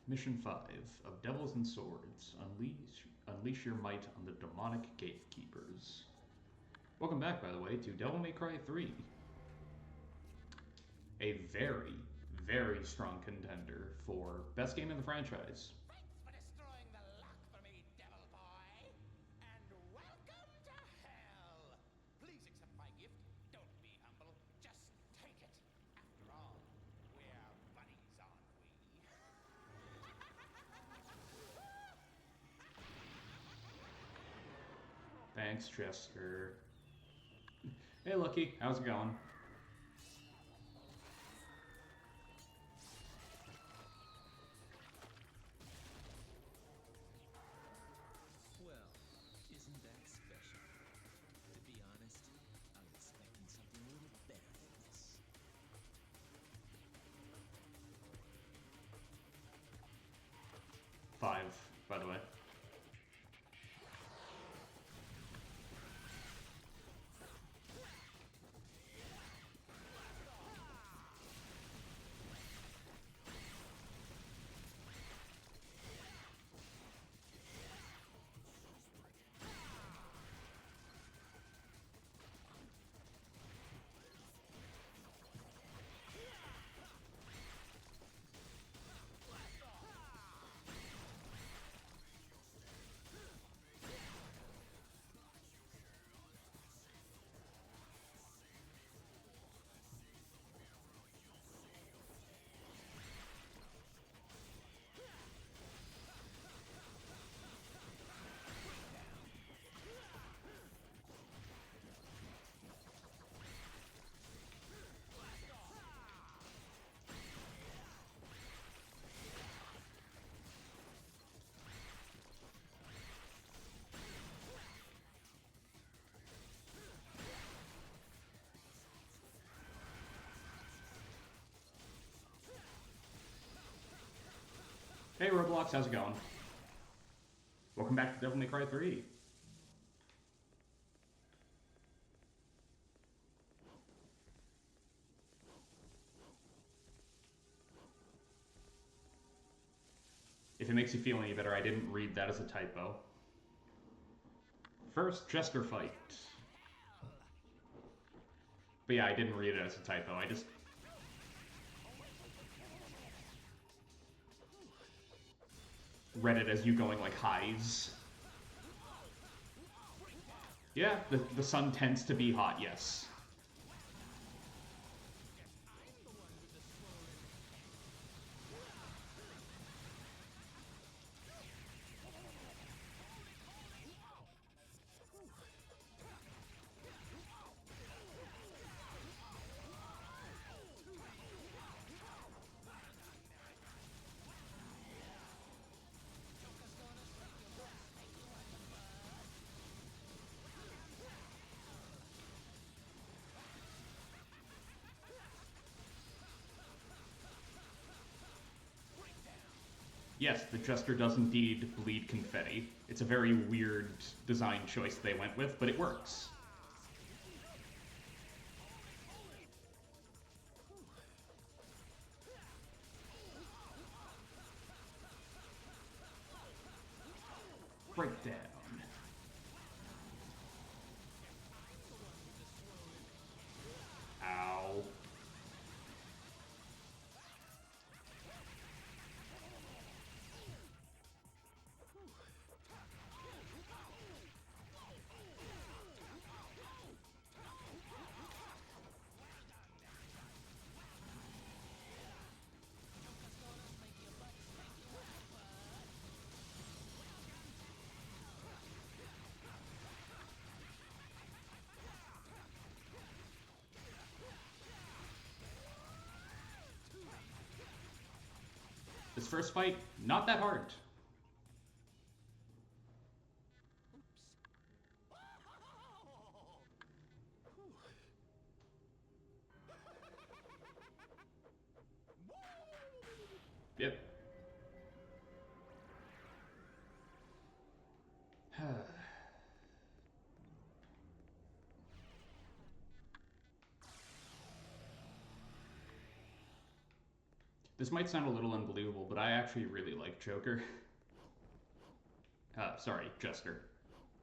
Mission 5 of Devils and Swords. Unleash your might on the demonic gatekeepers. Welcome back, by the way, to Devil May Cry 3. A very, very strong contender for best game in the franchise. Thanks for destroying the lock for me, devil boy. And welcome to hell. Please accept my gift. Don't be humble. Just take it. After all, we're buddies, aren't we? Thanks, Chester. Hey, Lucky, how's it going? Well, isn't that special? To be honest, I was expecting something a little better than this. 5, by the way. Hey Roblox, how's it going? Welcome back to Devil May Cry 3. If it makes you feel any better, I didn't read that as a typo. First, Chester fight. But yeah, I didn't read it as a typo, I just... read it as you going like highs. Yeah, the sun tends to be hot, yes. Yes, the Jester does indeed bleed confetti. It's a very weird design choice they went with, but it works. Breakdown. Ow. This first fight, not that hard. Yep. This might sound a little unbelievable, but I actually really like Joker. Sorry, Jester.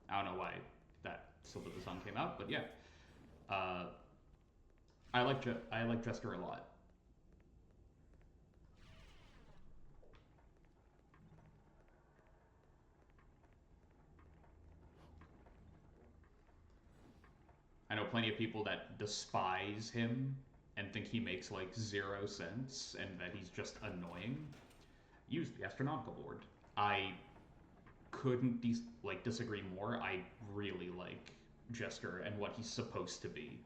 I don't know why that Slip of the Sun came out, but yeah. I like Jester a lot. I know plenty of people that despise him and think he makes like 0 sense and that he's just annoying. Use the astronomical board. I couldn't disagree more. I really like Jester and what he's supposed to be.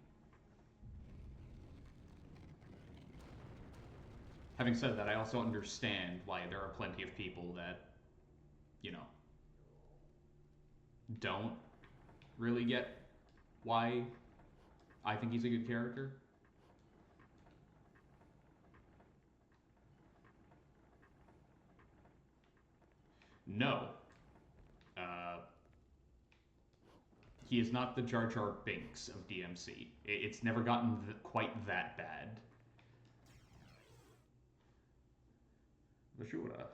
Having said that, I also understand why there are plenty of people that, you know, don't really get why I think he's a good character. No. He is not the Jar Jar Binks of DMC. It's never gotten quite that bad. Vajura.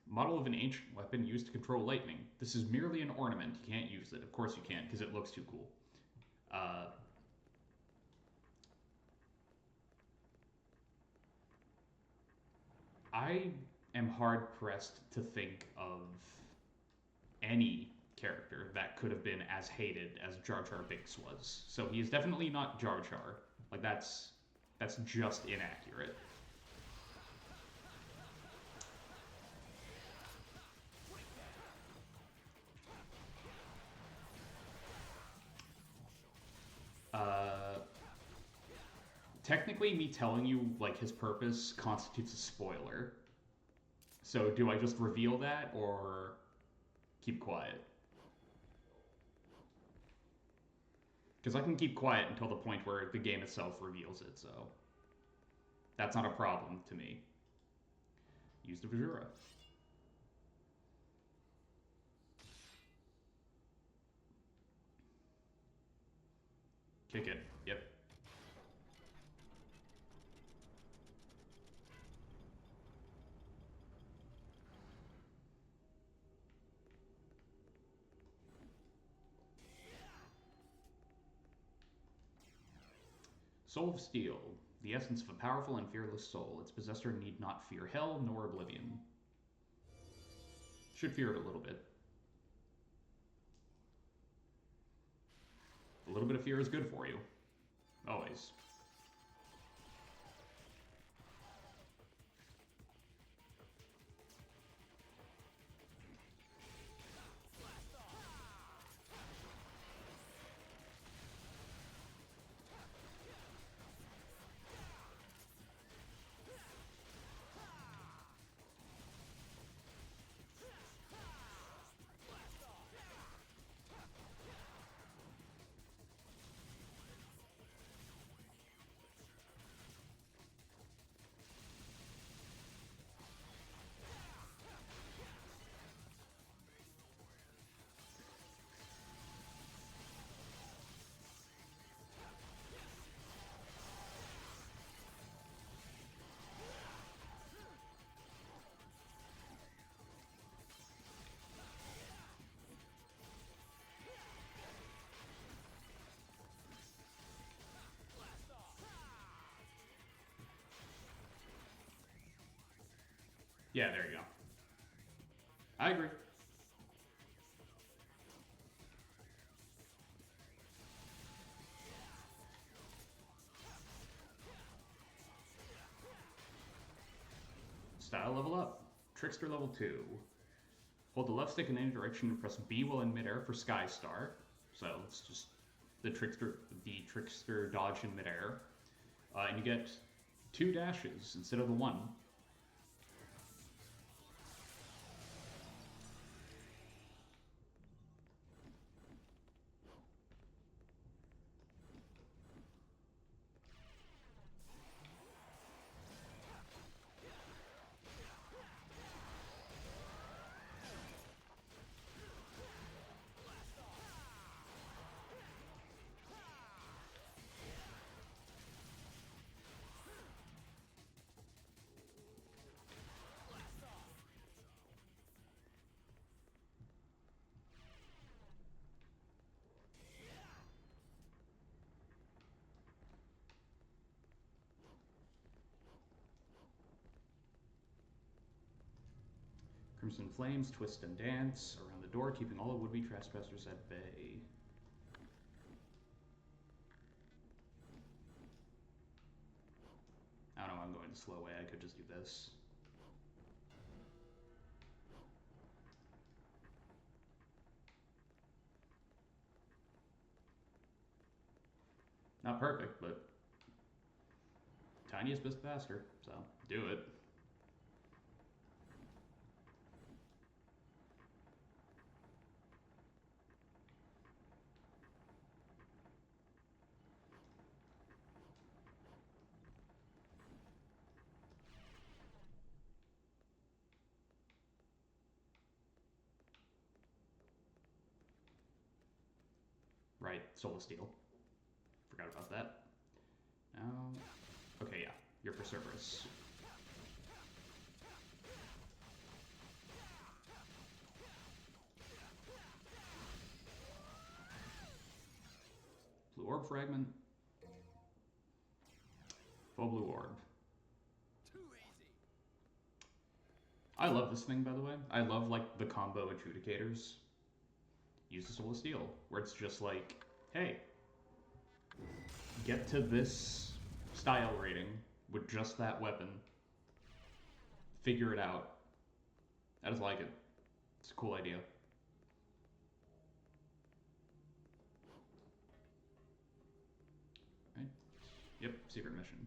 Model of an ancient weapon used to control lightning. This is merely an ornament. You can't use it. Of course you can't, because it looks too cool. I am hard-pressed to think of any character that could have been as hated as Jar Jar Binks was. So he is definitely not Jar Jar. Like, that's just inaccurate. Technically, me telling you, like, his purpose constitutes a spoiler. So do I just reveal that, or keep quiet? Because I can keep quiet until the point where the game itself reveals it, so that's not a problem to me. Use the Vajura. Kick it. Yep. Soul of Steel. The essence of a powerful and fearless soul. Its possessor need not fear hell nor oblivion. Should fear it a little bit. A little bit of fear is good for you. Always. Yeah, there you go. I agree. Style level up. Trickster level 2. Hold the left stick in any direction and press B while in midair for Sky Star. So it's just the trickster dodge in midair. And you get 2 dashes instead of the 1. Crimson Flames twist and dance around the door, keeping all the would-be trespassers at bay. I don't know, I'm going the slow way. I could just do this. Not perfect, but tiniest bit faster, so do it. Right, Soul of Steel. Forgot about that. Now, okay, yeah, you're for Cerberus. Blue Orb Fragment. Full Blue Orb. Too easy. I love this thing, by the way. I love, like, the combo adjudicators. Use the Soul of Steel, where it's just like, hey, get to this style rating with just that weapon. Figure it out. I just like it. It's a cool idea. Right? Yep, secret mission.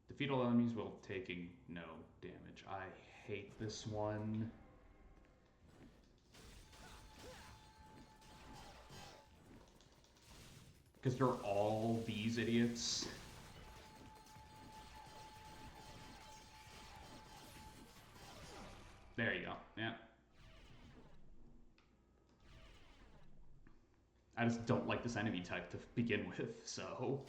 Defeat all enemies while taking no damage. I hate this one. Because they're all these idiots. There you go, yeah. I just don't like this enemy type to begin with, so...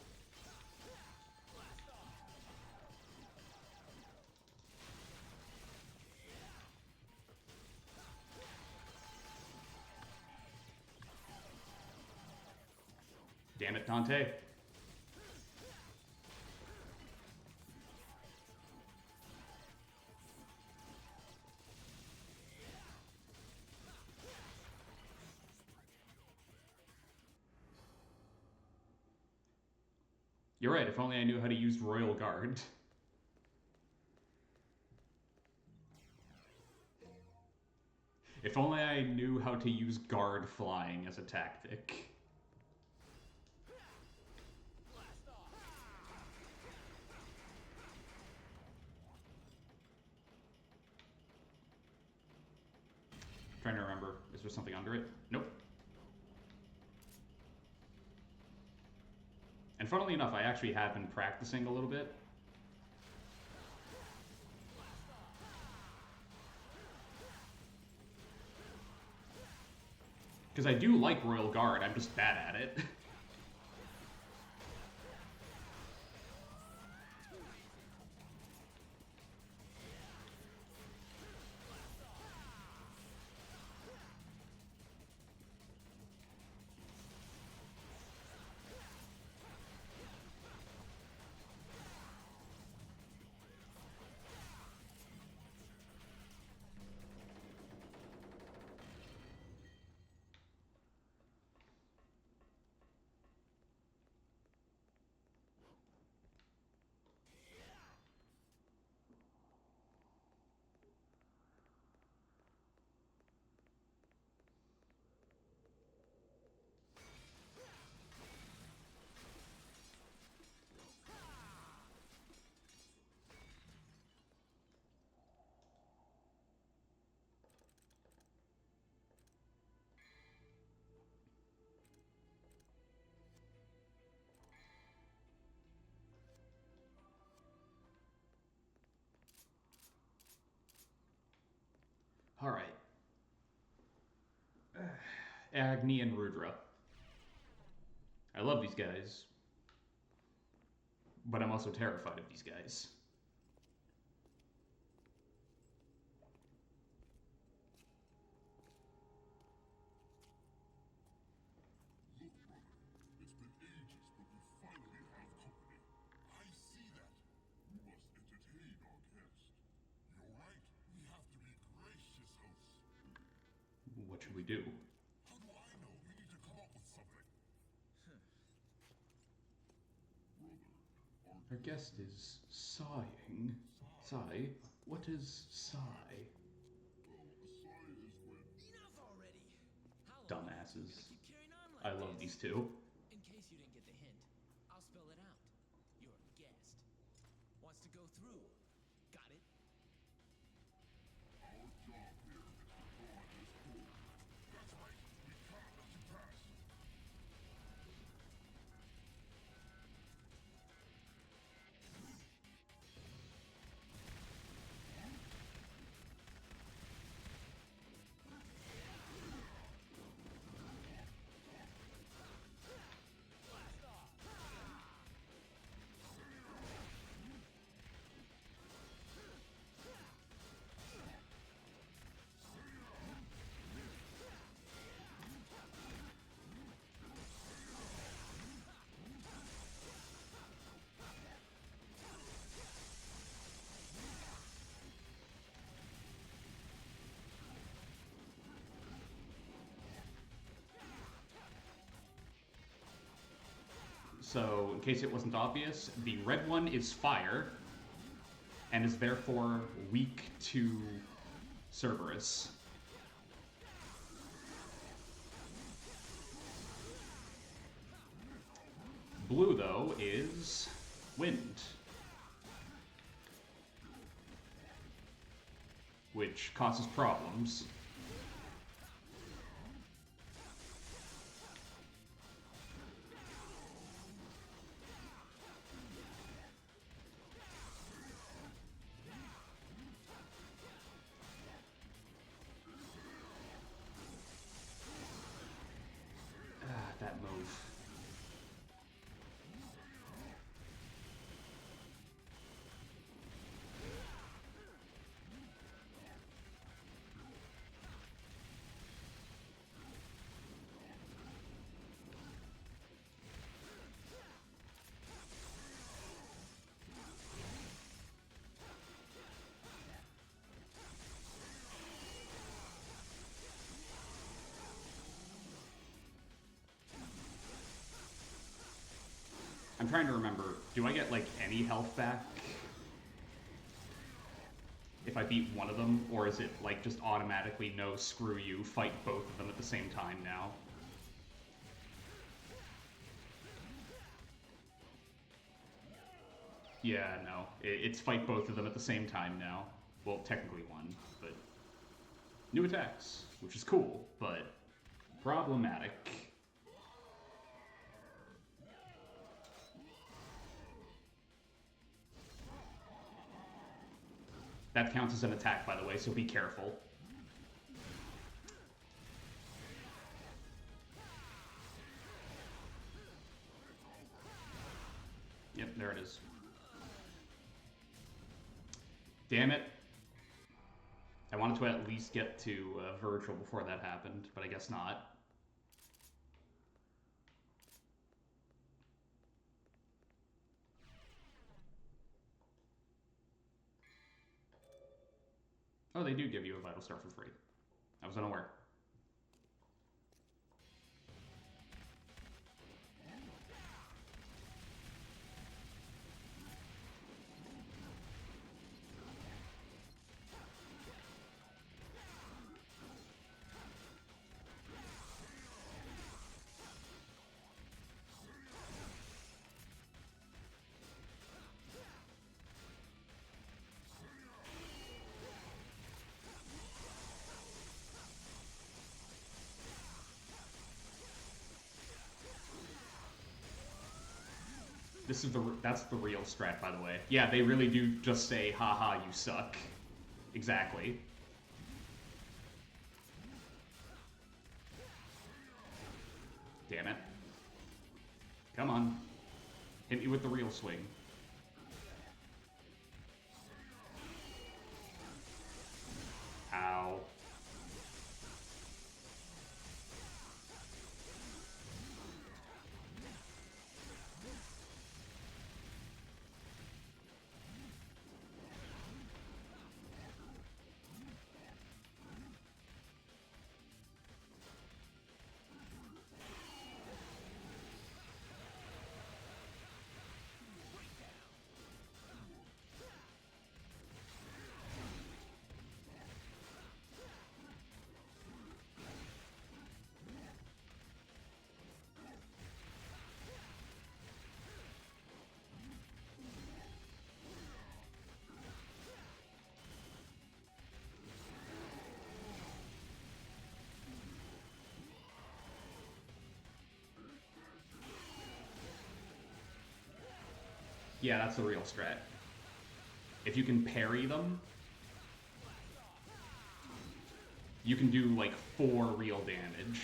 Damn it, Dante. You're right, if only I knew how to use Royal Guard. If only I knew how to use Guard flying as a tactic. Trying to remember, is there something under it? Nope. And funnily enough, I actually have been practicing a little bit. Because I do like Royal Guard, I'm just bad at it. Alright. Agni and Rudra. I love these guys, but I'm also terrified of these guys. Look, brother, it's been ages, but we finally have company. I see that. We must entertain our guest. You're right. We have to be What should we do? How do I know? We need to come up with something. Brother, Our guest is sighing. Sigh? What is sigh? well, a sigh is when... Enough already! How long Dumbasses. are you gonna keep carrying on like I love this? these two. In case you didn't get the hint, I'll spell it out. Your guest wants to go through. Got it? Our job here is to guard this door. That's right. We can't let you pass. So, in case it wasn't obvious, the red one is fire, and is therefore weak to Cerberus. Blue, though, is wind, which causes problems. That move. I'm trying to remember, do I get, like, any health back if I beat one of them, or is it, like, just automatically, no, screw you, fight both of them at the same time now? Yeah, no, it's fight both of them at the same time now. Well, technically one, but new attacks, which is cool, but problematic. That counts as an attack, by the way, so be careful. Yep, there it is. Damn it. I wanted to at least get to Virgil before that happened, but I guess not. Oh, they do give you a Vital Star for free. I was unaware. That's the real strat, by the way. Yeah, they really do just say, haha, you suck. Exactly. Damn it. Come on. Hit me with the real swing. Ow. Yeah, that's the real strat. If you can parry them, you can do like 4 real damage.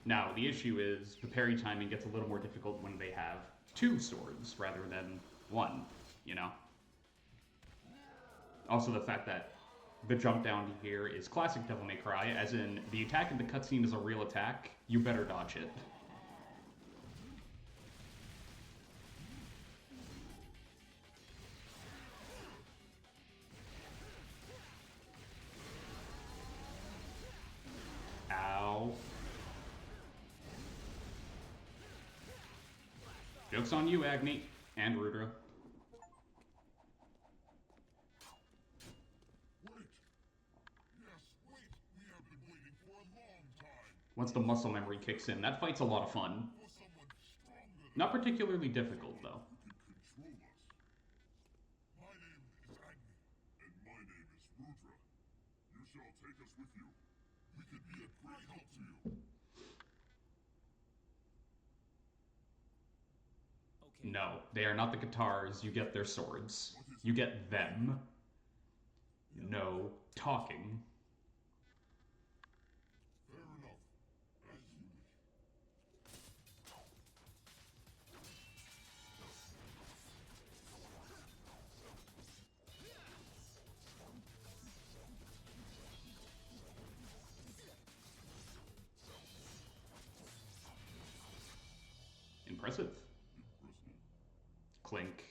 Now, the issue is the parry timing gets a little more difficult when they have 2 swords rather than 1, you know? Also, the fact that the jump down here is classic Devil May Cry, as in the attack in the cutscene is a real attack, you better dodge it. Ow. Joke's on you, Agni, and Rudra. Wait! Yes, wait! We have been waiting for a long time. Once the muscle memory kicks in, that fight's a lot of fun. For someone stronger than Not particularly difficult, though. who can control us. My name is Agni, and my name is Rudra. You shall take us with you. We could be a great help to you. Okay. No, they are not the guitars, you get their swords. You get them. No talking. Fair enough. As you wish. Impressive. Impressive. Clink.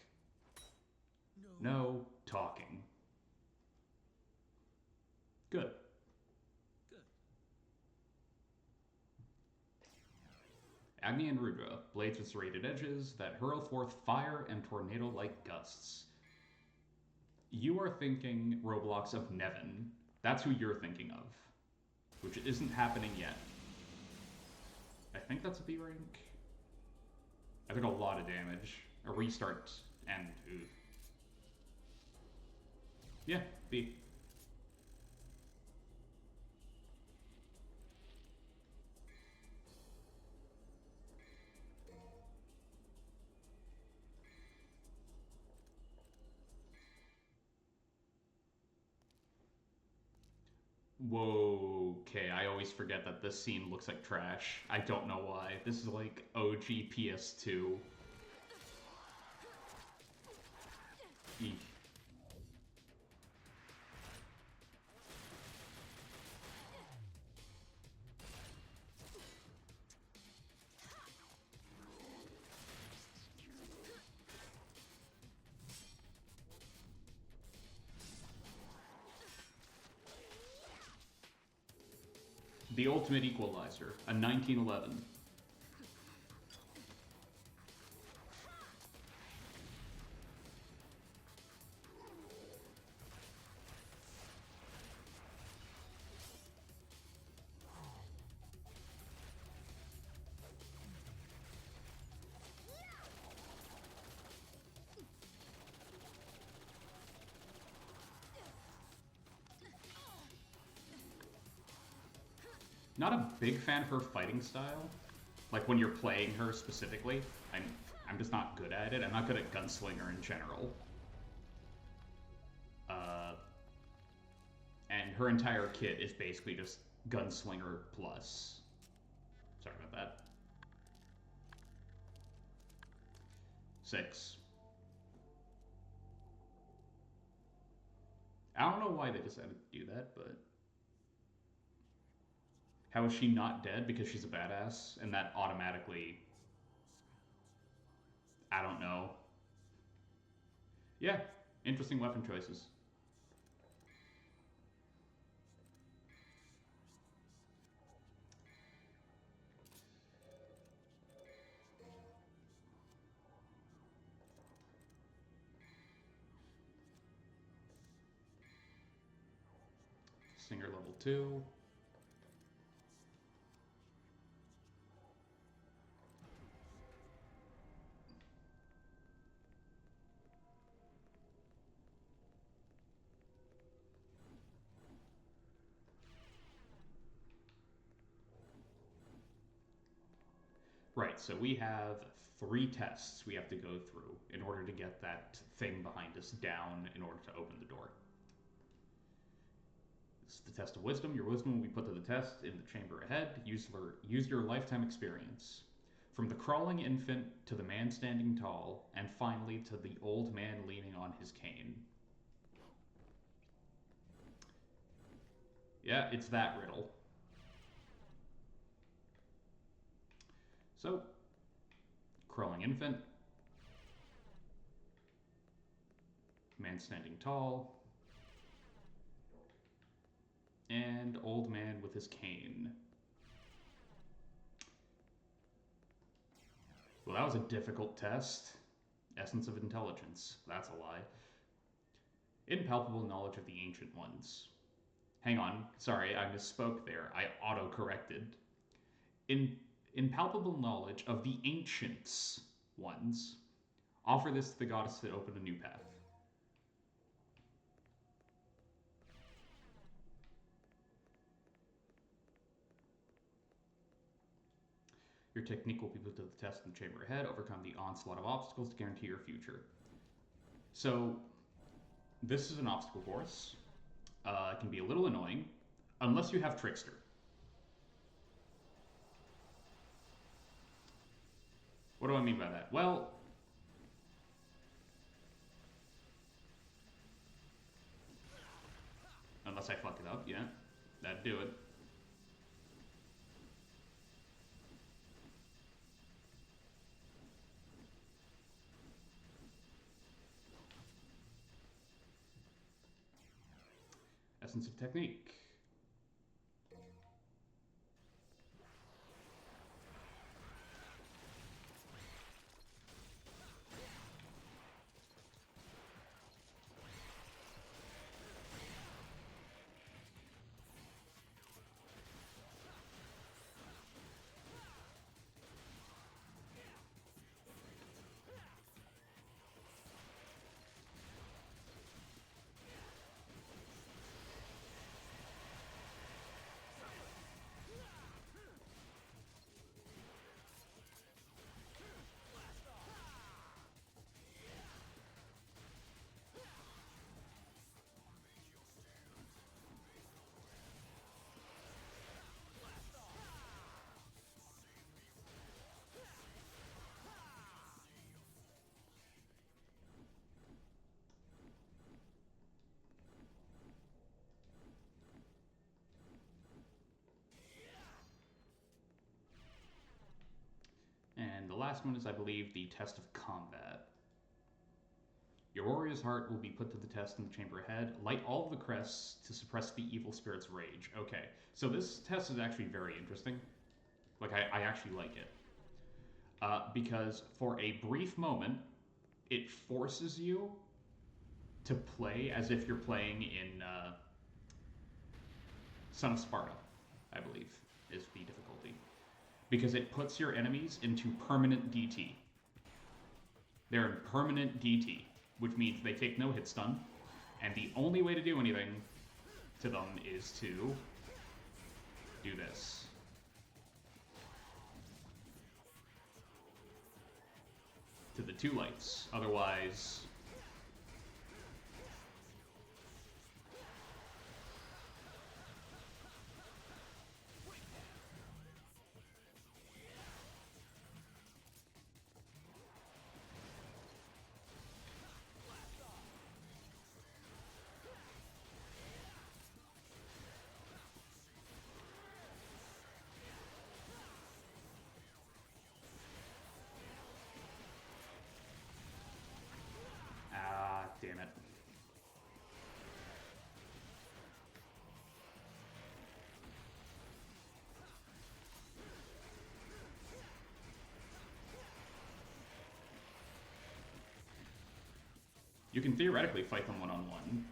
No. No talking. Good. Good. Agni and Rudra, blades with serrated edges that hurl forth fire and tornado-like gusts. You are thinking Roblox of Nevin. That's who you're thinking of. Which isn't happening yet. I think that's a B rank. I took a lot of damage. A restart and ooh. Yeah, B. Whoa, okay, I always forget that this scene looks like trash. I don't know why. This is like OG PS2. Eek. The Ultimate Equalizer, a 1911. Not a big fan of her fighting style. Like when you're playing her specifically, I'm just not good at it. I'm not good at Gunslinger in general. And her entire kit is basically just Gunslinger plus. Sorry about that. 6. I don't know why they decided to do that, but... How is she not dead? Because she's a badass, and that automatically... I don't know. Yeah, interesting weapon choices. Singer level 2. Right. Alright, so we have 3 tests we have to go through in order to get that thing behind us down in order to open the door. This is the test of wisdom. Your wisdom will be put to the test in the chamber ahead. Use your lifetime experience. From the crawling infant to the man standing tall, and finally to the old man leaning on his cane. Yeah, it's that riddle. So, crawling infant, man standing tall, and old man with his cane. Well, that was a difficult test. Essence of intelligence. That's a lie. Impalpable knowledge of the ancient ones. Hang on. Sorry, I misspoke there. I auto-corrected. Impalpable knowledge of the ancients ones. Offer this to the goddess to open a new path. Your technique will be put to the test in the chamber ahead. Overcome the onslaught of obstacles to guarantee your future. So, this is an obstacle course. It can be a little annoying, unless you have Trickster. What do I mean by that? Well, unless I fuck it up, yeah, that'd do it. Essence of technique. And the last one is, I believe, the test of combat. Your warrior's heart will be put to the test in the chamber ahead. Light all of the crests to suppress the evil spirit's rage. Okay, so this test is actually very interesting. Like, I actually like it. Because for a brief moment, it forces you to play as if you're playing in Son of Sparta, I believe, is the difficulty. Because it puts your enemies into permanent DT. They're in permanent DT, which means they take no hit stun, and the only way to do anything to them is to do this. To the 2 lights, otherwise... damn it. You can theoretically fight them one-on-one,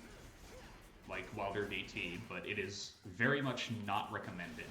like, while they're DT, but it is very much not recommended.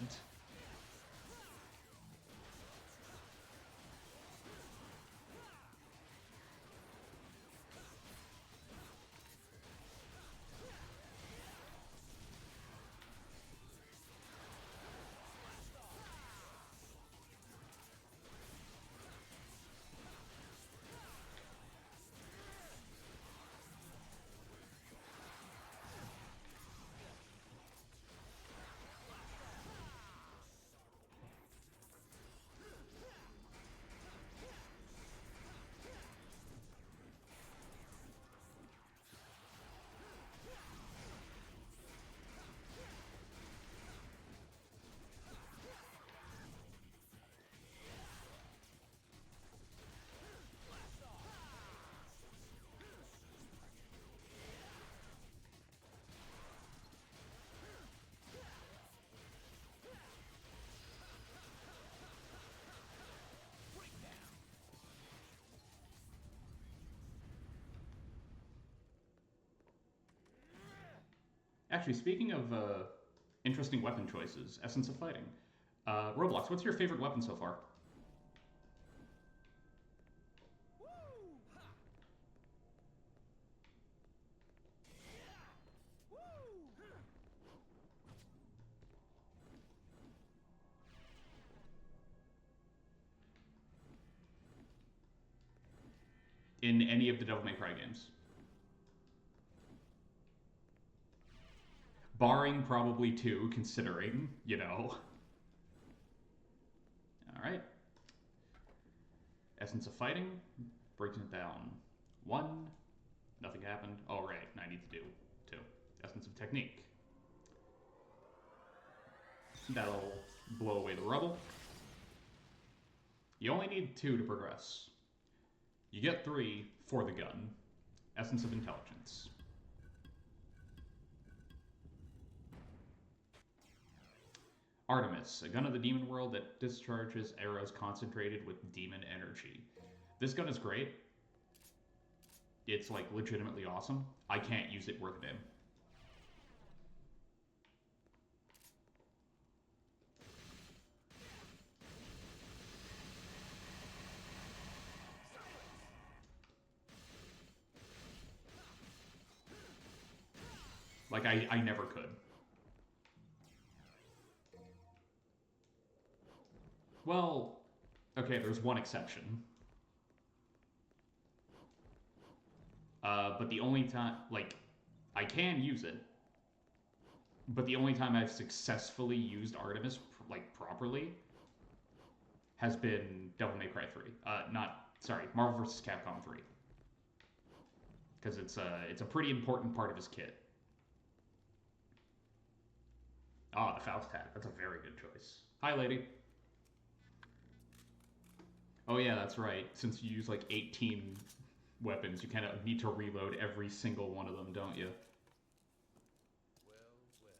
Actually, speaking of interesting weapon choices, Essence of Fighting. Roblox, what's your favorite weapon so far? In any of the Devil May Cry games? Barring probably 2, considering, you know. Alright. Essence of Fighting. Breaking it down. 1. Nothing happened. Alright, now I need to do 2. Essence of Technique. That'll blow away the rubble. You only need 2 to progress. You get 3 for the gun. Essence of Intelligence. Artemis, a gun of the demon world that discharges arrows concentrated with demon energy. This gun is great. It's like legitimately awesome. I can't use it worth a damn. Like, I never could. Well, okay, there's one exception. But the only time, like, I can use it, but the only time I've successfully used Artemis, like, properly, has been Devil May Cry 3. Marvel vs. Capcom 3. Because it's a pretty important part of his kit. Ah, the Faust hat. That's a very good choice. Hi, lady. Oh yeah, that's right. Since you use like 18 weapons, you kind of need to reload every single one of them, don't you? Well, well.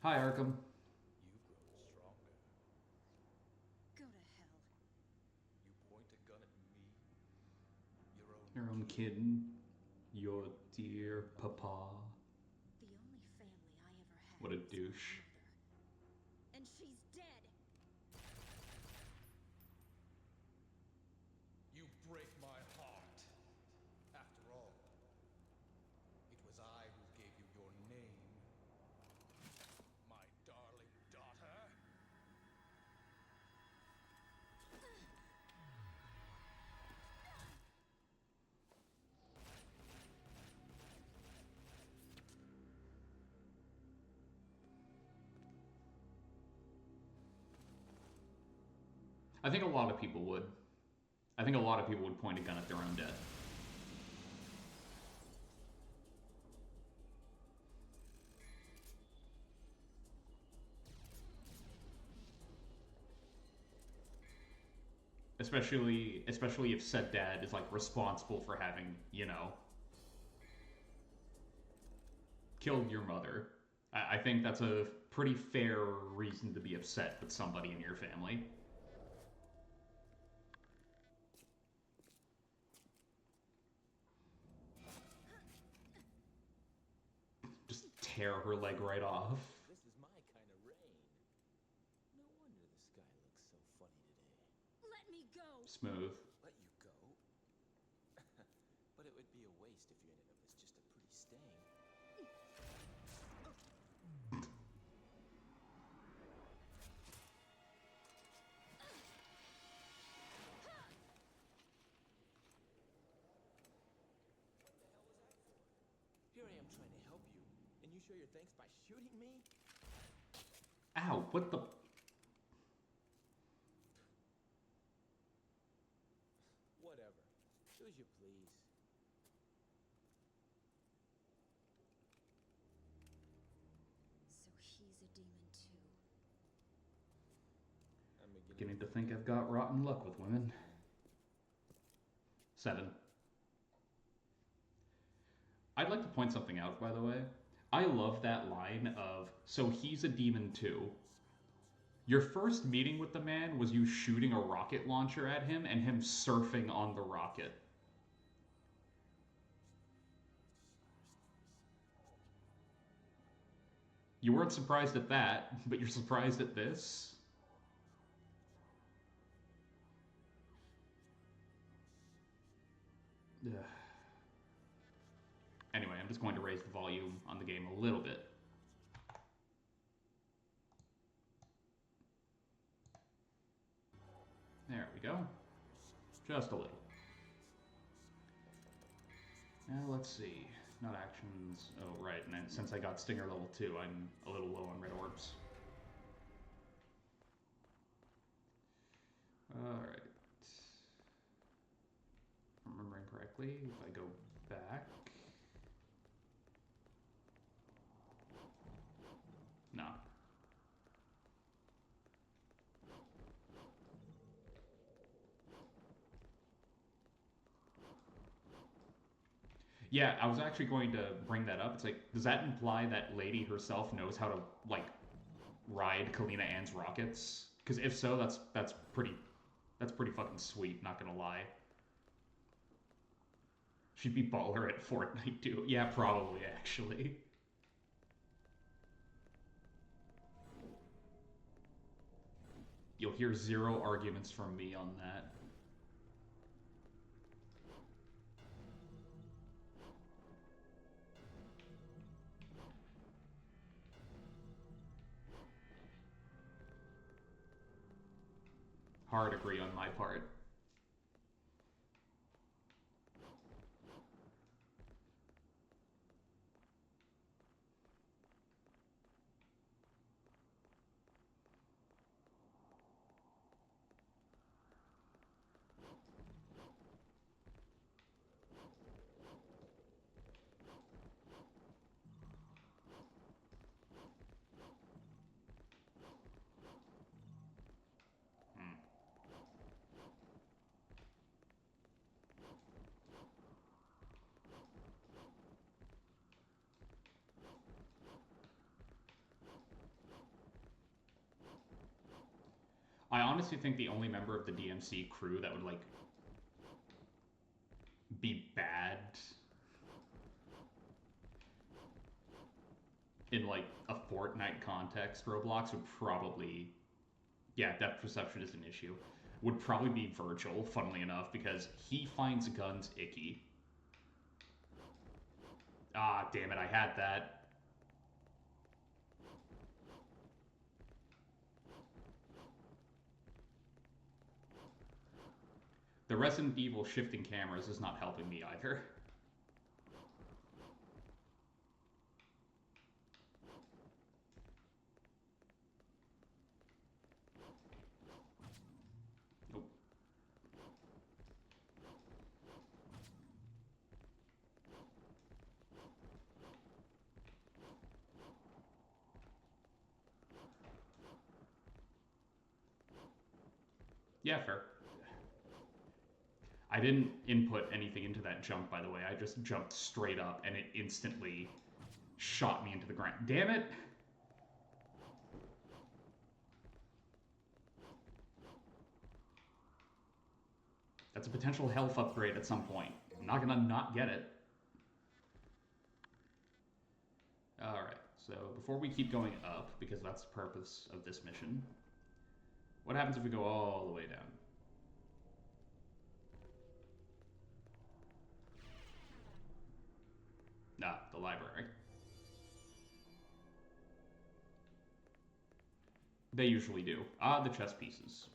Hi, Arkham. You've grown stronger. Go to hell. You point a gun at me. Your own kid. Your dear papa. The only family I ever had. What a was my douche. mother. And she's dead. You break my heart. After all, it was I who gave you your name. My darling daughter. I think a lot of people would. I think a lot of people would point a gun at their own dead. Especially if said dad is like responsible for having, you know, killed your mother. I think that's a pretty fair reason to be upset with somebody in your family. Just tear her leg right off. This is my kind of rain. No wonder the sky looks so funny today. Let me go. Smooth. Let you go? But it would be a waste if you ended up as just a pretty stain. Here I am trying to help you, and you show your thanks by shooting me? Ow, what the... Whatever. Do as you please. So he's a demon too. I'm Beginning to think I've got rotten luck with women. 7. I'd like to point something out, by the way. I love that line of, so he's a demon too. Your first meeting with the man was you shooting a rocket launcher at him and him surfing on the rocket. You weren't surprised at that, but you're surprised at this? Ugh. Anyway, I'm just going to raise the volume on the game a little bit. There we go. Just a little. Now let's see. Not actions. Oh, right. And then since I got Stinger level 2, I'm a little low on red orbs. Alright. If I'm remembering correctly, if I go back. No. Yeah, I was actually going to bring that up. It's like, does that imply that Lady herself knows how to, like, ride Kalina Ann's rockets? Because if so, that's pretty fucking sweet, not gonna lie. She'd be baller at Fortnite too. Yeah, probably, actually. You'll hear zero arguments from me on that. Hard agree on my part. I honestly think the only member of the DMC crew that would, like, be bad in, like, a Fortnite context, Roblox would probably... Yeah, depth perception is an issue. Would probably be Virgil, funnily enough, because he finds guns icky. Ah, damn it, I had that. The Resident Evil shifting cameras is not helping me either. Nope. Yeah, fair. I didn't input anything into that jump, by the way. I just jumped straight up, and it instantly shot me into the ground. Damn it! That's a potential health upgrade at some point. I'm not gonna not get it. Alright, so before we keep going up, because that's the purpose of this mission, what happens if we go all the way down? Ah, the library. They usually do. Ah, the chess pieces.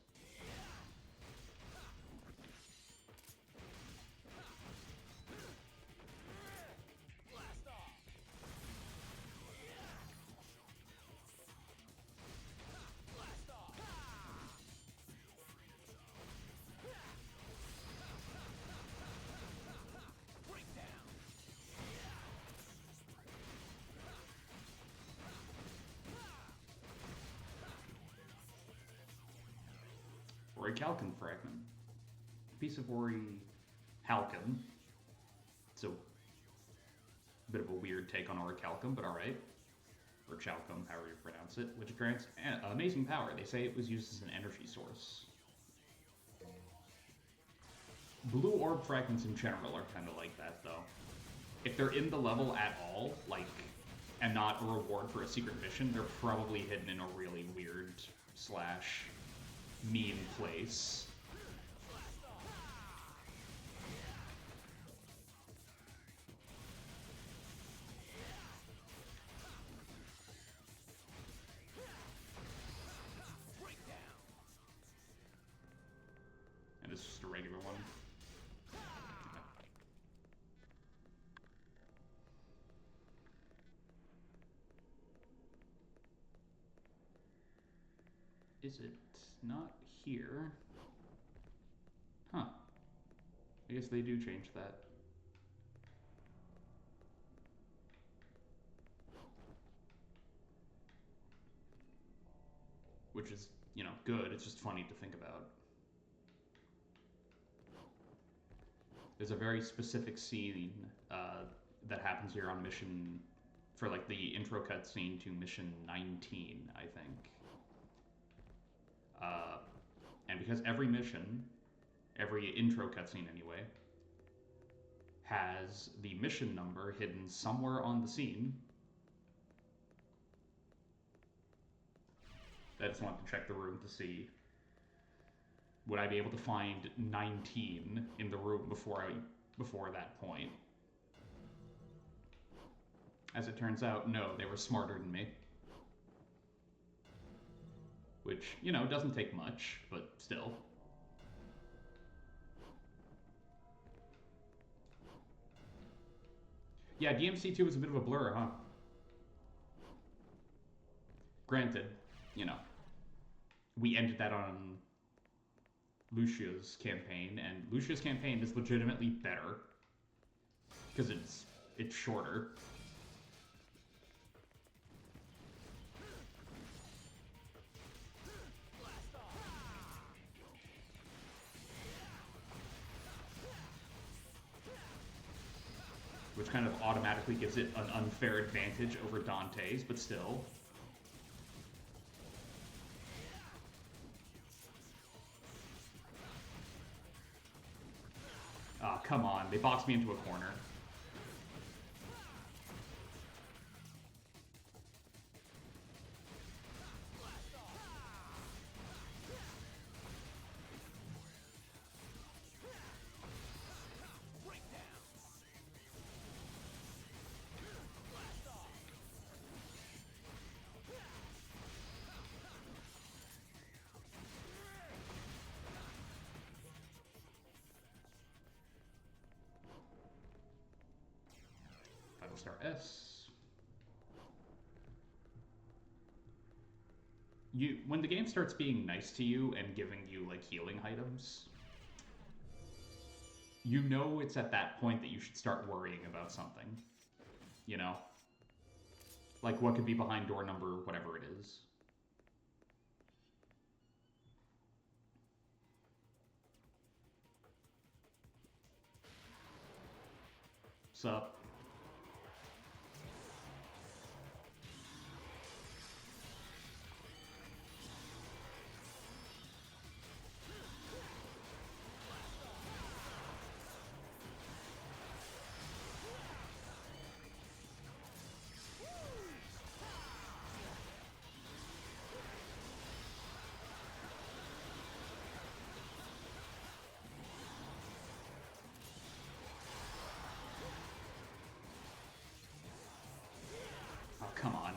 Orichalcum fragment. Piece of Orichalcum. It's a bit of a weird take on Orichalcum, but alright. Or Chalcum, however you pronounce it, which grants amazing power. They say it was used as an energy source. Blue orb fragments in general are kind of like that, though. If they're in the level at all, like and not a reward for a secret mission, they're probably hidden in a really weird slash mean place. And it's just a regular one. Is it not here? Huh. I guess they do change that. Which is, you know, good. It's just funny to think about. There's a very specific scene that happens here on mission, for like the intro cutscene to mission 19, I think. And because every mission, every intro cutscene anyway, has the mission number hidden somewhere on the scene, I just wanted to check the room to see, would I be able to find 19 in the room before that point? As it turns out, no, they were smarter than me. Which, you know, doesn't take much, but still. Yeah, DMC2 was a bit of a blur, huh? Granted, you know, we ended that on Lucia's campaign, and Lucia's campaign is legitimately better because it's shorter. Which kind of automatically gives it an unfair advantage over Dante's, but still. Ah, come on. They boxed me into a corner. Star S. When the game starts being nice to you and giving you like healing items, you know it's at that point that you should start worrying about something. You know? Like what could be behind door number whatever it is. Sup? Oh, come on.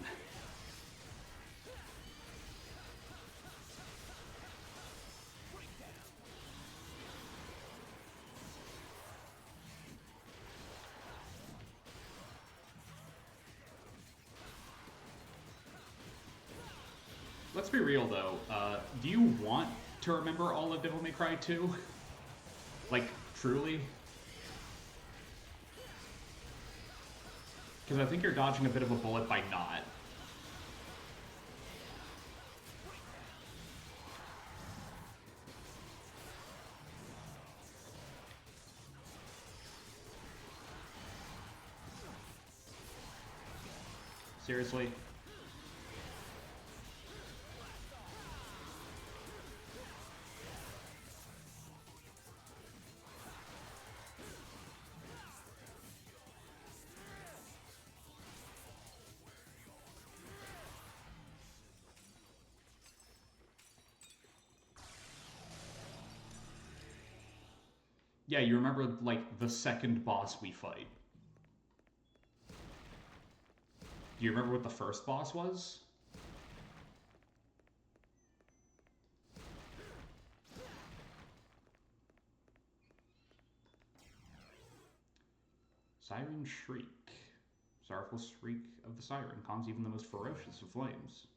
Let's be real though, do you want to remember all of Devil May Cry 2? Like, truly? Because I think you're dodging a bit of a bullet by not. Seriously? Yeah, you remember, like, the second boss we fight. Do you remember what the first boss was? Siren Shriek. Sorrowful shriek of the siren, calms even the most ferocious of flames.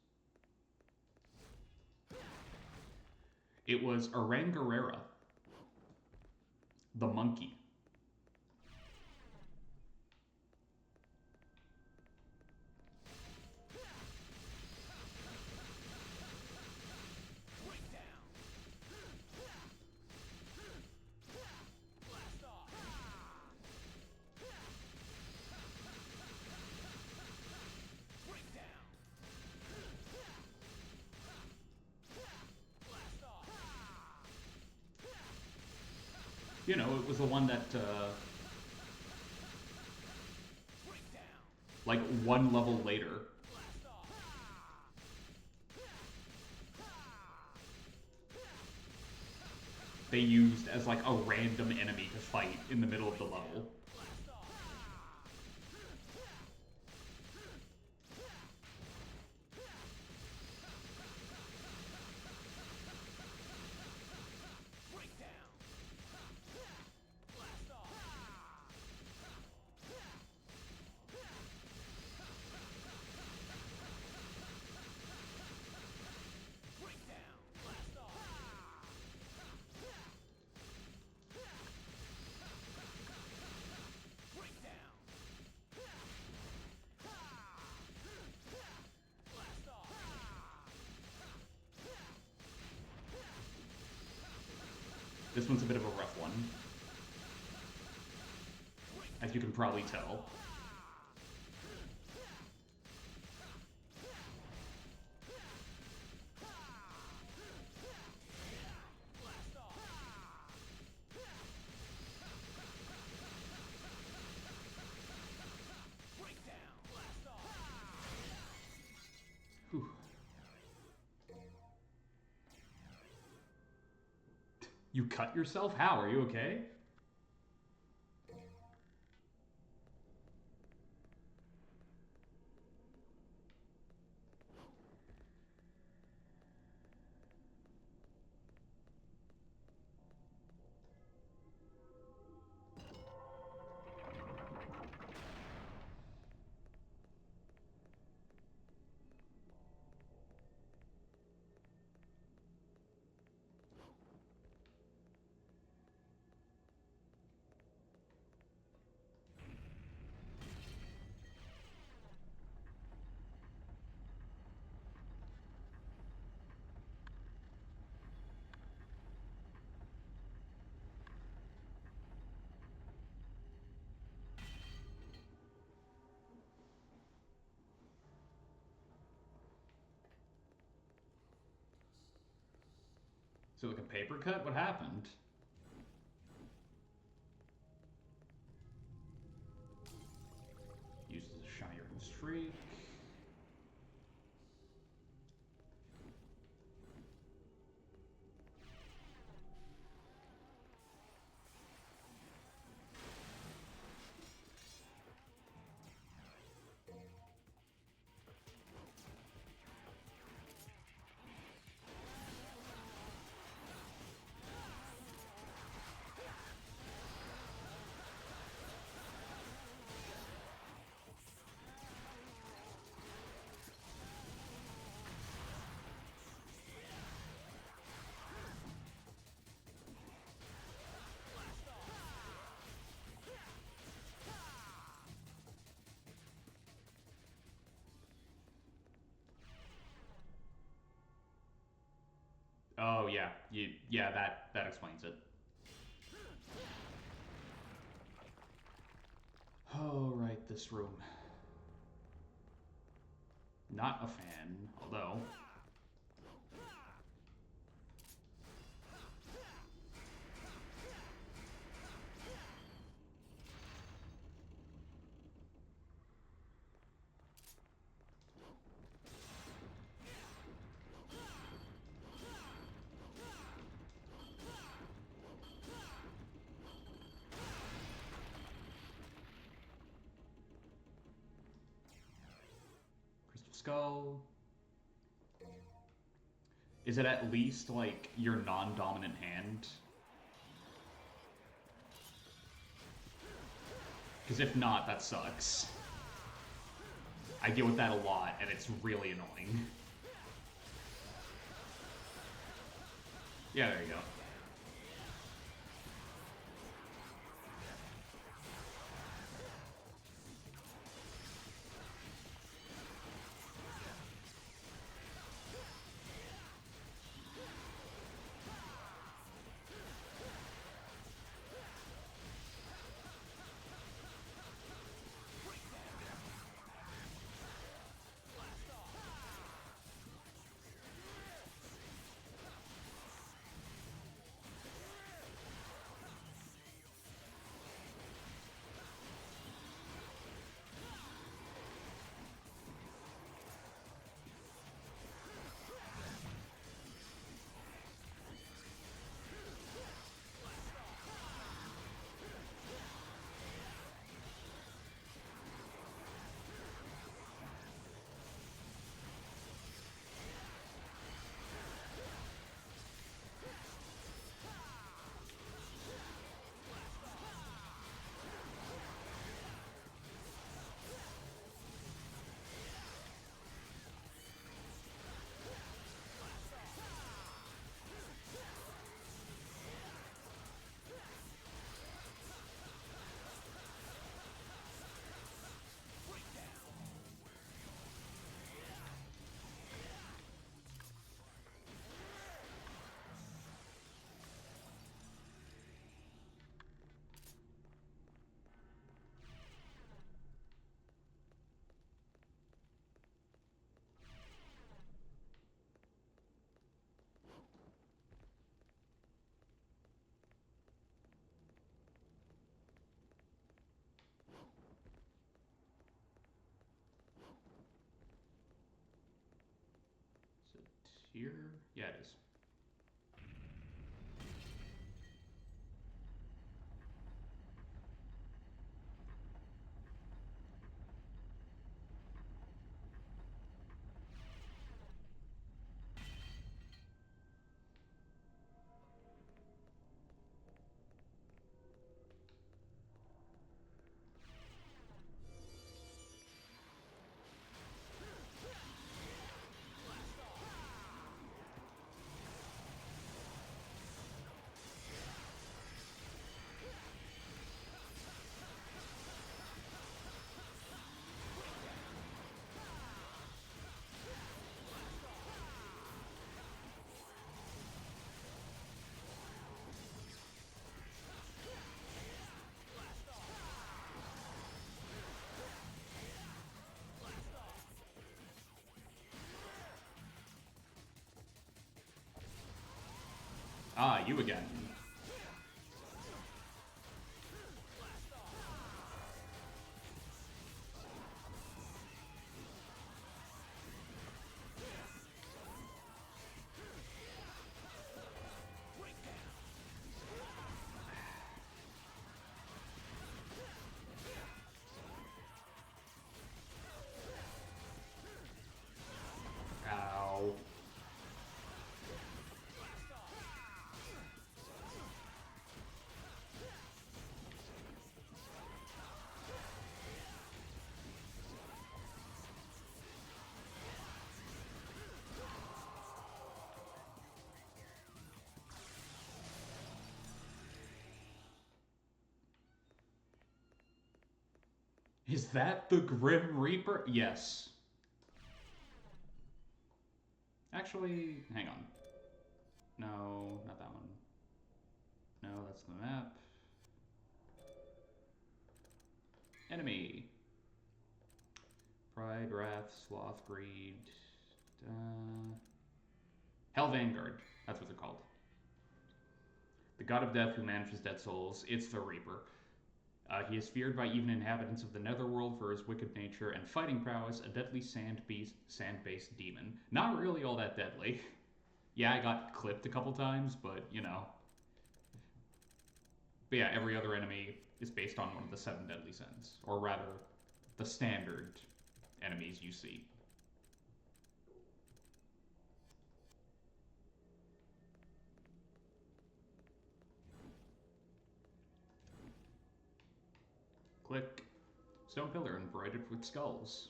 It was Arangarera, the monkey. You know, it was the one that, like, one level later, they used as, like, a random enemy to fight in the middle of the level. This one's a bit of a rough one, as you can probably tell. Whew. You cut yourself? How? Are you okay? So like a paper cut? What happened? Uses a shinier streak. Oh yeah, yeah, that explains it. Oh right, this room. Not a fan, although. skull. Is it at least, like, your non-dominant hand? Because if not, that sucks. I deal with that a lot, and it's really annoying. Yeah, there you go. Is it here? Yeah, it is. Ah, you again. Ow. Is that the Grim Reaper? Yes. Actually, hang on. No, not that one. No, that's the map. Enemy. Pride, Wrath, Sloth, Greed. Hell Vanguard. That's what they're called. The god of death who manages dead souls. It's the Reaper. He is feared by even inhabitants of the netherworld for his wicked nature and fighting prowess, a deadly sand-based demon. Not really all that deadly. Yeah, I got clipped a couple times, but, you know. But yeah, every other enemy is based on one of the 7 deadly sins. Or rather, the standard enemies you see. Click. Stone pillar embroidered with skulls.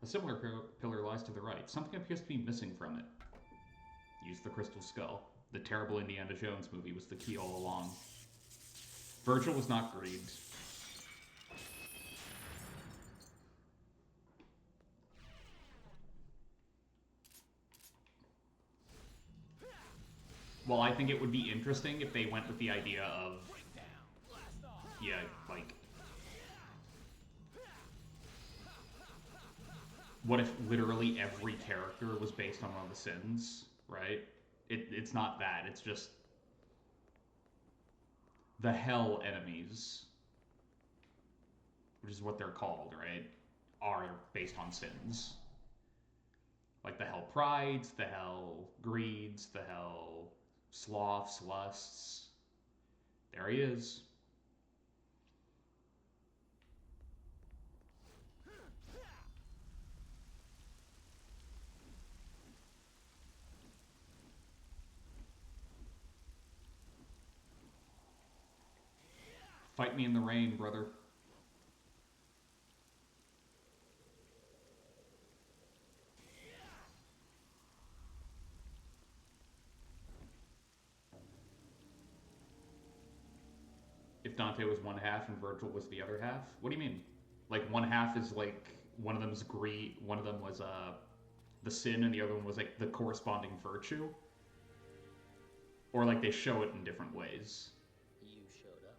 A similar pillar lies to the right. Something appears to be missing from it. Use the crystal skull. The terrible Indiana Jones movie was the key all along. Virgil was not grieved. Well, I think it would be interesting if they went with the idea of, yeah, like, what if literally every character was based on one of the sins, right? It's not that, it's just the hell enemies, which is what they're called, right, are based on sins. Like the hell prides, the hell greeds, the hell sloths, lusts. There he is. Fight me in the rain, brother. If Dante was one half and Virgil was the other half? What do you mean? Like one half is like one of them's greed, one of them was the sin, and the other one was like the corresponding virtue? Or like they show it in different ways? You showed up.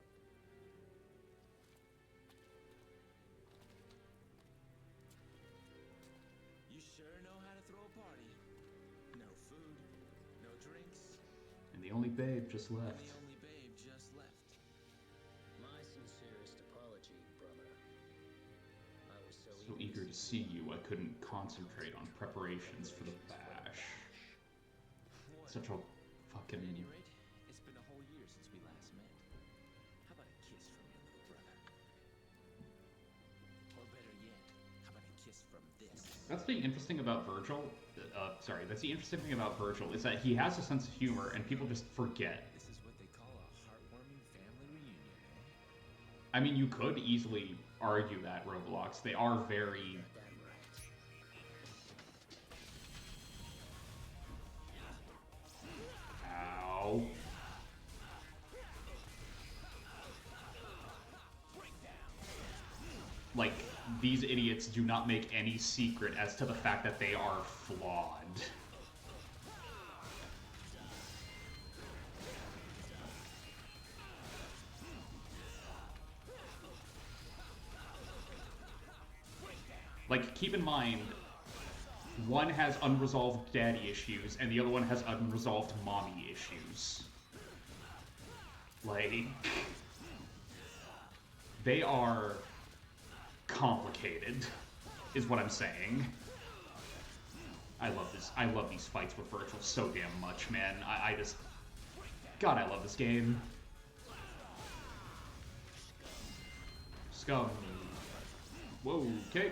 You sure know how to throw a party. No food, no drinks, And the only babe just and left. the only babe just left. My sincerest apology, brother. I was so So eager to see you, I couldn't concentrate on preparations for the bash. What? Such a fucking... At any rate, it's been a whole year since we last met. How about a kiss from your little brother? Or better yet, how about a kiss from this? That's the interesting about Virgil. That's the interesting thing about Virgil is that he has a sense of humor, and people just forget. This is what they call a heartwarming family reunion, eh? I mean, you could easily argue that, Roblox. They are very... damn right. Ow. Like, these idiots do not make any secret as to the fact that they are flawed. Like, keep in mind, one has unresolved daddy issues, and the other one has unresolved mommy issues. Like, they are complicated, is what I'm saying. I love these fights with Virgil so damn much, man. I just... God, I love this game. Scum. Whoa, okay.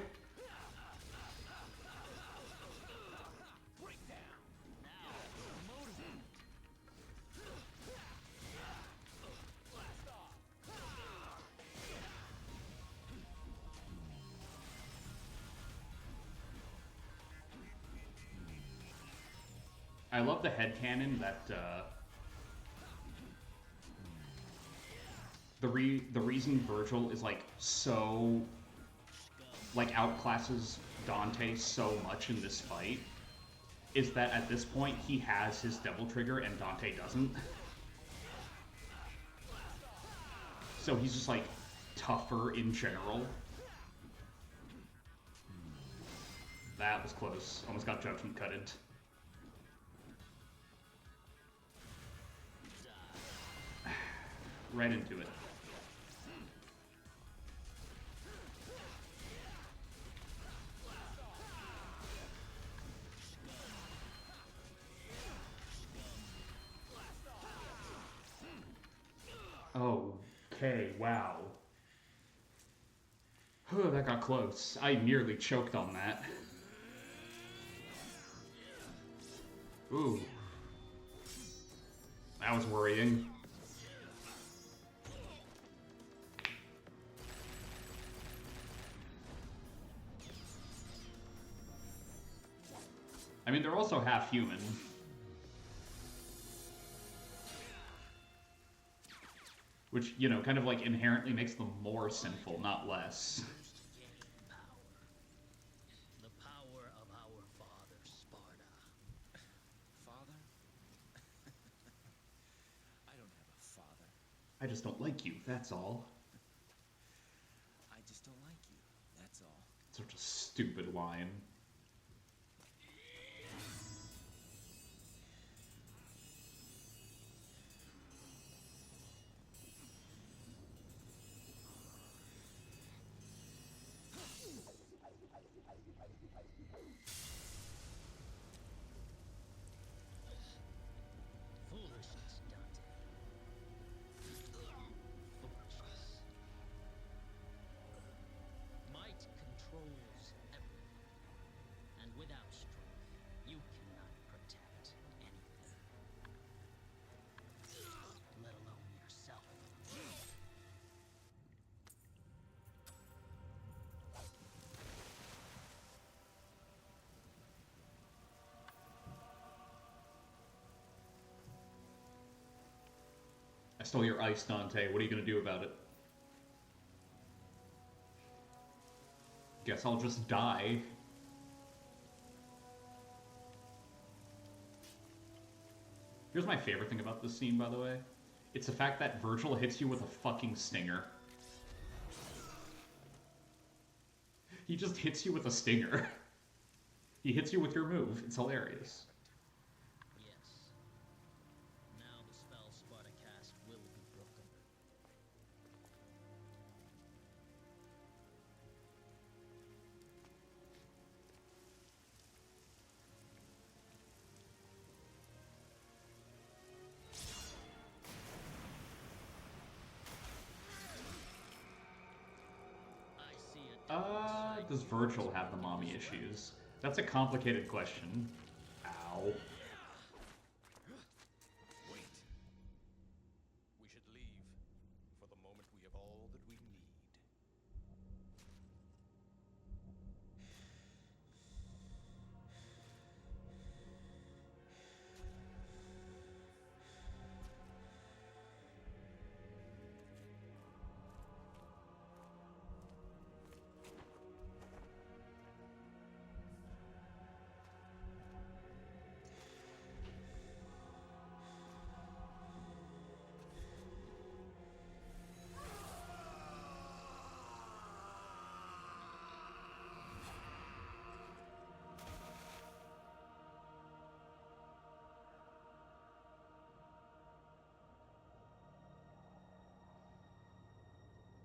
I love the headcanon that the reason Virgil is like so like outclasses Dante so much in this fight is that at this point he has his devil trigger and Dante doesn't. So he's just like tougher in general. That was close. Almost got judgment cutted. Right into it. Okay, wow. That got close. I nearly choked on that. Ooh. That was worrying. I mean, they're also half human. Which, you know, kind of like inherently makes them more sinful, not less. Gain power. The power of our father, Sparta. Father? I don't have a father. I just don't like you, that's all. I just don't like you. That's all. Such a stupid line. Foolishness, Dante. Foolishness. Might controls everything. And without strength, you cannot protect anything. Let alone yourself. I stole your ice, Dante. What are you gonna do about it? Guess I'll just die. Here's my favorite thing about this scene, by the way. It's the fact that Virgil hits you with a fucking stinger. He just hits you with a stinger. He hits you with your move. It's hilarious. Yes. Now the spell Sparta cast will be broken. I see it. Does Virgil have the mommy issues? That's a complicated question. Ow. Wait. We should leave. For the moment, we have all that we need.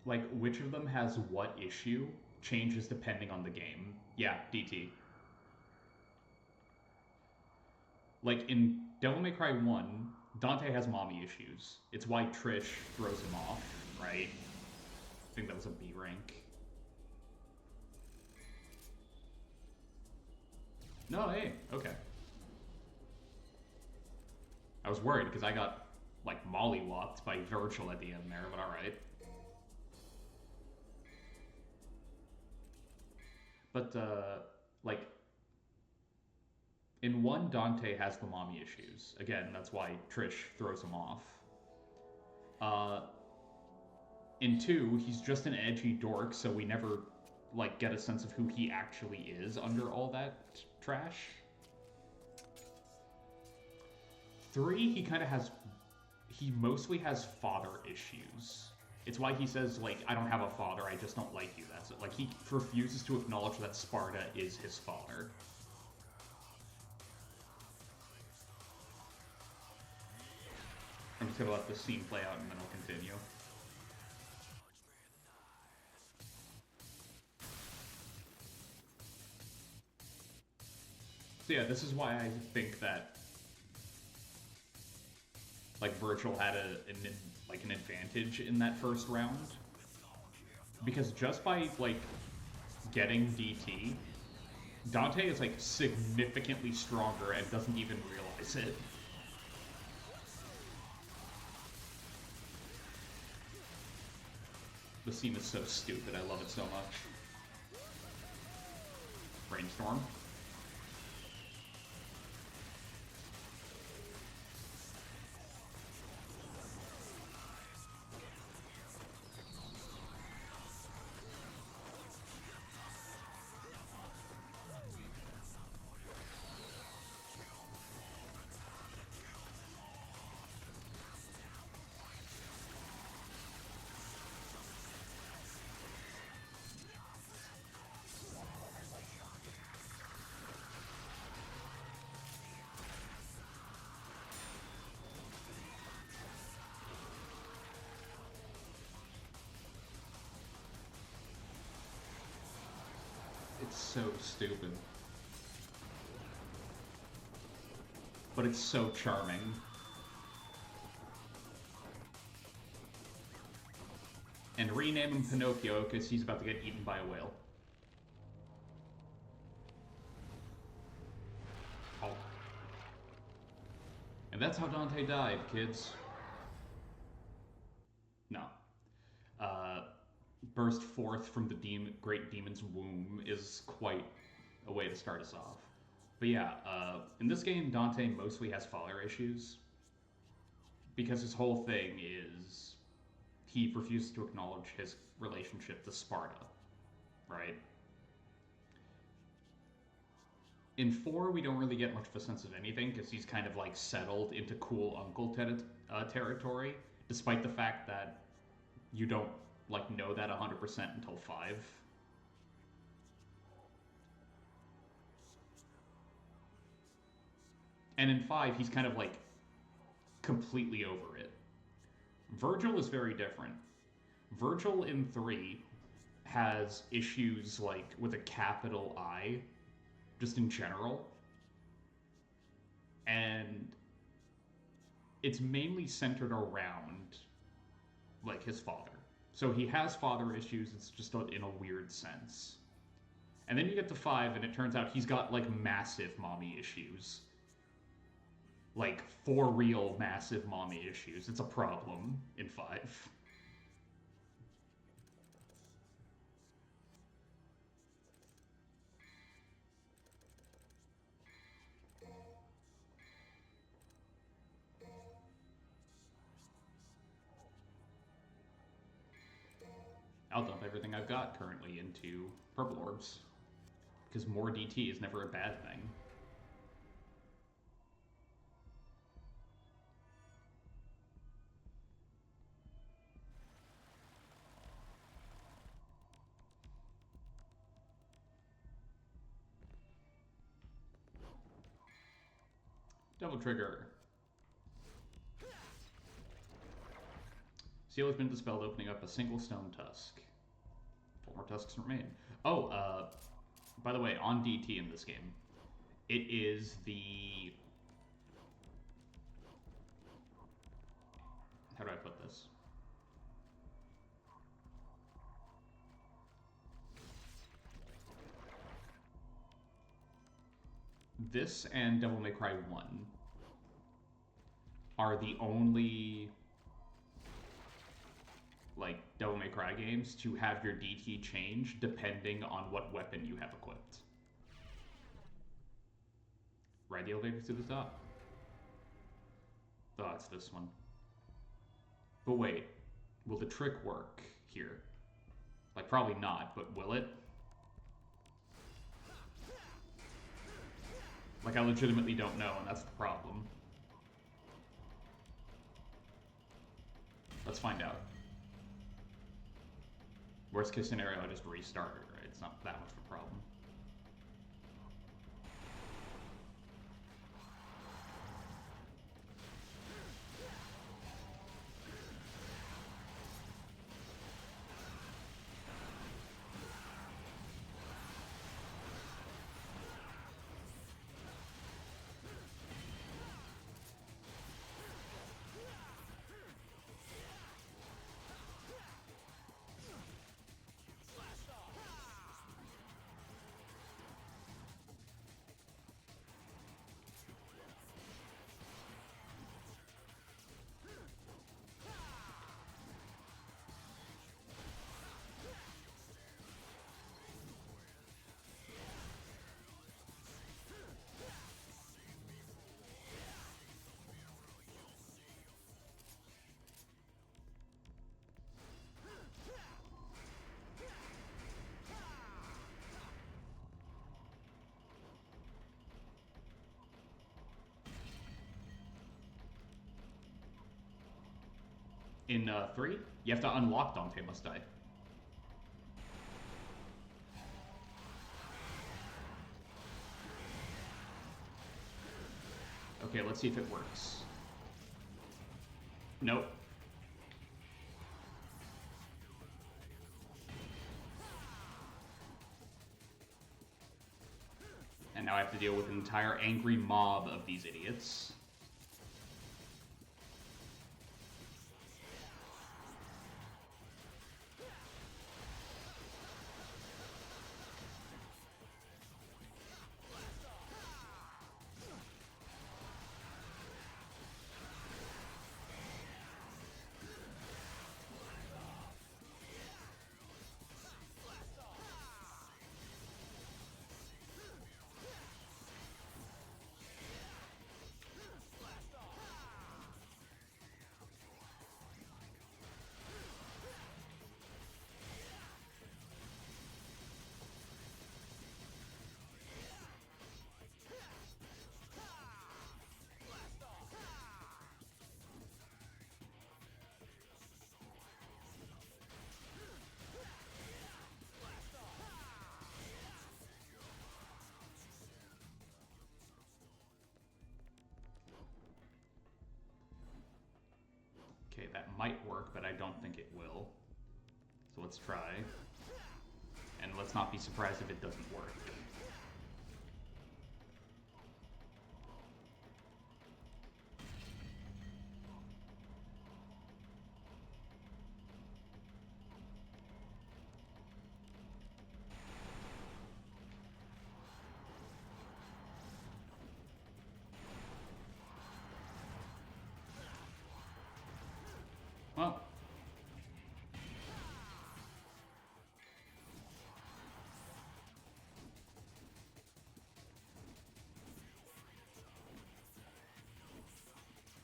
Like, which of them has what issue changes depending on the game. Yeah, DT. Like, in Devil May Cry 1, Dante has mommy issues. It's why Trish throws him off, right? I think that was a B rank. No, hey, okay. I was worried because I got, like, mollywopped by Virgil at the end there, but alright. But, like, in 1, Dante has the mommy issues. Again, that's why Trish throws him off. In 2, he's just an edgy dork, so we never, like, get a sense of who he actually is under all that trash. 3, he kind of has... He mostly has father issues. It's why he says, like, I don't have a father, I just don't like you. That's it. Like, he refuses to acknowledge that Sparta is his father. I'm just gonna let this scene play out and then I'll continue. So yeah, this is why I think that, like, Virgil had an advantage in that first round. Because just by, like, getting DT, Dante is, like, significantly stronger and doesn't even realize it. The scene is so stupid, I love it so much. Brainstorm. so stupid. But it's so charming. And rename him Pinocchio because he's about to get eaten by a whale. Oh. And that's how Dante died, kids. No. Burst forth from the great demon's womb is quite a way to start us off. But yeah, in this game, Dante mostly has father issues. Because his whole thing is he refuses to acknowledge his relationship to Sparta, right? In 4, we don't really get much of a sense of anything because he's kind of like settled into cool uncle territory, despite the fact that you don't like know that 100% until 5. And in 5, he's kind of like completely over it. Virgil is very different. Virgil in 3 has issues like with a capital I, just in general. And it's mainly centered around like his father. So he has father issues, it's just in a weird sense. And then you get to 5 and it turns out he's got like massive mommy issues. Like, for real massive mommy issues. It's a problem in 5. I'll dump everything I've got currently into purple orbs. Because more DT is never a bad thing. Double trigger. Seal has been dispelled, opening up a single stone tusk. 4 more tusks remain. Oh, by the way, on DT in this game, it is the... How do I put this? This and Devil May Cry 1 are the only like Devil May Cry games to have your DT change depending on what weapon you have equipped. Ride the elevator to the top. Oh, it's this one. But wait, will the trick work here? Like, probably not, but will it? Like, I legitimately don't know, and that's the problem. Let's find out. Worst case scenario, I just restart it, right? It's not that much of a problem. In 3, you have to unlock Dante Must Die. Okay, let's see if it works. Nope. And now I have to deal with an entire angry mob of these idiots. Okay, that might work, but I don't think it will. So let's try. And let's not be surprised if it doesn't work. Well.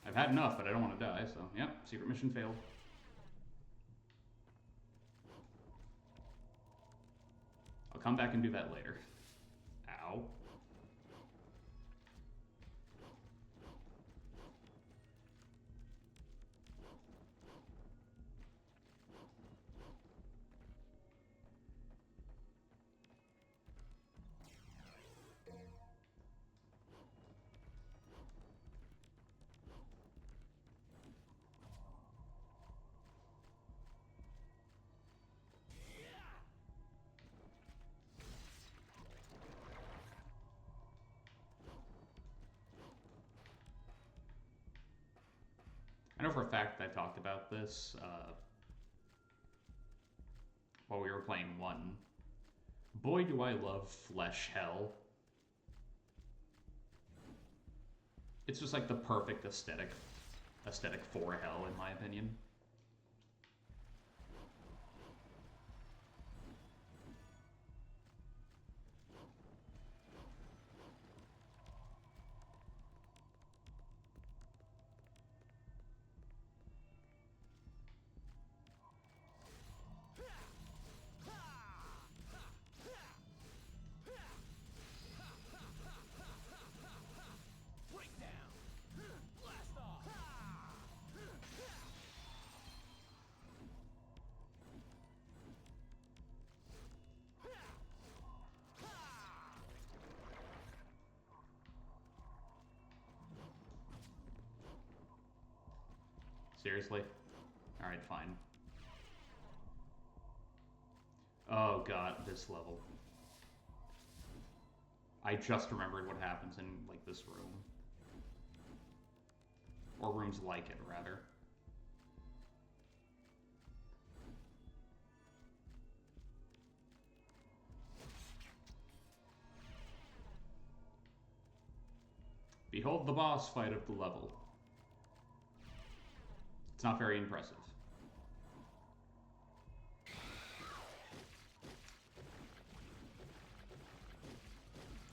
I've had enough, but I don't want to die, so yep, secret mission failed. I'll come back and do that later. Ow. I know for a fact that I talked about this while we were playing 1. Boy, do I love Flesh Hell. It's just like the perfect aesthetic for Hell, in my opinion. Seriously? Alright, fine. Oh god, this level. I just remembered what happens in, like, this room. Or rooms like it, rather. Behold the boss fight of the level. It's not very impressive.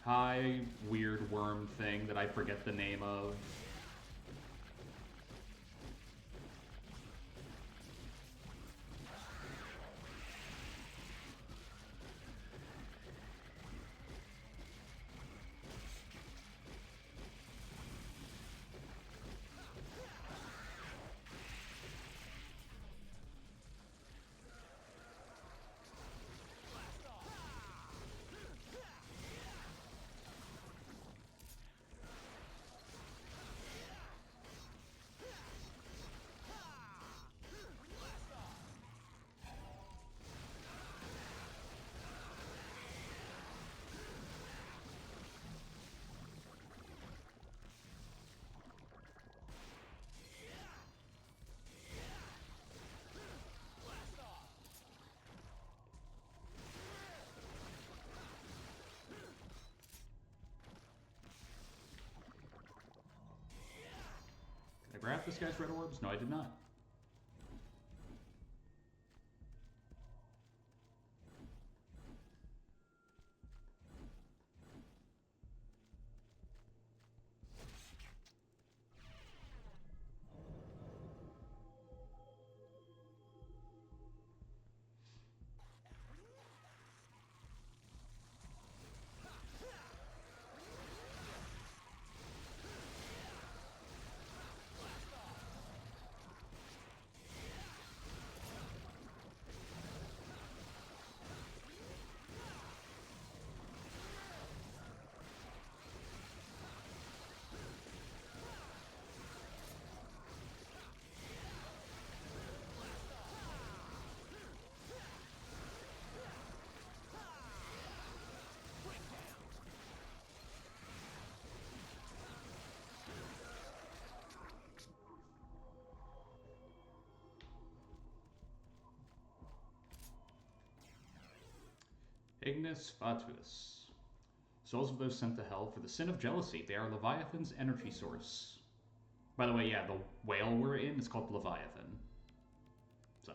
Hi, weird worm thing that I forget the name of. craft this guy's red orbs? No, I did not. Ignis Fatuus. Souls of those sent to hell for the sin of jealousy. They are Leviathan's energy source. By the way, yeah, the whale we're in is called Leviathan. So.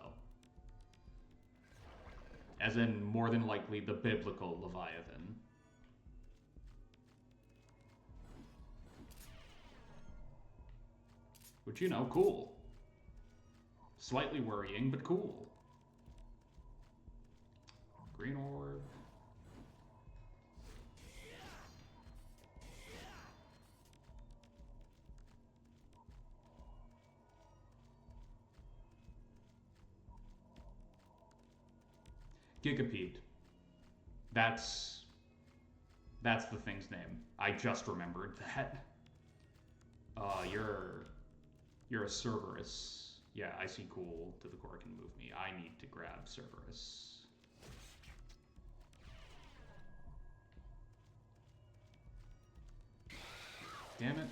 As in, more than likely, the biblical Leviathan. Which, you know, cool. Slightly worrying, but cool. Green orb. Gigapede. That's the thing's name. I just remembered that. You're a Cerberus. Yeah, I see cool to the core can move me. I need to grab Cerberus. Damn it.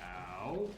Ow.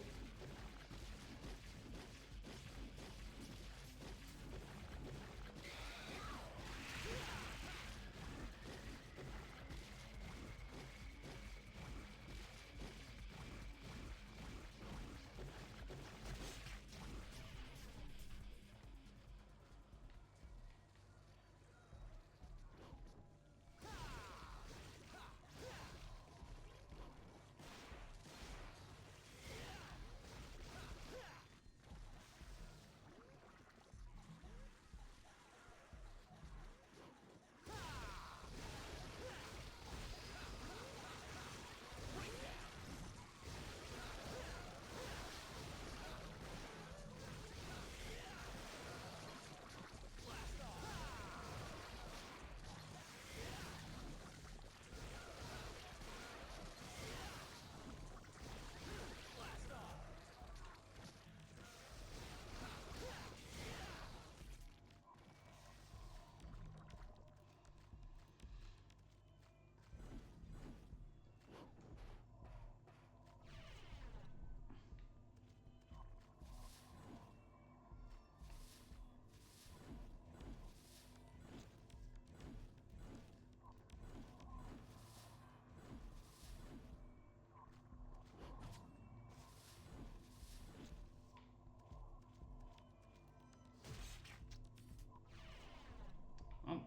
Oh,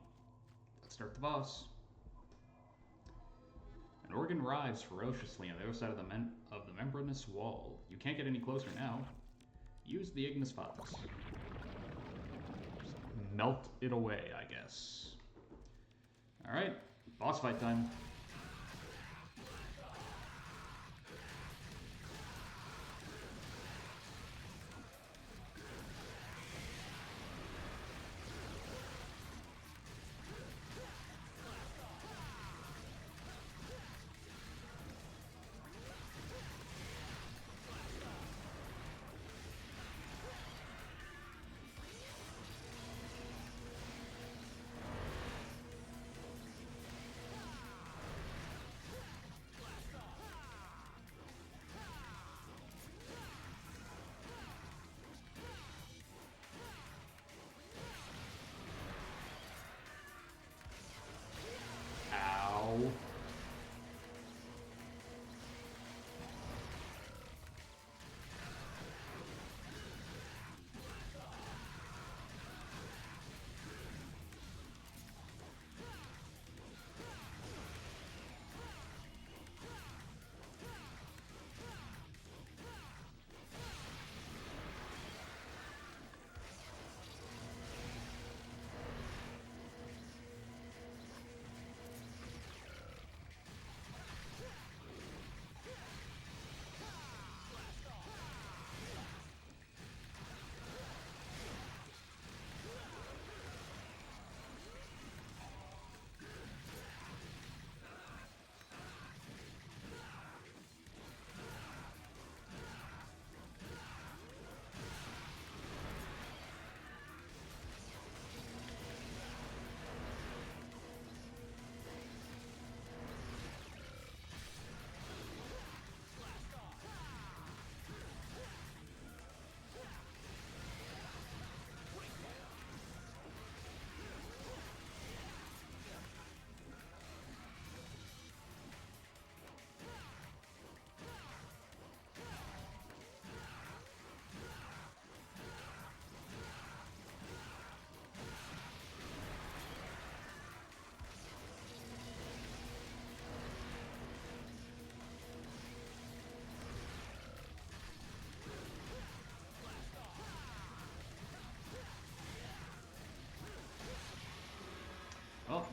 let's start the boss. An organ writhes ferociously on the other side of the membranous wall. You can't get any closer now. Use the Ignis Fatuus. Just melt it away, I guess. Alright, boss fight time.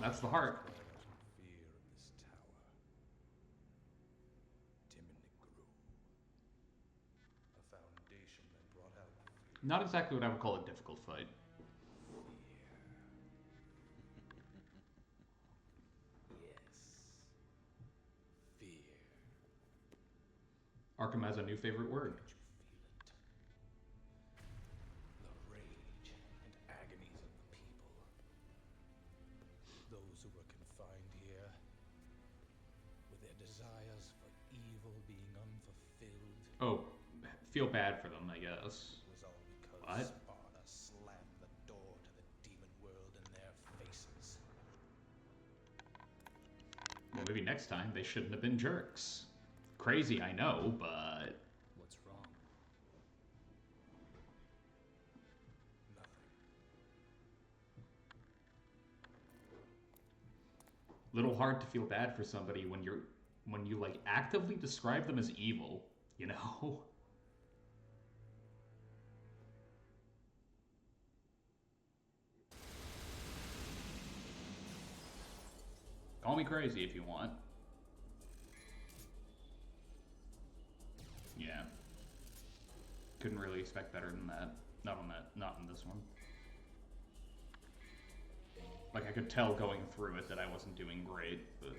That's the heart. Fear of this tower. Timidly grew. A foundation that brought out fear. Not exactly what I would call a difficult fight. Yes. Fear. Arkham has a new favorite word. Did you feel it? The rage and agonies of the people. Those who were confined here, with their desires for evil being unfulfilled. Oh, feel bad for them, I guess. It was all because What? Sparta slammed the door to the demon world in their faces. Well, maybe next time they shouldn't have been jerks. Crazy, I know, but... What's wrong? Nothing. Little hard to feel bad for somebody when you like actively describe them as evil, you know? Call me crazy if you want. Yeah. Couldn't really expect better than that. Not in this one. Like, I could tell going through it that I wasn't doing great, but...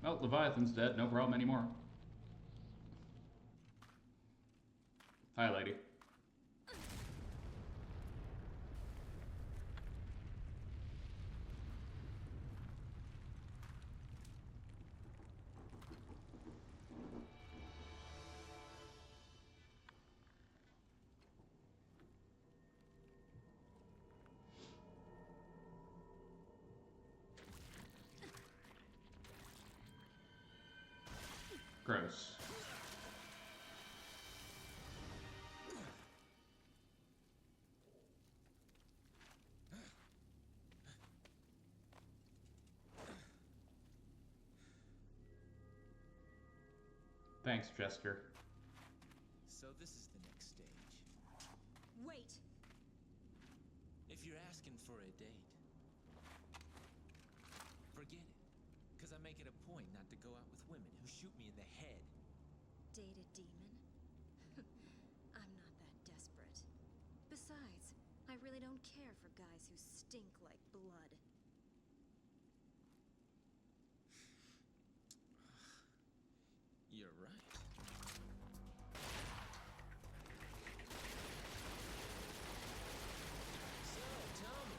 Well, Leviathan's dead, no problem anymore. Hi, lady. Gross. Thanks, Jester. So this is the next stage. Wait! If you're asking for a date, forget it. Because I make it a point not to go out with women who shoot me in the head. Date a demon? I'm not that desperate. Besides, I really don't care for guys who stink like blood. You're right. So, tell me,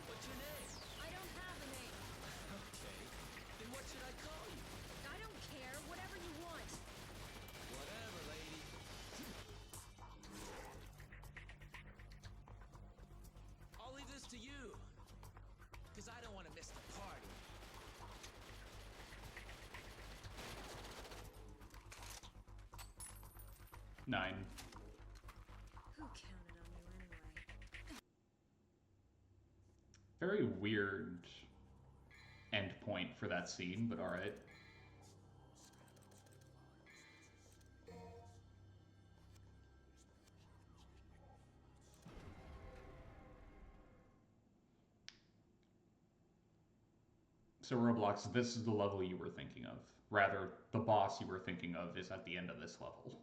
what's your name? I don't have a name. Okay, then what should I call you? I don't care. Whatever you want. Whatever, lady. I'll leave this to you. Because I don't want to miss the party. Nine. Who counted on you anyway? Very weird end point for that scene, but alright. So Roblox, this is the level you were thinking of. Rather, the boss you were thinking of is at the end of this level.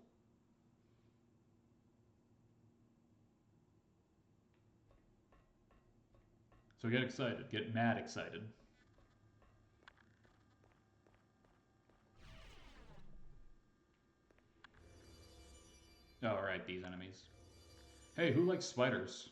So get excited. Get mad excited. Oh, right, these enemies. Hey, who likes spiders?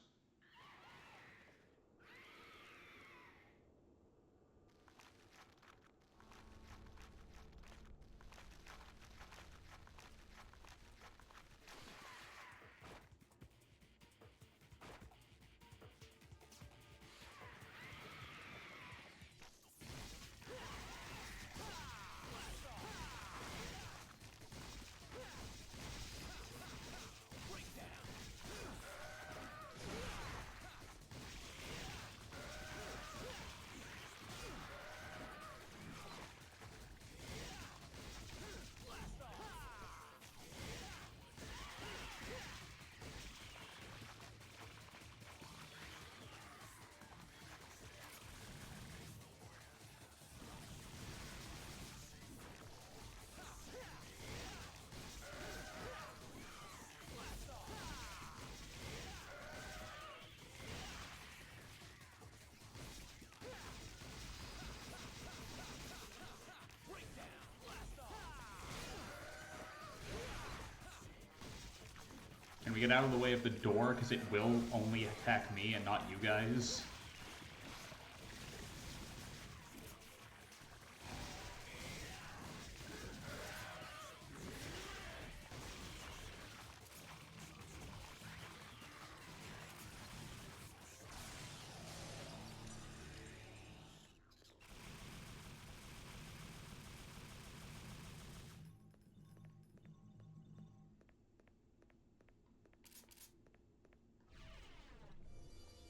we get out of the way of the door, because it will only attack me and not you guys?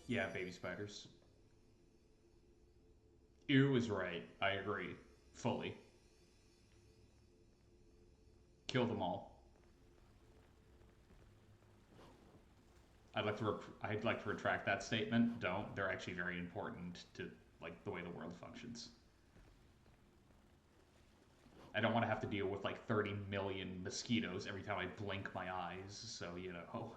Yeah, baby spiders. Ew is right. I agree. Fully. Kill them all. I'd like to retract that statement. Don't. They're actually very important to, like, the way the world functions. I don't want to have to deal with, like, 30 million mosquitoes every time I blink my eyes, so, you know.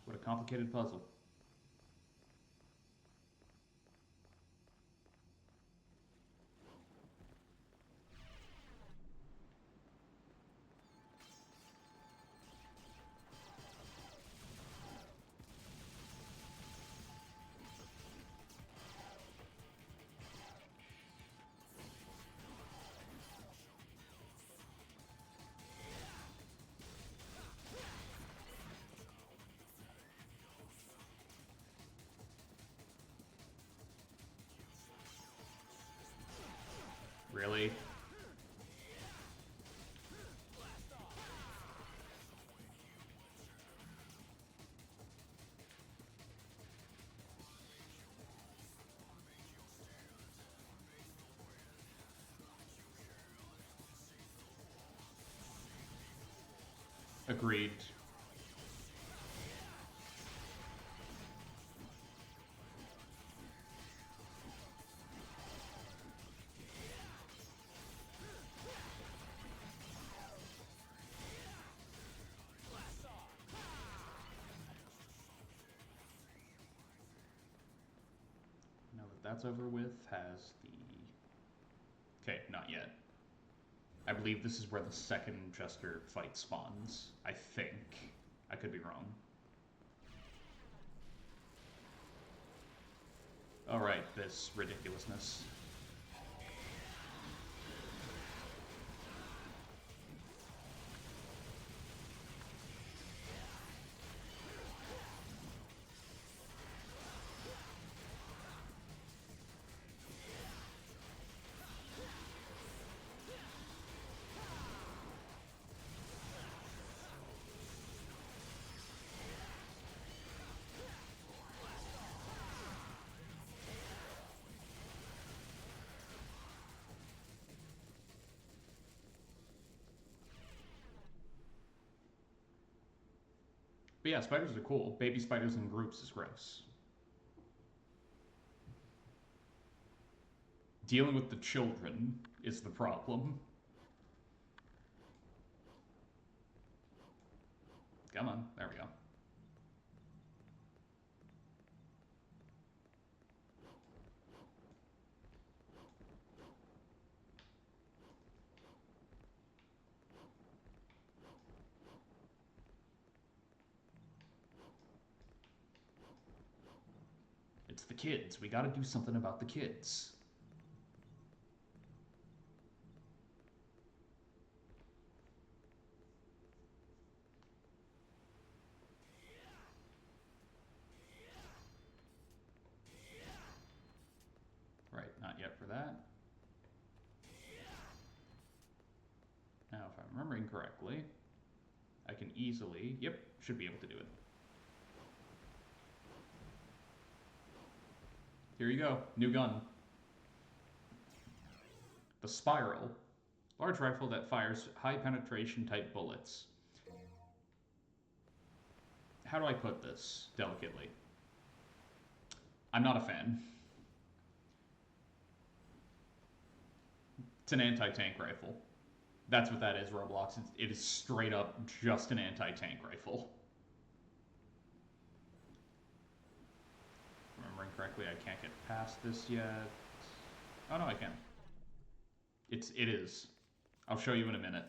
What a complicated puzzle. Really? Agreed. Now that that's over with, has the... Okay, not yet. I believe this is where the second Jester fight spawns. I think. I could be wrong. Alright, this ridiculousness. But yeah, spiders are cool. Baby spiders in groups is gross. Dealing with the children is the problem. Come on, there we go. It's the kids. We gotta do something about the kids. Right, not yet for that. Now, if I'm remembering correctly, I can easily, yep, should be able to do it. Here you go, new gun. The Spiral. Large rifle that fires high penetration type bullets. How do I put this delicately? I'm not a fan. It's an anti-tank rifle. That's what that is, Roblox. It is straight up just an anti-tank rifle. Remembering correctly, I can't get past this yet. Oh no, I can. It is. I'll show you in a minute.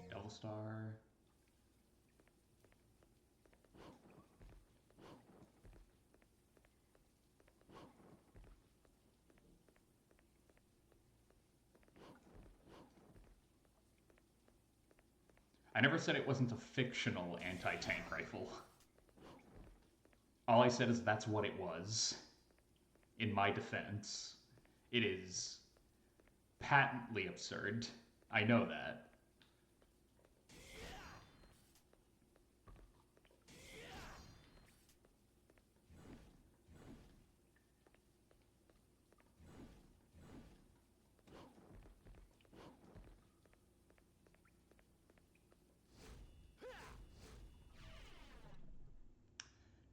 Devil Star. I never said it wasn't a fictional anti-tank rifle. All I said is that's what it was. In my defense, it is patently absurd. I know that.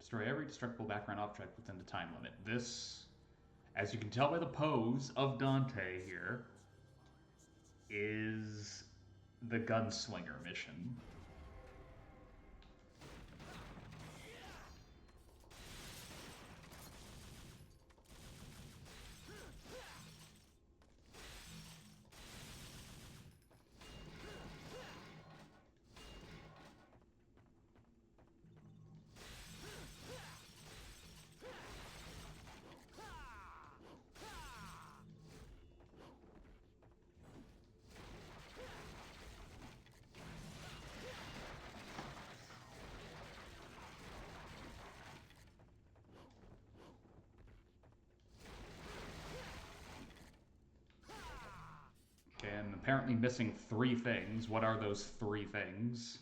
Destroy every destructible background object within the time limit. This, as you can tell by the pose of Dante here, is the Gunslinger mission. Okay, I'm apparently missing 3 things. What are those 3 things?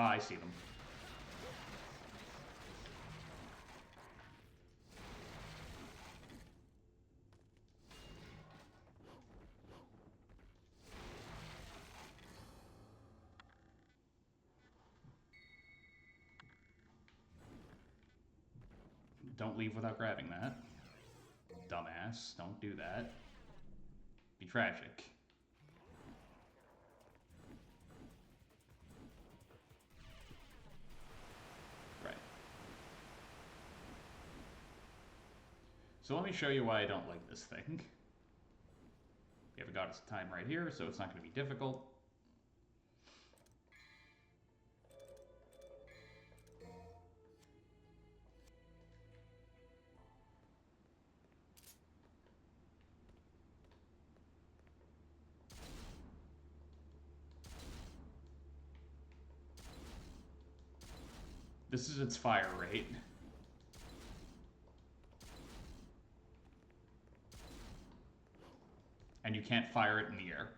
Ah, I see them. Don't leave without grabbing that. Dumbass, don't do that. Be tragic. Right. So let me show you why I don't like this thing. We have a Goddess of Time right here, so it's not going to be difficult. This is its fire rate. And you can't fire it in the air.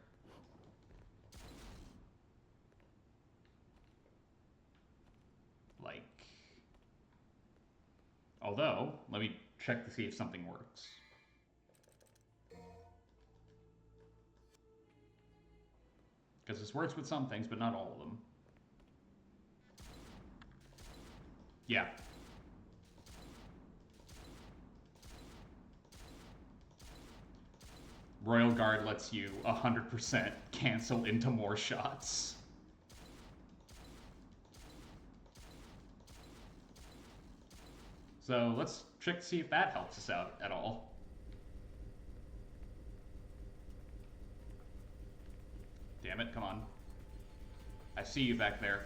Like... Although, let me check to see if something works. Because this works with some things, but not all of them. Yeah. Royal Guard lets you 100% cancel into more shots. So let's check to see if that helps us out at all. Damn it, come on. I see you back there.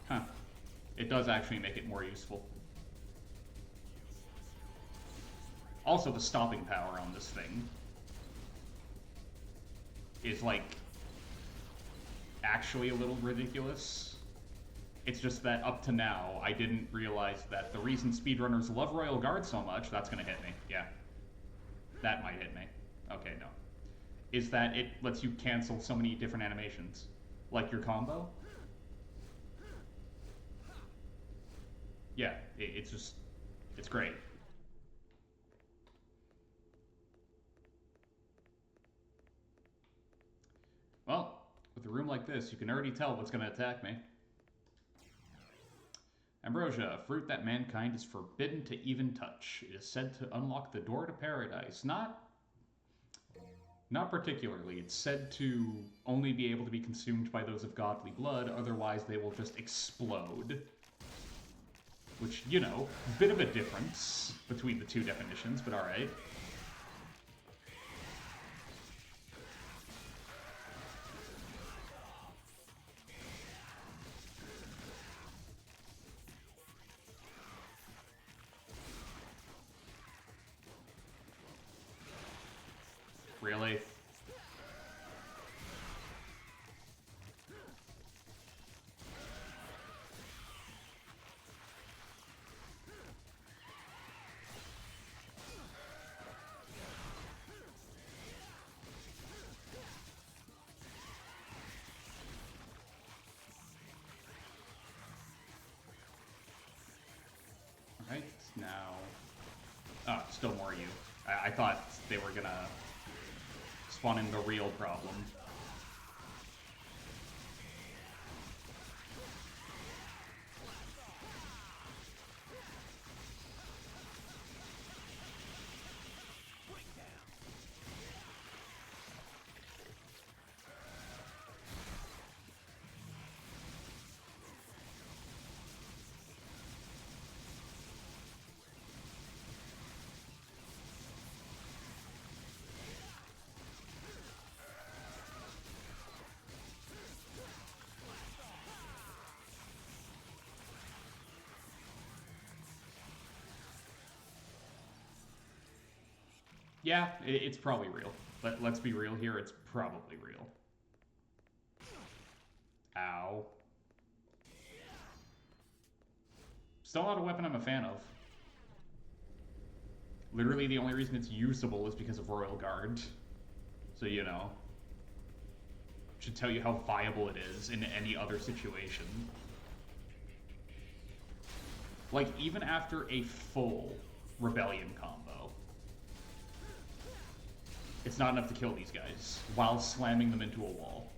Huh. It does actually make it more useful. Also, the stopping power on this thing is, like, actually a little ridiculous. It's just that up to now, I didn't realize that the reason speedrunners love Royal Guard so much, that's gonna hit me, yeah. That might hit me. Okay, no. Is that it lets you cancel so many different animations. Like your combo. Yeah, it's just, it's great. Well, with a room like this, you can already tell what's going to attack me. Ambrosia, a fruit that mankind is forbidden to even touch. It is said to unlock the door to paradise. Not particularly. It's said to only be able to be consumed by those of godly blood, otherwise they will just explode. Which, you know, bit of a difference between the two definitions, but alright. Really? Alright, now... Oh, still more you. I thought they were gonna spawn in the real problem. Yeah, it's probably real. Let's be real here, it's probably real. Ow. Still not a weapon I'm a fan of. Literally the only reason it's usable is because of Royal Guard. So, you know. Should tell you how viable it is in any other situation. Like, even after a full Rebellion combo, it's not enough to kill these guys while slamming them into a wall.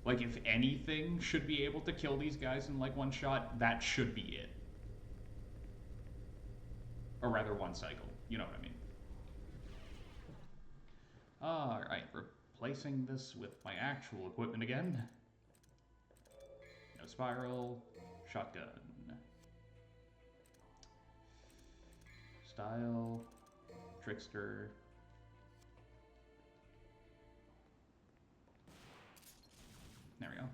Like, if anything should be able to kill these guys in, like, one shot, that should be it. Or rather, one cycle. You know what I mean. Alright, replacing this with my actual equipment again. No spiral. Shotgun. Style. Trickster. There we go.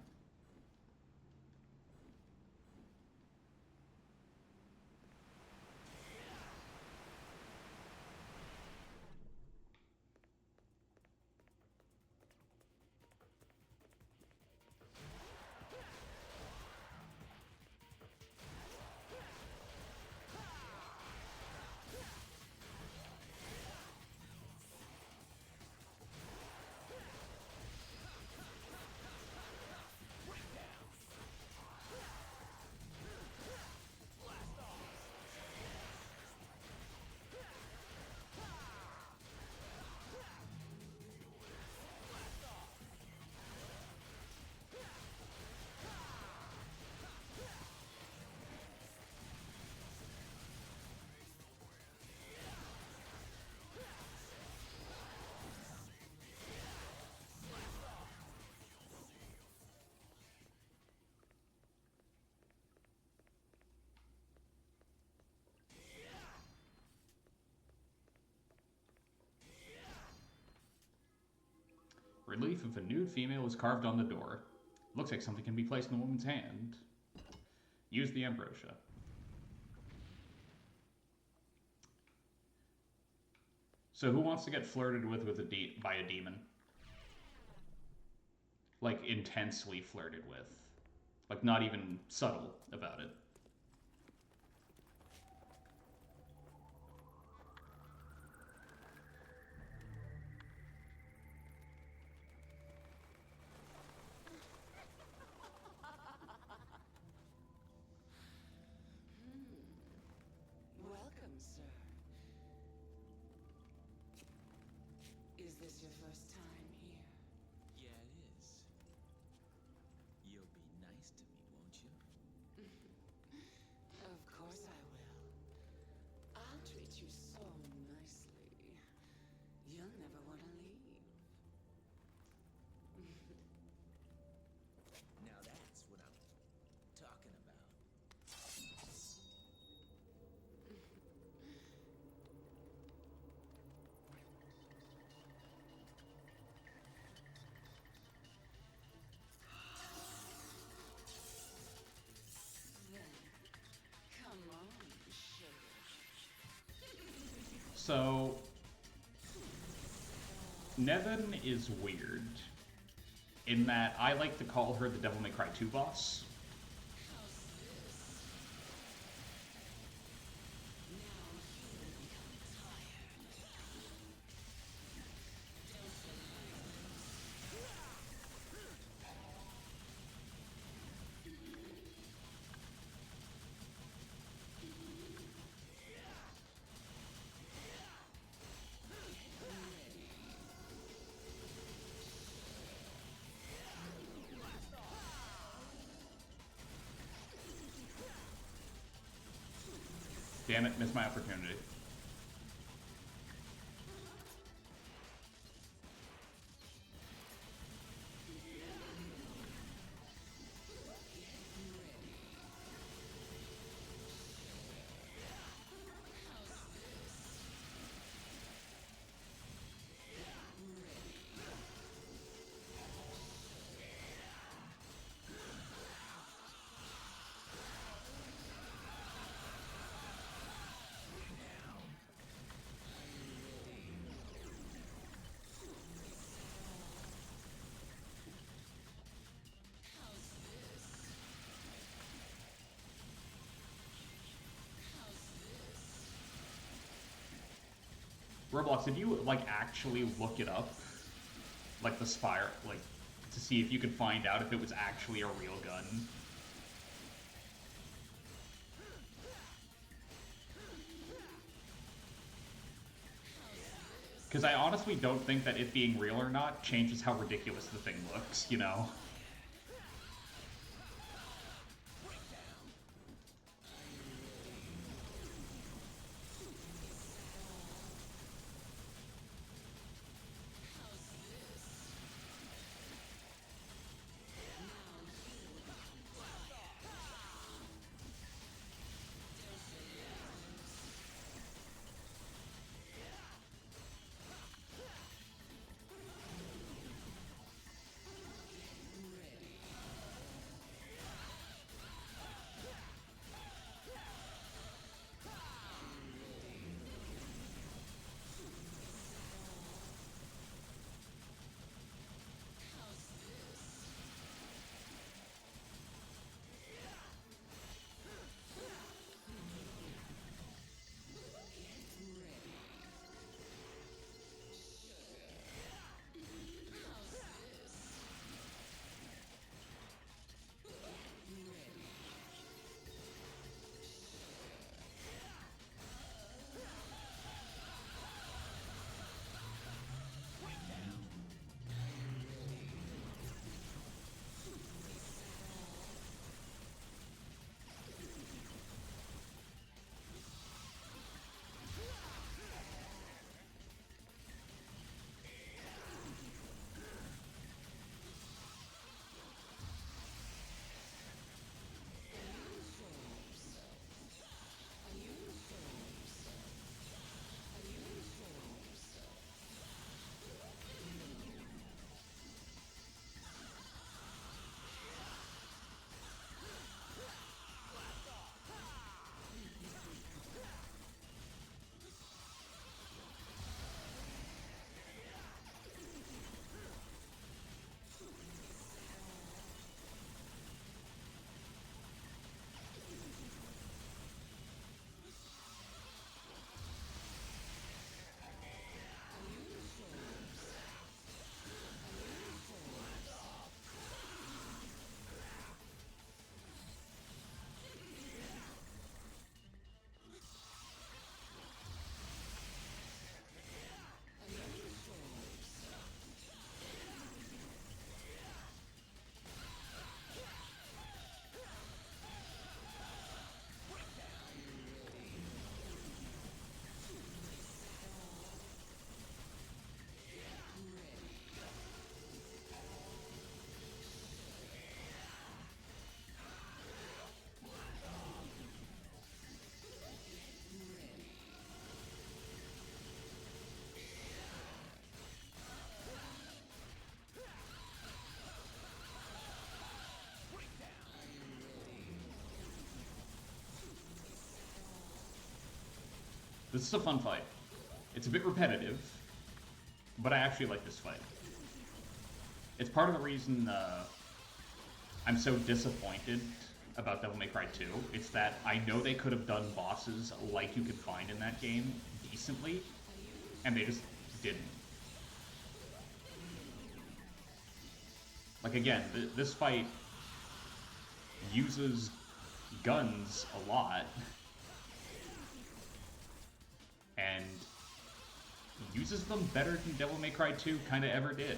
Relief of a nude female is carved on the door. Looks like something can be placed in a woman's hand. Use the ambrosia. So who wants to get flirted with by a demon? Like, intensely flirted with. Like, not even subtle about it. Welcome, sir. Is this your first time here? Yeah, it is. You'll be nice to me, won't you? Of course I will. I'll treat you so nicely. You'll never want to leave. Now that's what I'm talking about. Come on, sugar. So, Nevin is weird in that I like to call her the Devil May Cry 2 boss. Damn it, missed my opportunity. Roblox, did you, like, actually look it up? Like, the Spire, like, to see if you could find out if it was actually a real gun? Because I honestly don't think that it being real or not changes how ridiculous the thing looks, you know? This is a fun fight. It's a bit repetitive, but I actually like this fight. It's part of the reason I'm so disappointed about Devil May Cry 2. It's that I know they could have done bosses like you could find in that game decently, and they just didn't. Like, again, this fight uses guns a lot, and uses them better than Devil May Cry 2 kind of ever did.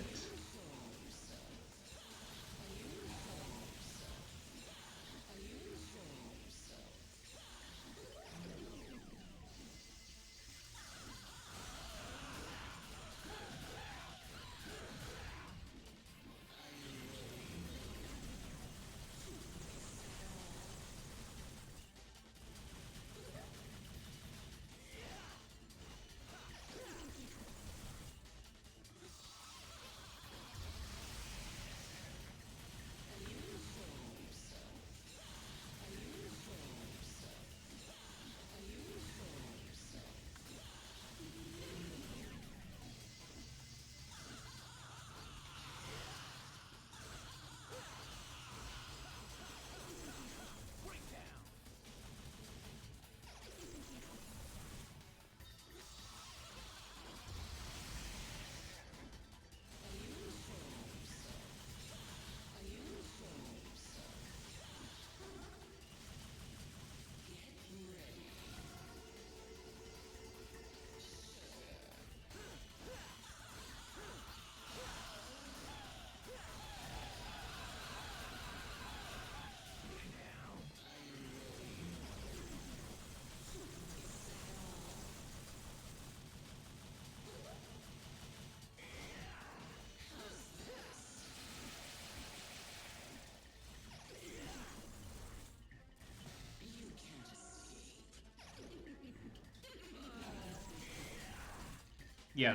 Yeah,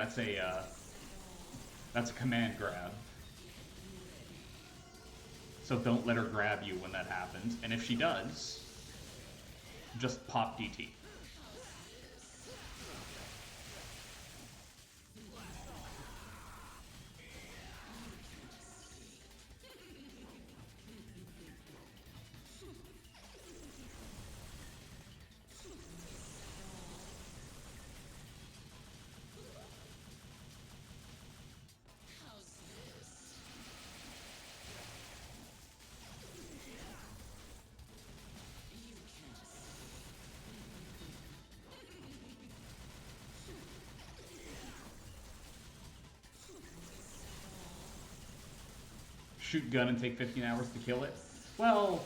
that's a command grab. So don't let her grab you when that happens. And if she does, just pop DT. Shoot gun and take 15 hours to kill it? Well,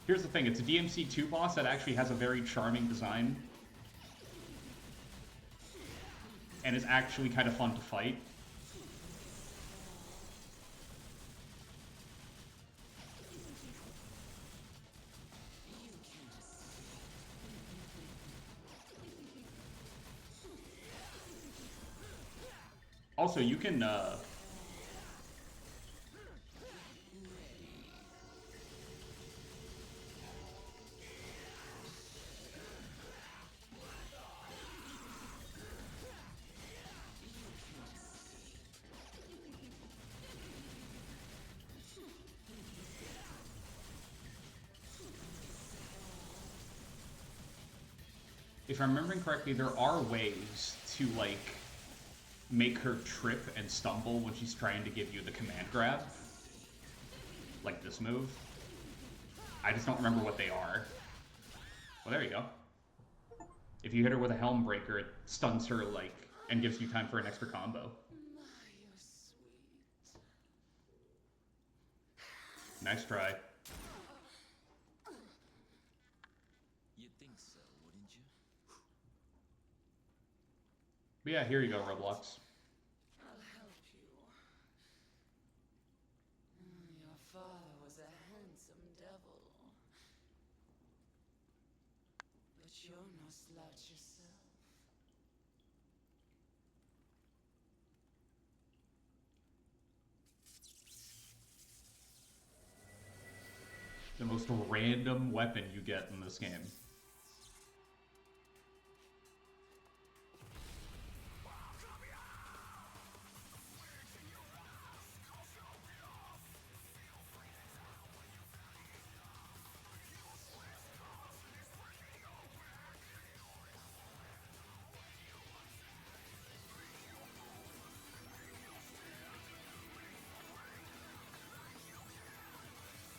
here's the thing. It's a DMC2 boss that actually has a very charming design. And is actually kind of fun to fight. Also, you can, if I'm remembering correctly, there are ways to, like, make her trip and stumble when she's trying to give you the command grab. Like this move. I just don't remember what they are. Well, there you go. If you hit her with a helm breaker, it stuns her, like, and gives you time for an extra combo. My, you're sweet. Nice try. You'd think so, wouldn't you? But yeah, here you go, Roblox. I'll help you. Your father was a handsome devil. But you're no slouch yourself. The most random weapon you get in this game.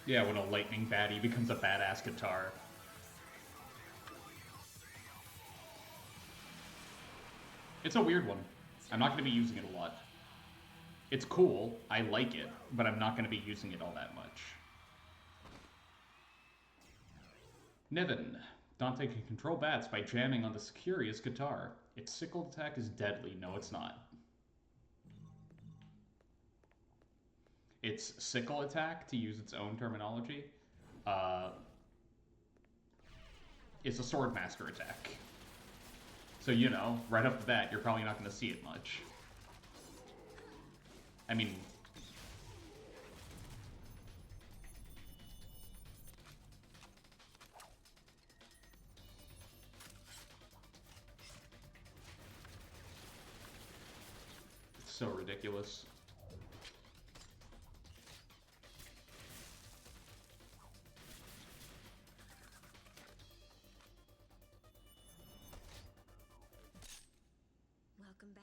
Yeah, when a lightning baddie becomes a badass guitar. It's a weird one. I'm not going to be using it a lot. It's cool, I like it, but I'm not going to be using it all that much. Niven. Dante can control bats by jamming on this curious guitar. Its sickle attack is deadly. No, it's not. Its sickle attack, to use its own terminology, is a swordmaster attack. So, you know, right off the bat, you're probably not going to see it much. I mean... It's so ridiculous. Welcome back.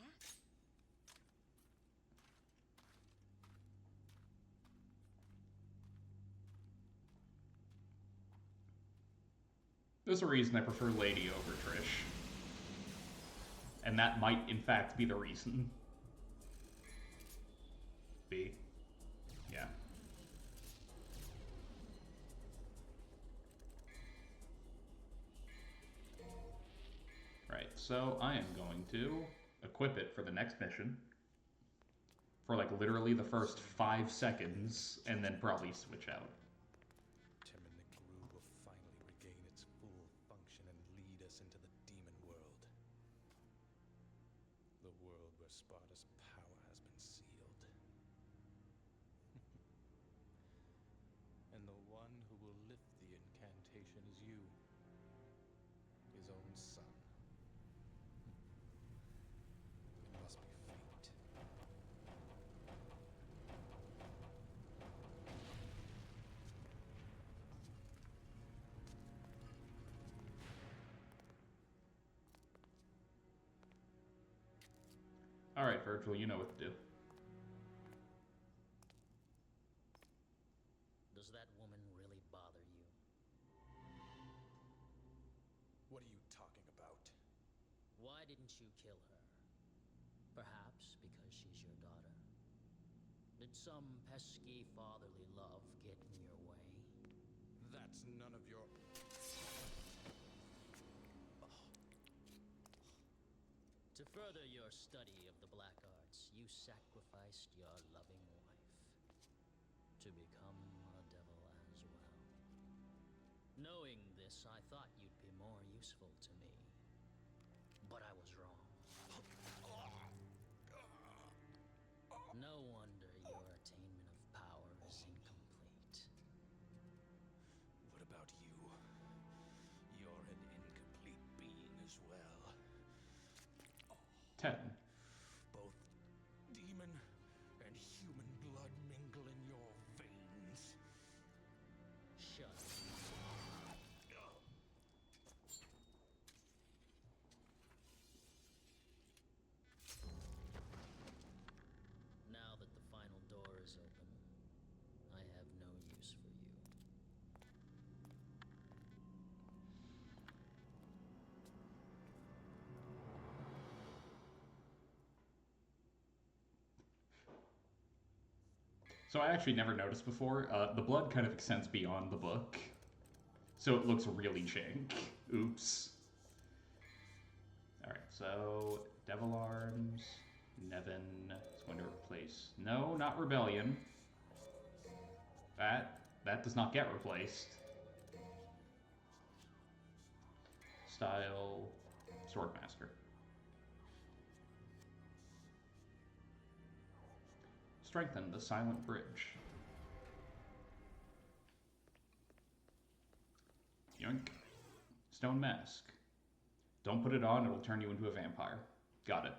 There's a reason I prefer Lady over Trish. And that might, in fact, be the reason. B. Yeah. Right, so I am going to equip it for the next mission. For like literally the first 5 seconds, and then probably switch out. Timonic Rue will finally regain its full function and lead us into the demon world. The world where Sparta's power has been sealed. And the one who will lift the incantation is you. His own son. It must be fate. Alright, Virgil, you know what to do. Does that woman really bother you? What are you talking about? Why didn't you kill her? Perhaps because she's your daughter? Did some pesky fatherly love get in your way? That's none of your... To further your study of the black arts, you sacrificed your loving wife to become a devil as well. Knowing this, I thought you'd be more useful to me. But I was wrong. No wonder your attainment of power is incomplete. What about you? You're an incomplete being as well. 10. Both demon and human blood mingle in your veins. Shut up. Now that the final door is open, I have no use for you. So I actually never noticed before, the blood kind of extends beyond the book. So it looks really jank. Oops. Alright, so Devil Arms, Nevin is going to replace... No, not Rebellion. That does not get replaced. Style, Swordmaster. Strengthen the silent bridge. Yoink. Stone mask. Don't put it on, it'll turn you into a vampire. Got it.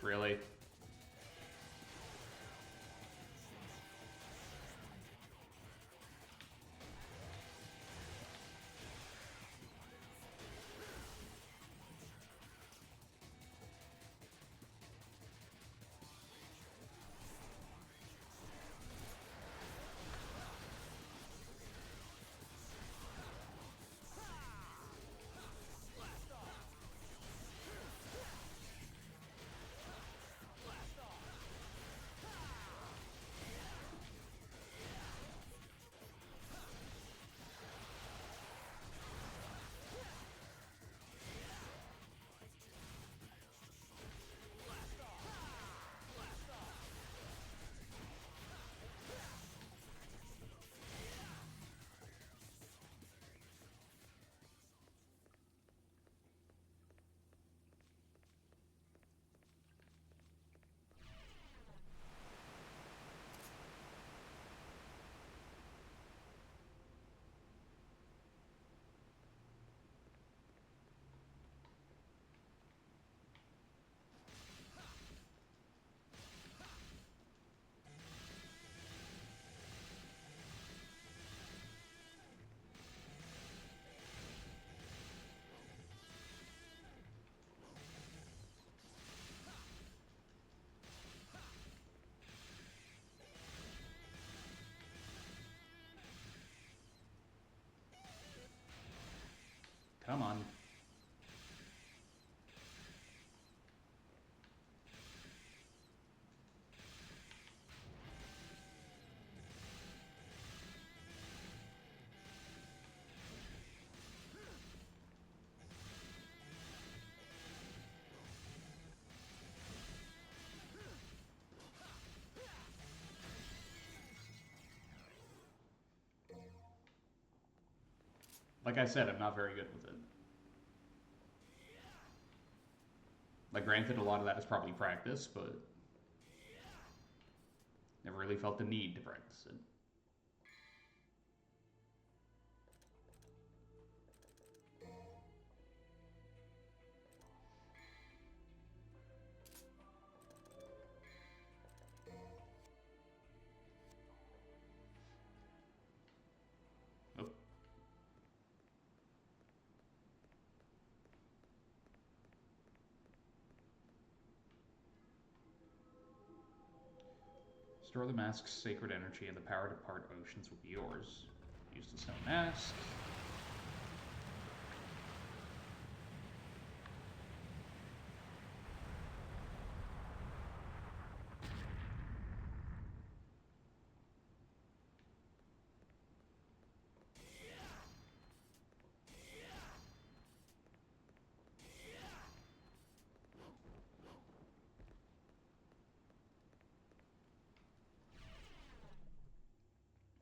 Really? Come on. Like I said, I'm not very good with it. Like, granted, a lot of that is probably practice, but never really felt the need to practice it. Oh. Store the mask's sacred energy, and the power to part oceans will be yours. Use the stone mask.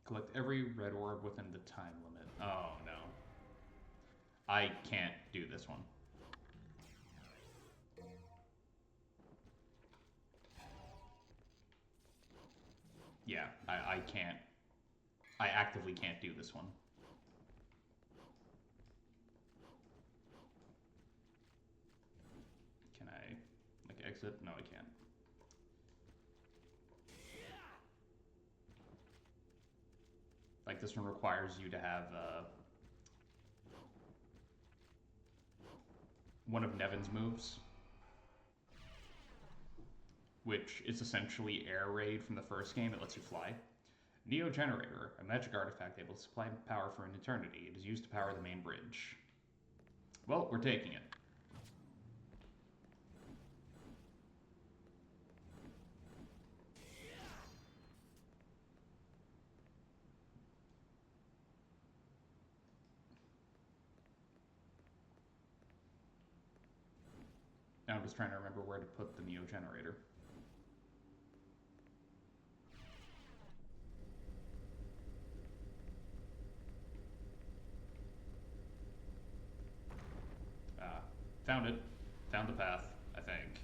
Collect every red orb within the time limit. Oh no. I can't do this one. Yeah, I can't. I actively can't do this one. Can I, like, exit? No, I can't. Like, this one requires you to have one of Nevin's moves, which is essentially Air Raid from the first game. It lets you fly. Neo Generator, a magic artifact able to supply power for an eternity. It is used to power the main bridge. Well, we're taking it. I was trying to remember where to put the Neo generator. Found it. Found the path, I think.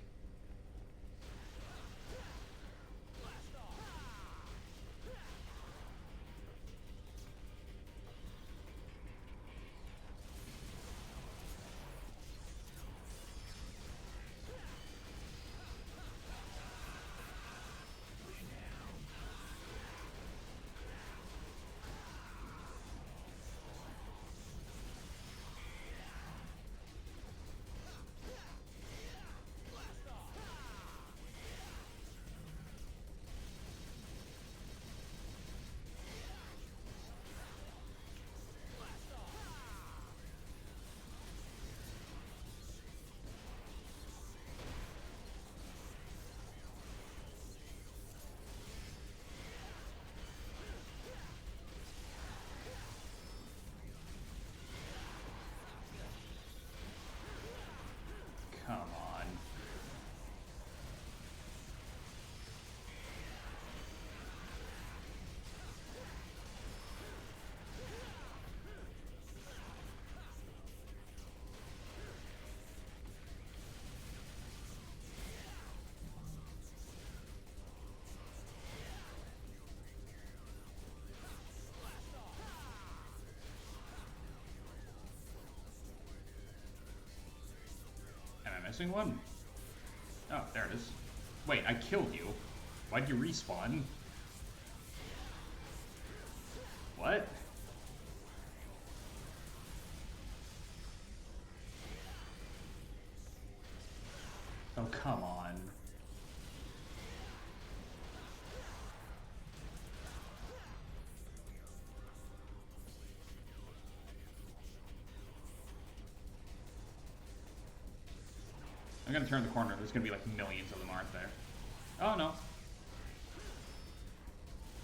Come on. Am I missing one? Oh, there it is. Wait, I killed you. Why'd you respawn? What? Oh, come on. I'm gonna turn the corner. There's gonna be like millions of them, aren't there? Oh, no.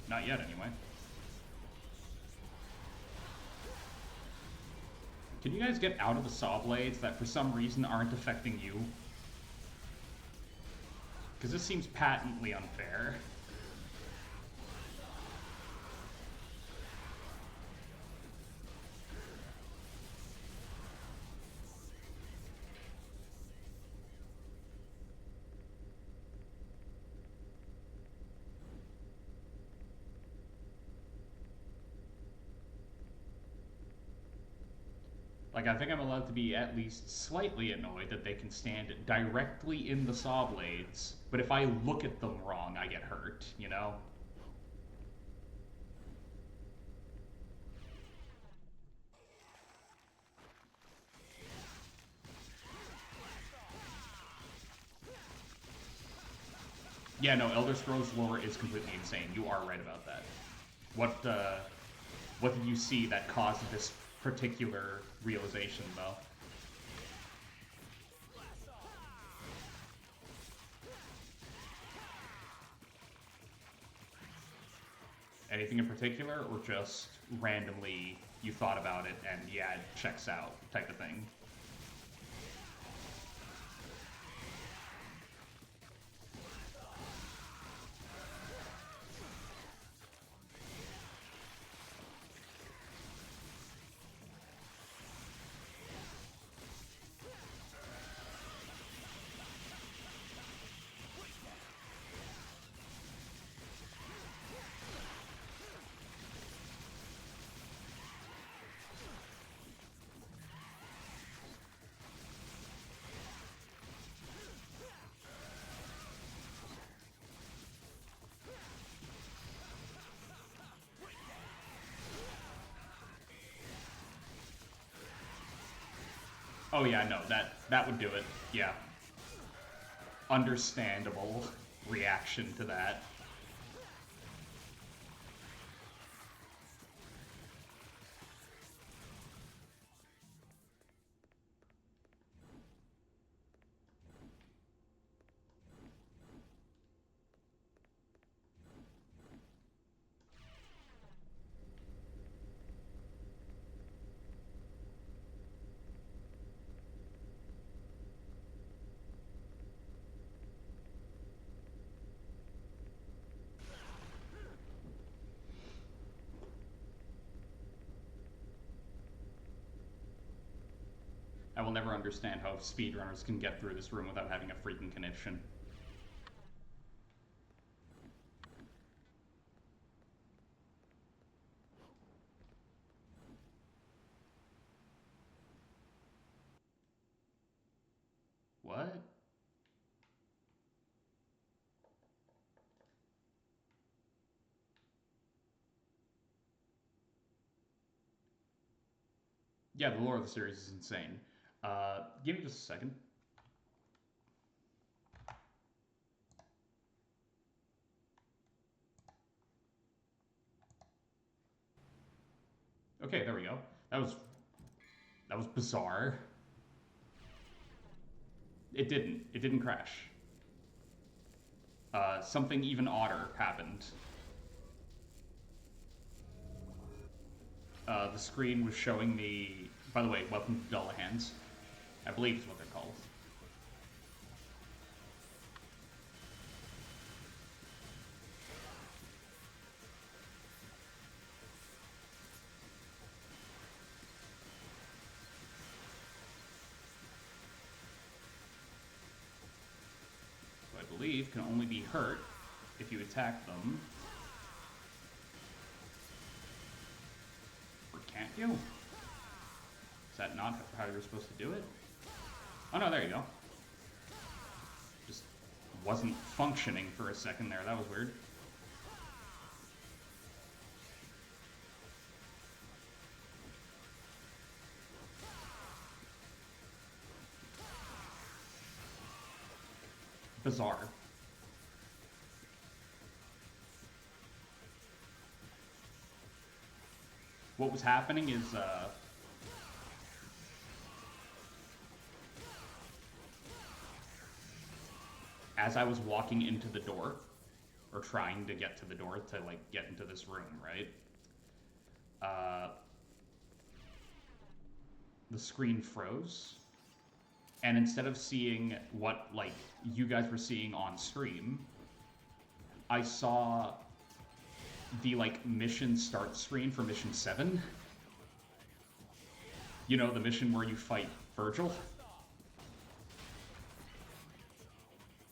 Not yet, anyway. Can you guys get out of the saw blades that for some reason aren't affecting you? Because this seems patently unfair. Like, I think I'm allowed to be at least slightly annoyed that they can stand directly in the saw blades, but if I look at them wrong, I get hurt, you know? Yeah, no, Elder Scrolls lore is completely insane. You are right about that. What did you see that caused this particular realization, though? Anything in particular, or just randomly you thought about it and yeah, it checks out type of thing? Oh yeah, no, that would do it. Yeah. Understandable reaction to that. I will never understand how speedrunners can get through this room without having a freaking conniption. What? Yeah, the lore of the series is insane. Give me just a second. Okay, there we go. That was bizarre. It didn't crash. Something even odder happened. The screen was showing me. By the way, welcome to Dullahans. I believe is what they're called. Who I believe can only be hurt if you attack them. Or can't you? Is that not how you're supposed to do it? Oh no, there you go. Just wasn't functioning for a second there. That was weird. Bizarre. What was happening is, as I was walking into the door, or trying to get to the door to, like, get into this room, right? The screen froze. And instead of seeing what, like, you guys were seeing on stream, I saw the, like, mission start screen for mission 7. You know, the mission where you fight Virgil?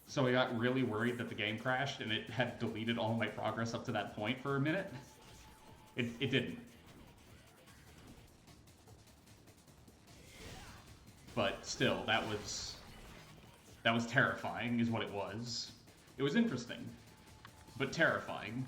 So I got really worried that the game crashed and it had deleted all my progress up to that point for a minute. It didn't. But still, that was terrifying, is what it was. It was interesting, but terrifying.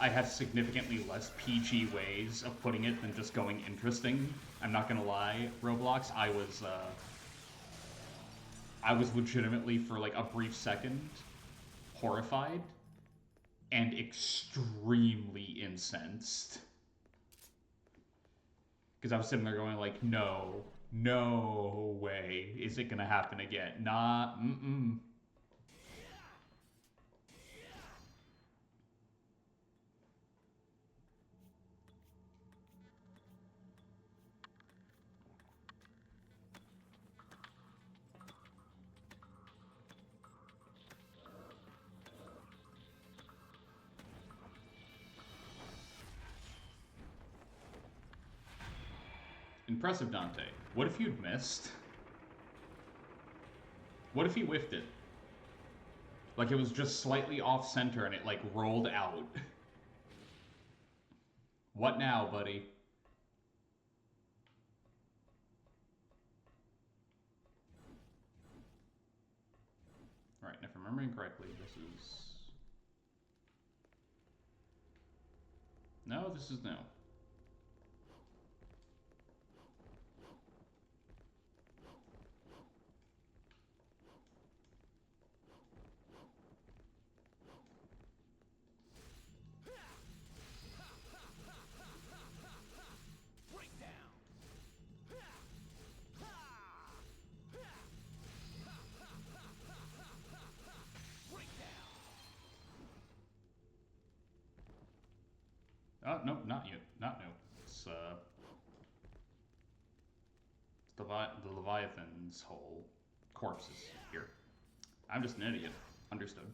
I have significantly less PG ways of putting it than just going interesting. I'm not gonna lie, Roblox, I was legitimately, for like a brief second, horrified and extremely incensed. Because I was sitting there going like, no way is it gonna happen again. Nah, mm-mm. Impressive, Dante. What if you'd missed? What if he whiffed it? Like it was just slightly off center and it like rolled out. What now, buddy? Alright, and if I'm remembering correctly, this is... No, this is no. No, not you. Not new. It's the Leviathan's whole corpses here. I'm just an idiot. Understood.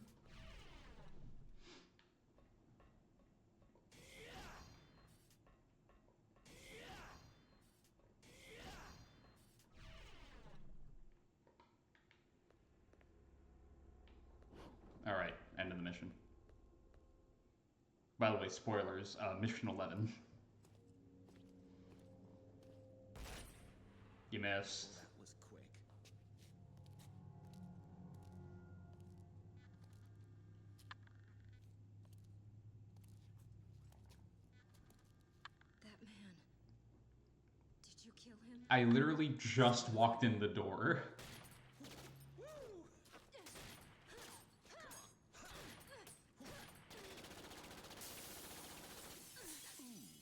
Alright, end of the mission. By the way, spoilers, mission 11. You missed. That was quick. That man. Did you kill him? I literally just walked in the door. Ooh,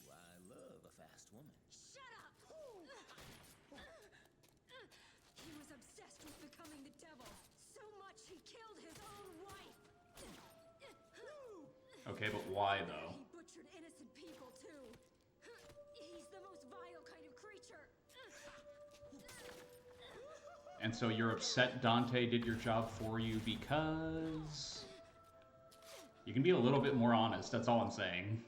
I love a fast woman. Shut up! He was obsessed with becoming the devil. So much he killed his own wife. Okay, but why though? He butchered innocent people too. He's the most vile kind of creature. And so you're upset Dante did your job for you because... You can be a little bit more honest, that's all I'm saying.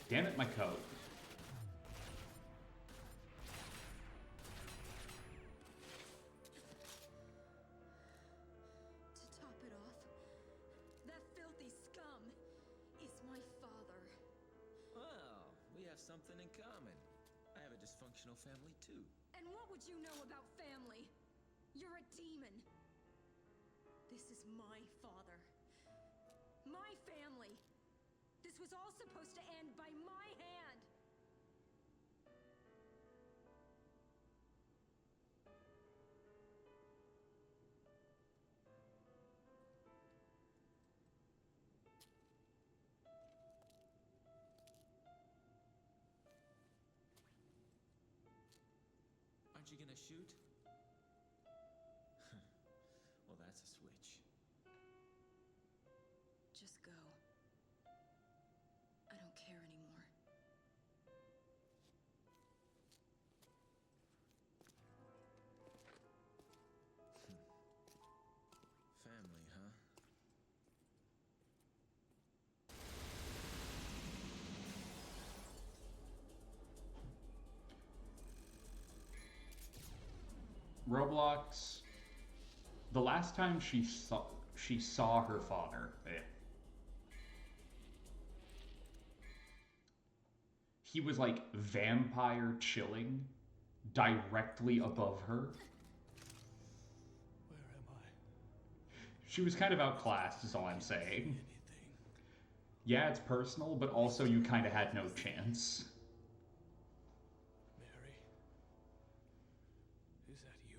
Damn it, my coat. To top it off, that filthy scum is my father. Well, we have something in common. I have a dysfunctional family too. And what would you know about family? You're a demon. This is my father. My family. This was all supposed to end by my hand. Aren't you gonna shoot? Well, that's a switch. Just go. I don't care anymore. Family, huh? Roblox, the last time she saw her father, he was like vampire chilling directly above her. Where am I? She was kind of outclassed, is all I'm saying. Anything. Yeah, it's personal, but also you kind of had no chance. Mary? Is that you?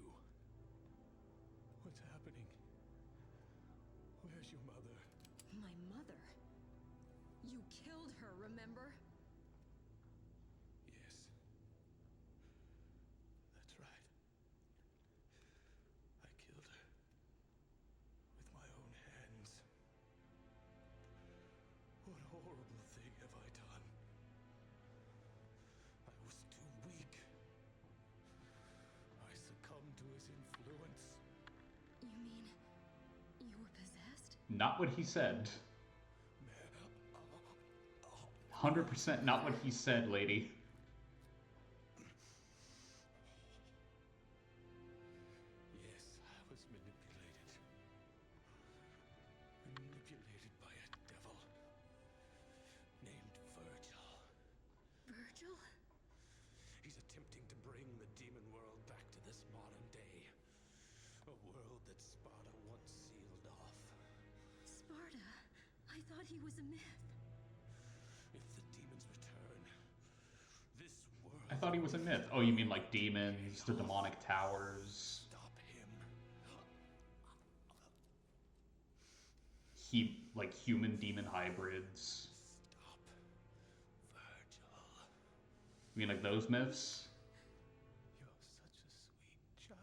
What's happening? Where's your mother? My mother? You killed her, remember? Yes. That's right. I killed her. With my own hands. What horrible thing have I done? I was too weak. I succumbed to his influence. You mean you were possessed? Not what he said. 100% not what he said, lady. attempting to bring the demon world back to this modern day. A world that Sparta once sealed off. Sparta? I thought he was a myth. If the demons return, this world... I thought he was a myth. Oh, you mean like demons, the demonic towers? Stop him. Like human-demon hybrids. Stop Virgil. You mean like those myths? You're such a sweet child.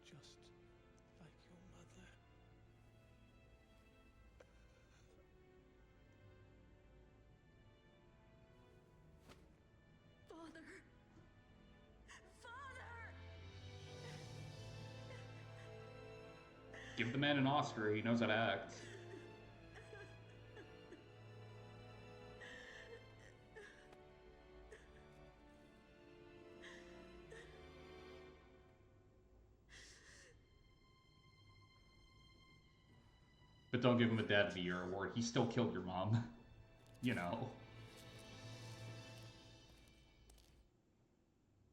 Just like your mother. Father! Father! Give the man an Oscar, he knows how to act. But don't give him a Dad of the Year award, he still killed your mom. You know.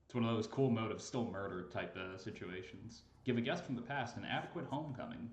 It's one of those cool motive, still murder type situations. Give a guest from the past an adequate homecoming.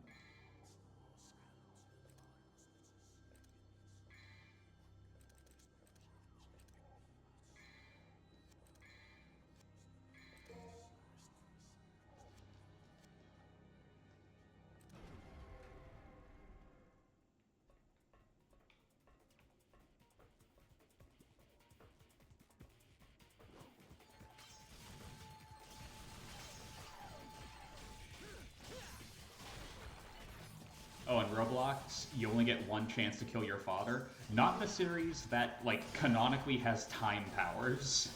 Oh, in Roblox, you only get one chance to kill your father. Not in a series that, like, canonically has time powers.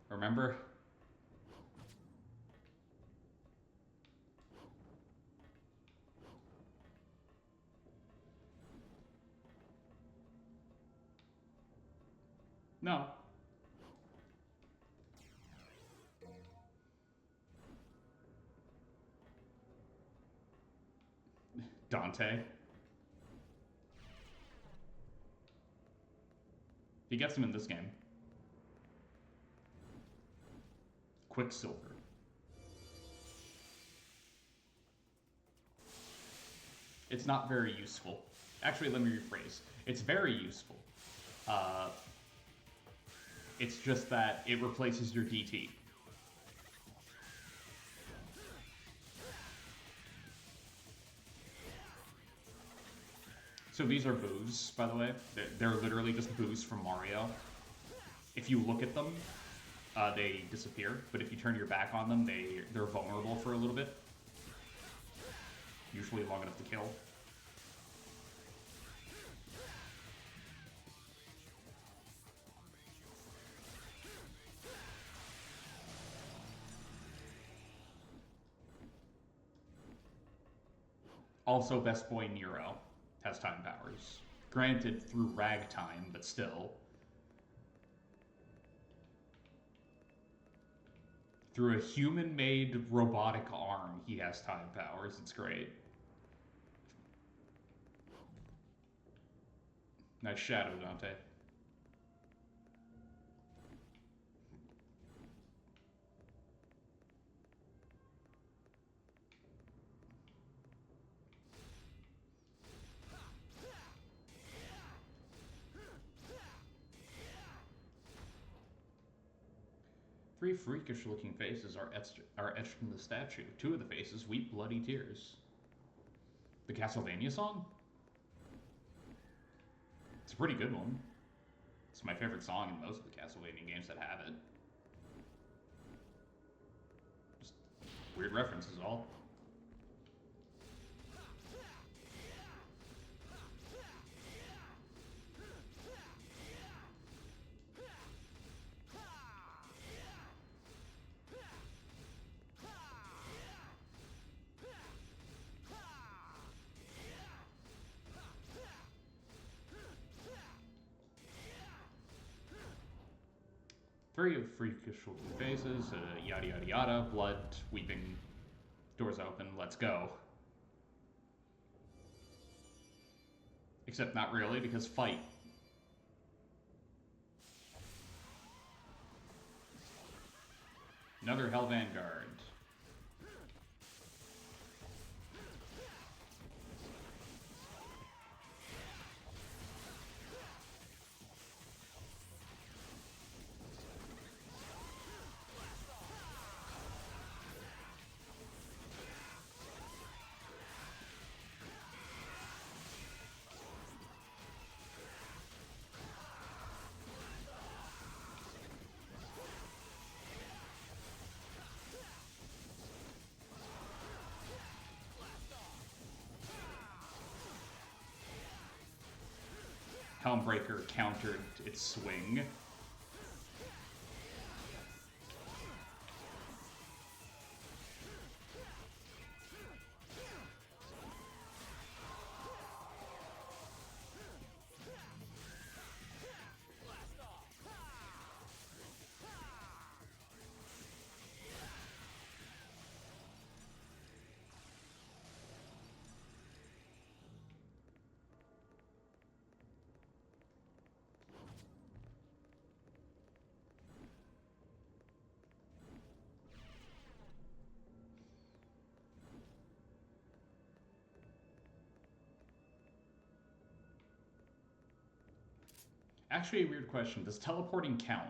Remember? No. Dante. He gets him in this game. Quicksilver. It's not very useful. Actually, let me rephrase. It's very useful. It's just that it replaces your DT. So these are boos, by the way. They're literally just boos from Mario. If you look at them, they disappear. But if you turn your back on them, they're vulnerable for a little bit. Usually long enough to kill. Also, Best Boy Nero has time powers. Granted, through ragtime, but still. Through a human-made robotic arm, he has time powers. It's great. Nice shadow, Dante. Three freakish-looking faces are etched in the statue. Two of the faces weep bloody tears. The Castlevania song? It's a pretty good one. It's my favorite song in most of the Castlevania games that have it. Just weird references, all. Three of freakish looking faces, yada yada yada, blood, weeping, doors open, let's go. Except not really, because fight. Another Hell Vanguard. Helmbreaker countered its swing. Actually, a weird question. Does teleporting count?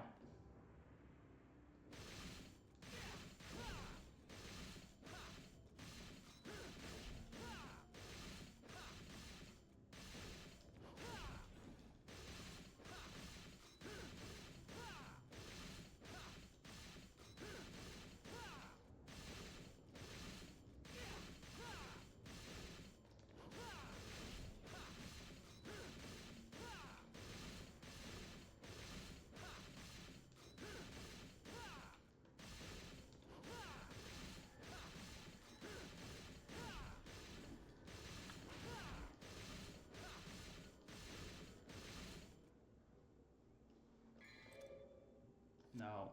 No.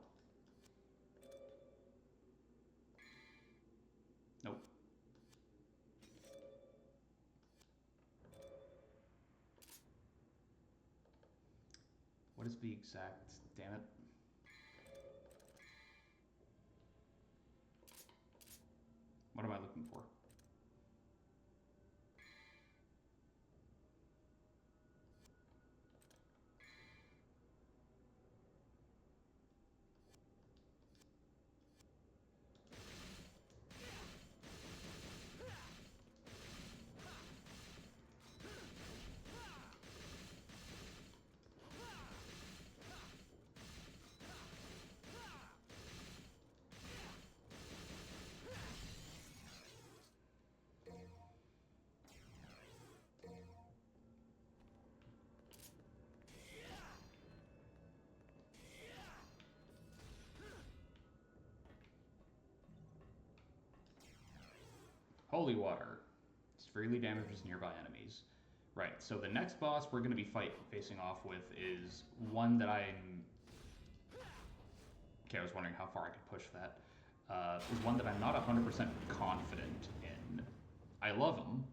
Nope. What is the exact... Damn it. What am I looking for? Holy Water. Severely damages nearby enemies. Right, so the next boss we're going to be facing off with is one that I'm... Okay, I was wondering how far I could push that. Is one that I'm not 100% confident in. I love him,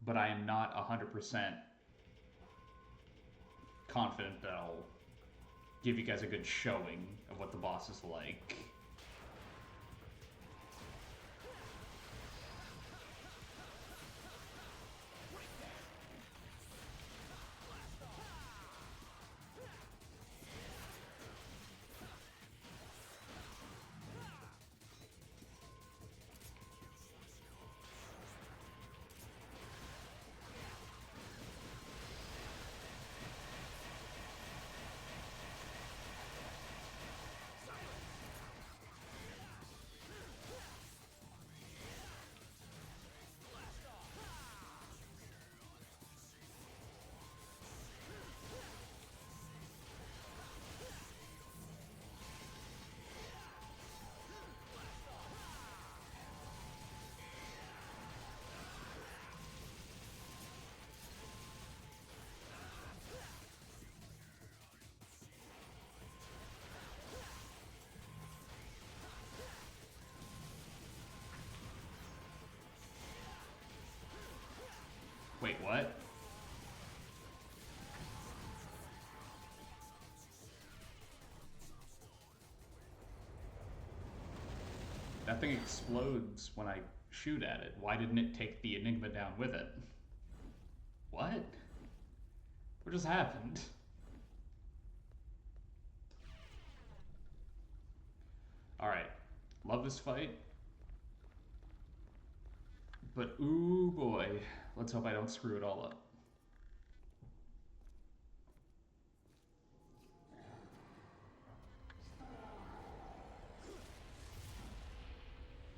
but I am not 100% confident that I'll give you guys a good showing of what the boss is like. Wait, what? That thing explodes when I shoot at it. Why didn't it take the Enigma down with it? What? What just happened? Alright. Love this fight. But ooh boy. Let's hope I don't screw it all up.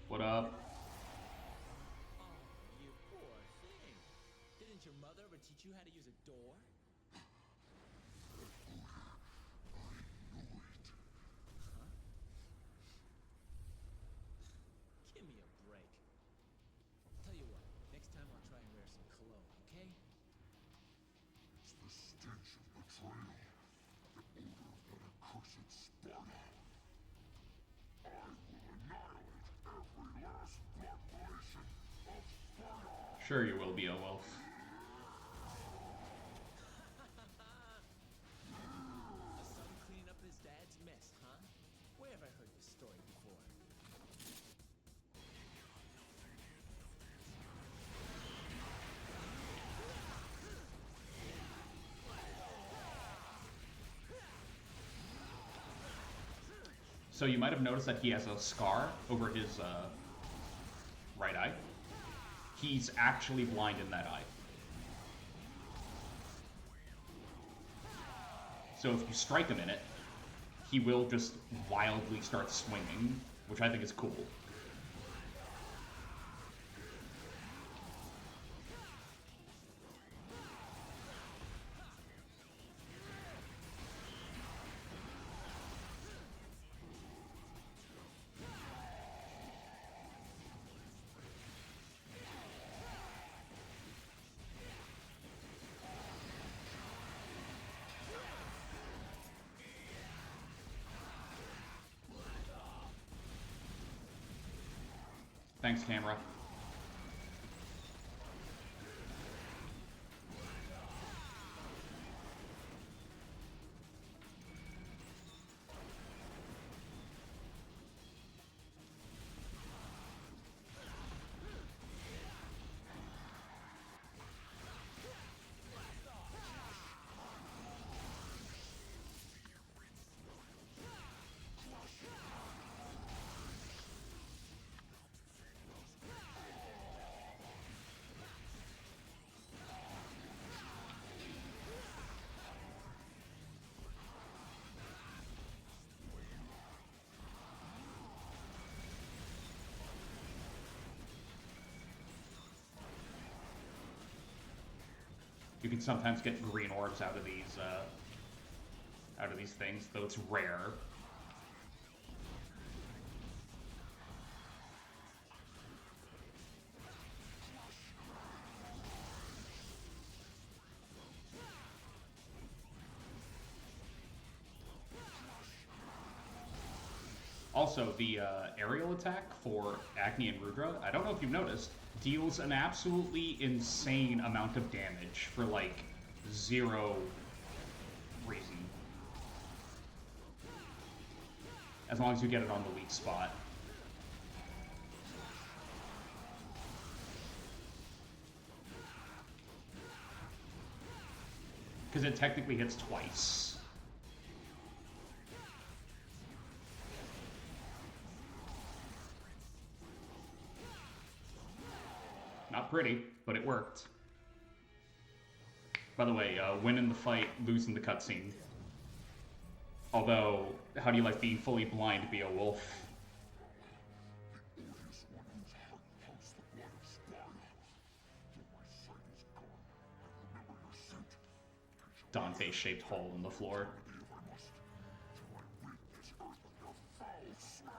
What up? Oh, you poor thing. Didn't your mother ever teach you how to use a door? Huh? Give me a break. Tell you what, next time I'll try and wear some cologne, okay? It's the stench of betrayal. The odor of that accursed Sparta. I will annihilate every last blood relation of Sparta! Sure you will, Beowulf. A son cleaning up his dad's mess, huh? Where have I heard this story before? So you might have noticed that he has a scar over his right eye. He's actually blind in that eye. So if you strike him in it, he will just wildly start swinging, which I think is cool. Thanks, camera. You can sometimes get green orbs out of these things, though it's rare. Also, the aerial attack for Agni and Rudra, I don't know if you've noticed, deals an absolutely insane amount of damage for, like, 0 reason. As long as you get it on the weak spot. Because it technically hits twice. Not pretty, but it worked. By the way, win in the fight, lose in the cutscene. Although, how do you like being fully blind, Beowulf? The odious one whose heart pumps the blood of Sparta. Though my sight is gone, I remember your scent. Dante-shaped hole in the floor. If I must, till I rid this earth of your foul smell.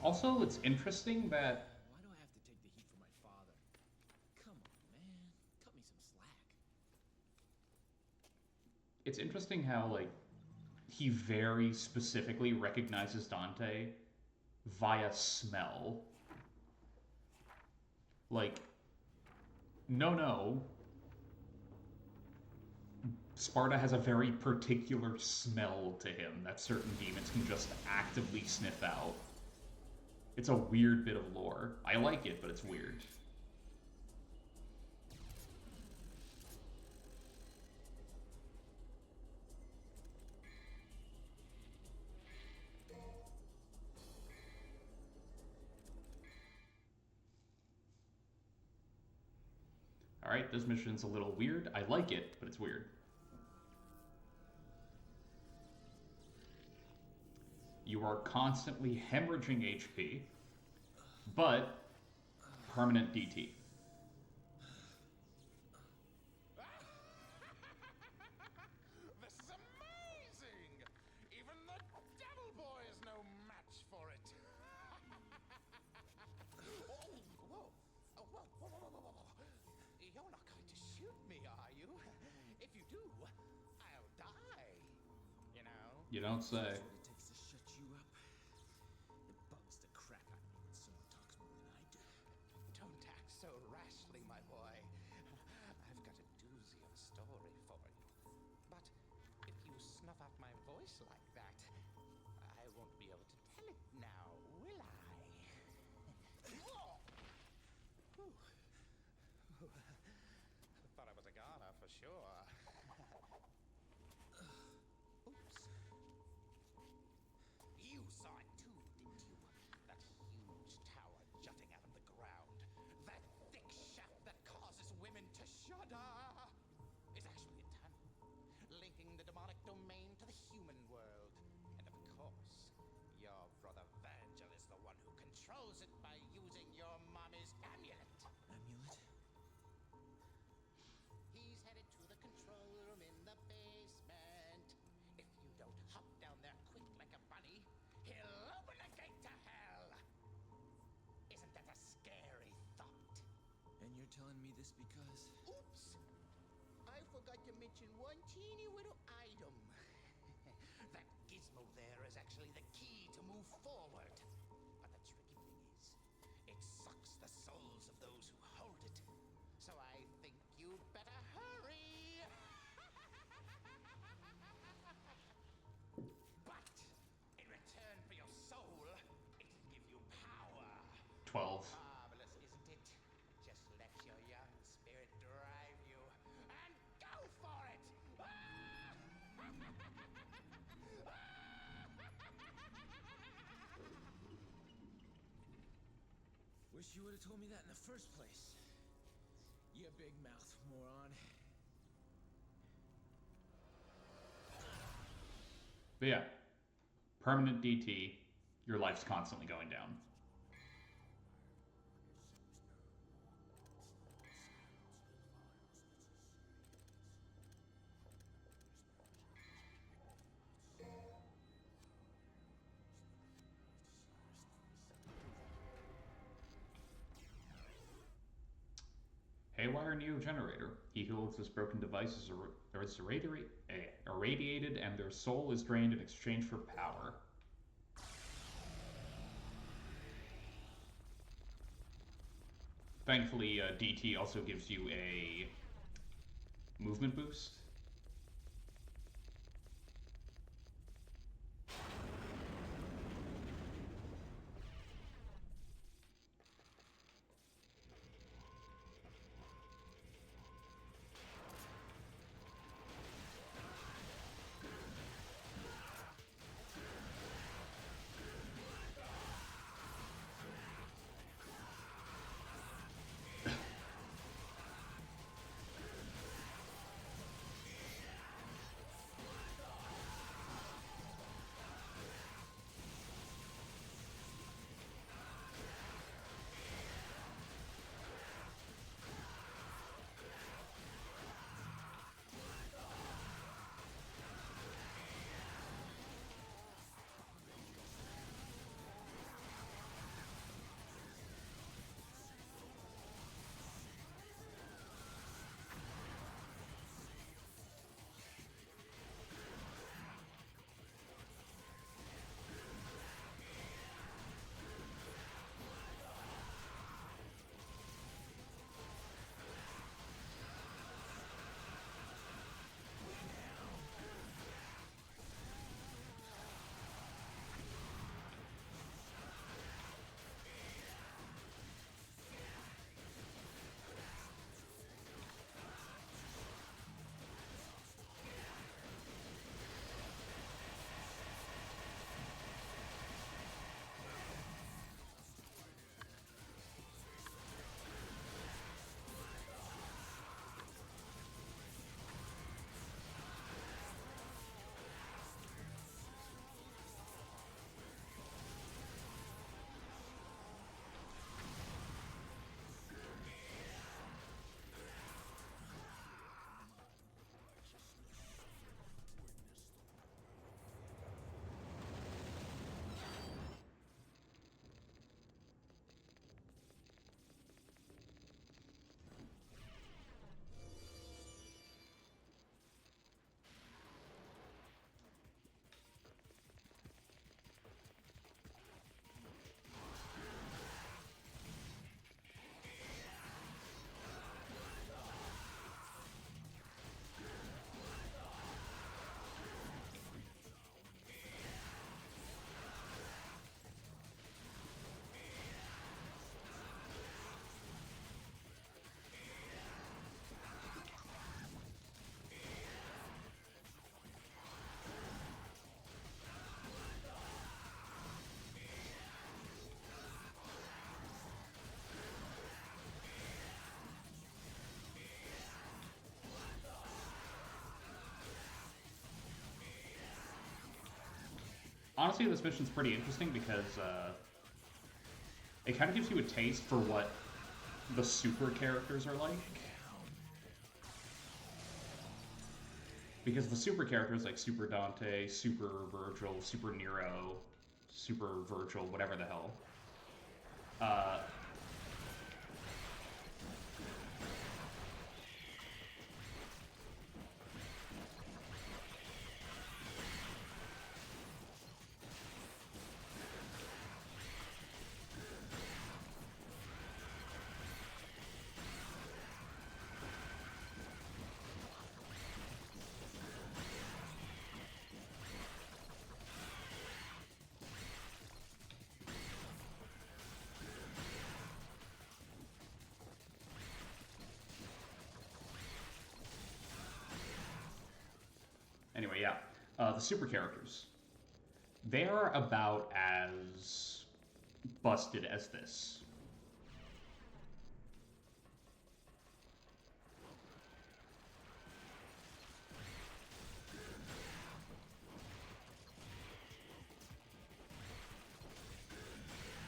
Also, it's interesting that Why do I have to take the heat for my father? Come on, man. Cut me some slack. it's interesting how, like, he very specifically recognizes Dante via smell. Like, no, Sparta has a very particular smell to him that certain demons can just actively sniff out. It's a weird bit of lore. I like it, but it's weird. Alright, this mission's a little weird. I like it, but it's weird. You are constantly hemorrhaging HP, but permanent DT. This is amazing! Even the Devil Boy is no match for it. Oh, whoa. Oh, whoa, whoa, whoa, whoa, whoa, whoa. You're not going to shoot me, are you? If you do, I'll die. You know? You don't say. What it takes to shut you up. It bugs the crap out of me when someone talks more than I do. Don't act so rashly, my boy. I've got a doozy of a story for you. But if you snuff out my voice like that, I won't be able to tell it now, will I? Whew. Thought I was a goner for sure. Oops. You saw it too, didn't you? That huge tower jutting out of the ground. That thick shaft that causes women to shudder is actually a tunnel linking the demonic domain to the human world. And of course, your brother Virgil is the one who controls it by using your mommy's amulet. Amulet? He's headed to the control room in the basement. If you don't hop down there quick like a bunny, he'll open the gate to hell. Isn't that a scary thought? And you're telling me this because... Oops! I forgot to mention one teeny little item. That gizmo there is actually the key to move forward. But the tricky thing is, it sucks the souls of those who hold it. So I think you'd better hurry. But in return for your soul, it'll give you power. 12. Marvelous, isn't it? Just let your young spirit drive you, and go for it! Wish you would have told me that in the first place. You big mouth moron. But yeah, permanent DT, your life's constantly going down. Haywire Neo Generator. He who holds this broken device is irradiated and their soul is drained in exchange for power. Thankfully, DT also gives you a movement boost. honestly, this mission's pretty interesting because it kind of gives you a taste for what the super characters are like. Because the super characters like Super Dante, Super Virgil, Super Nero, Super Virgil, whatever the hell. Anyway, yeah. The super characters. They're about as busted as this.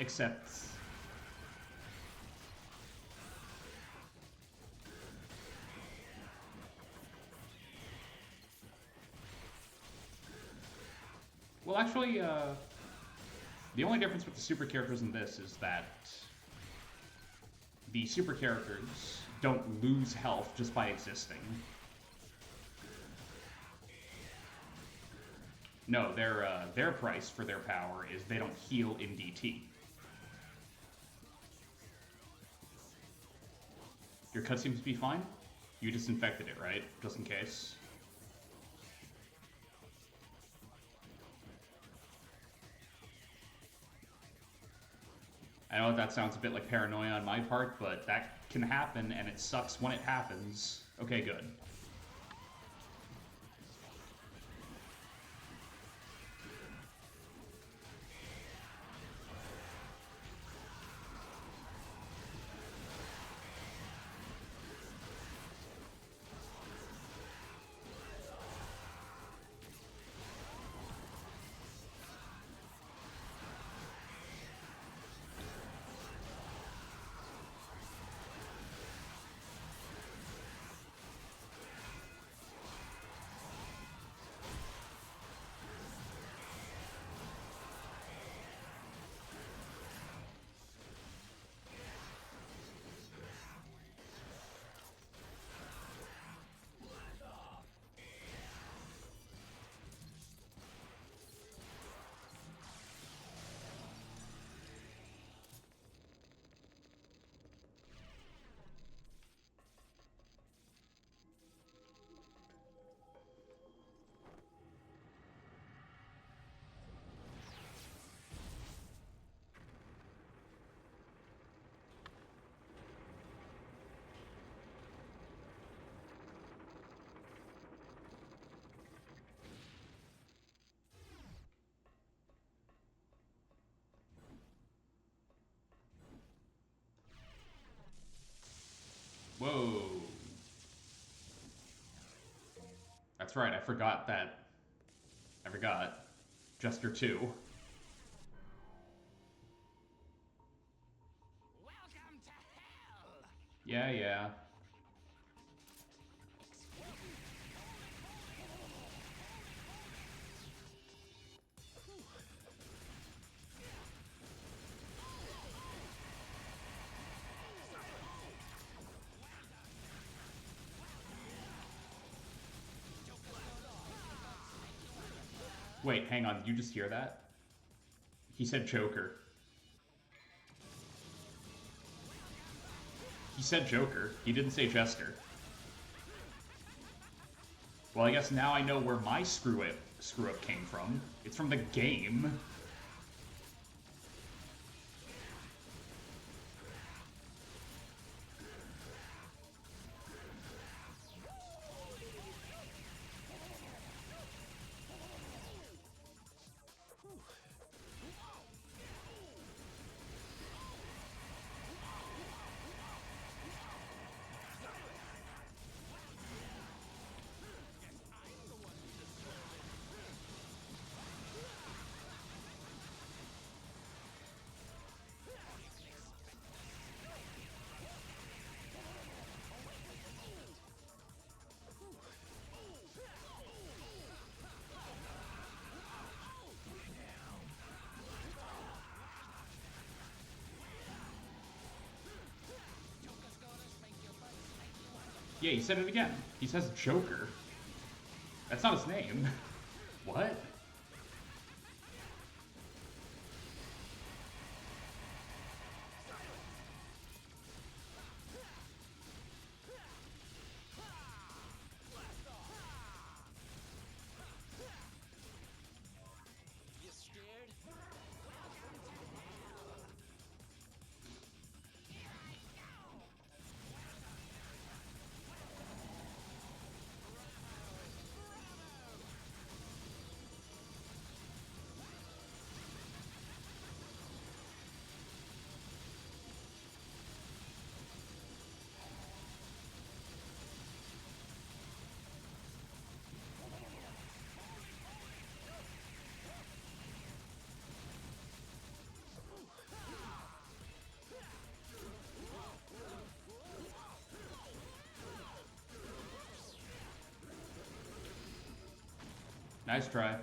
Except... Well, actually, the only difference with the super characters in this is that the super characters don't lose health just by existing. No, their price for their power is they don't heal in DT. Your cut seems to be fine. You disinfected it, right? Just in case. I know that sounds a bit like paranoia on my part, but that can happen, and it sucks when it happens. Okay, good. Whoa. That's right, I forgot that. I forgot. Jester 2. Welcome to hell! Yeah, yeah. Wait, hang on, did you just hear that? He said Joker. He said Joker. He didn't say Jester. Well, I guess now I know where my screw-up came from. It's from the game. Yeah, he said it again. He says Joker. That's not his name. What? You scared? Nice try.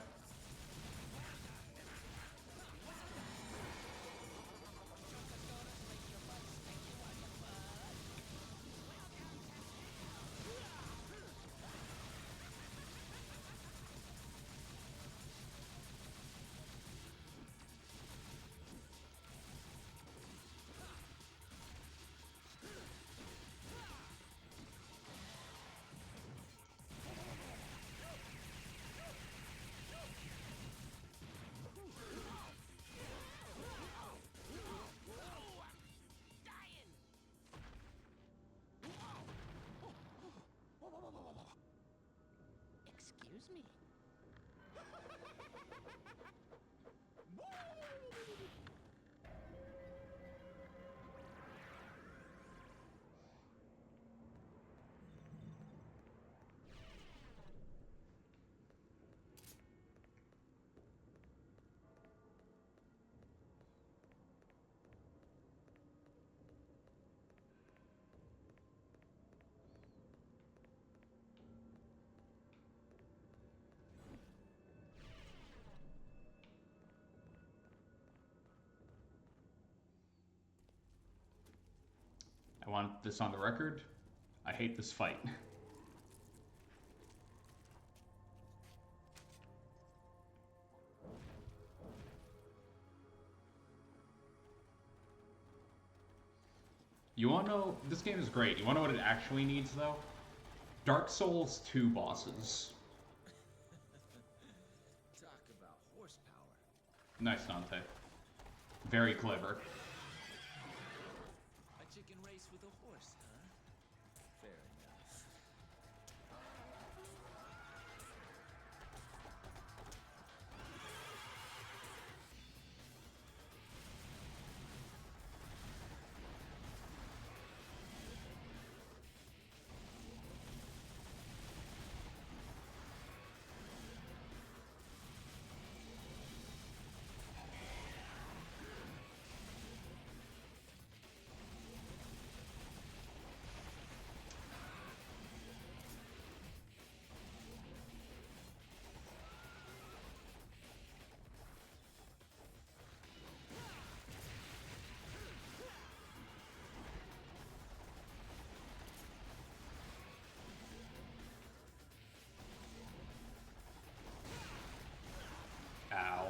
Excuse me? I want this on the record. I hate this fight. You wanna know, this game is great. You wanna know what it actually needs though? Dark Souls 2 bosses. Talk about horsepower. Nice, Dante. Very clever. A chicken race with a horse, huh? Fair enough. Ow.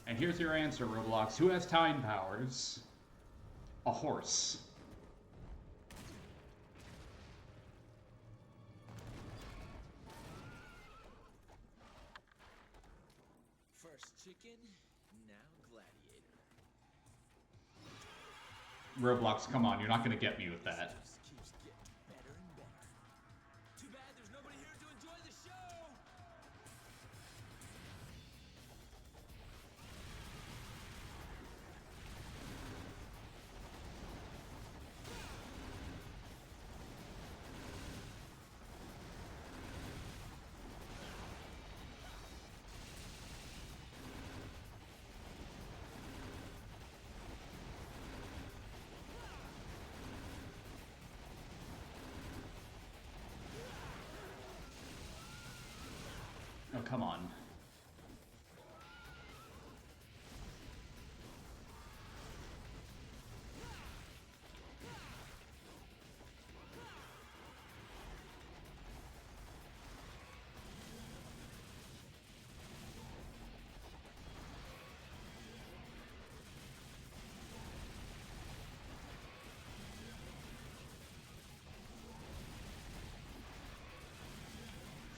And here's your answer, Roblox. Who has time powers? A horse. First chicken, now gladiator. Roblox, come on, you're not gonna get me with that. Just keeps getting better and better. Too bad there's nobody here to enjoy the show. come on.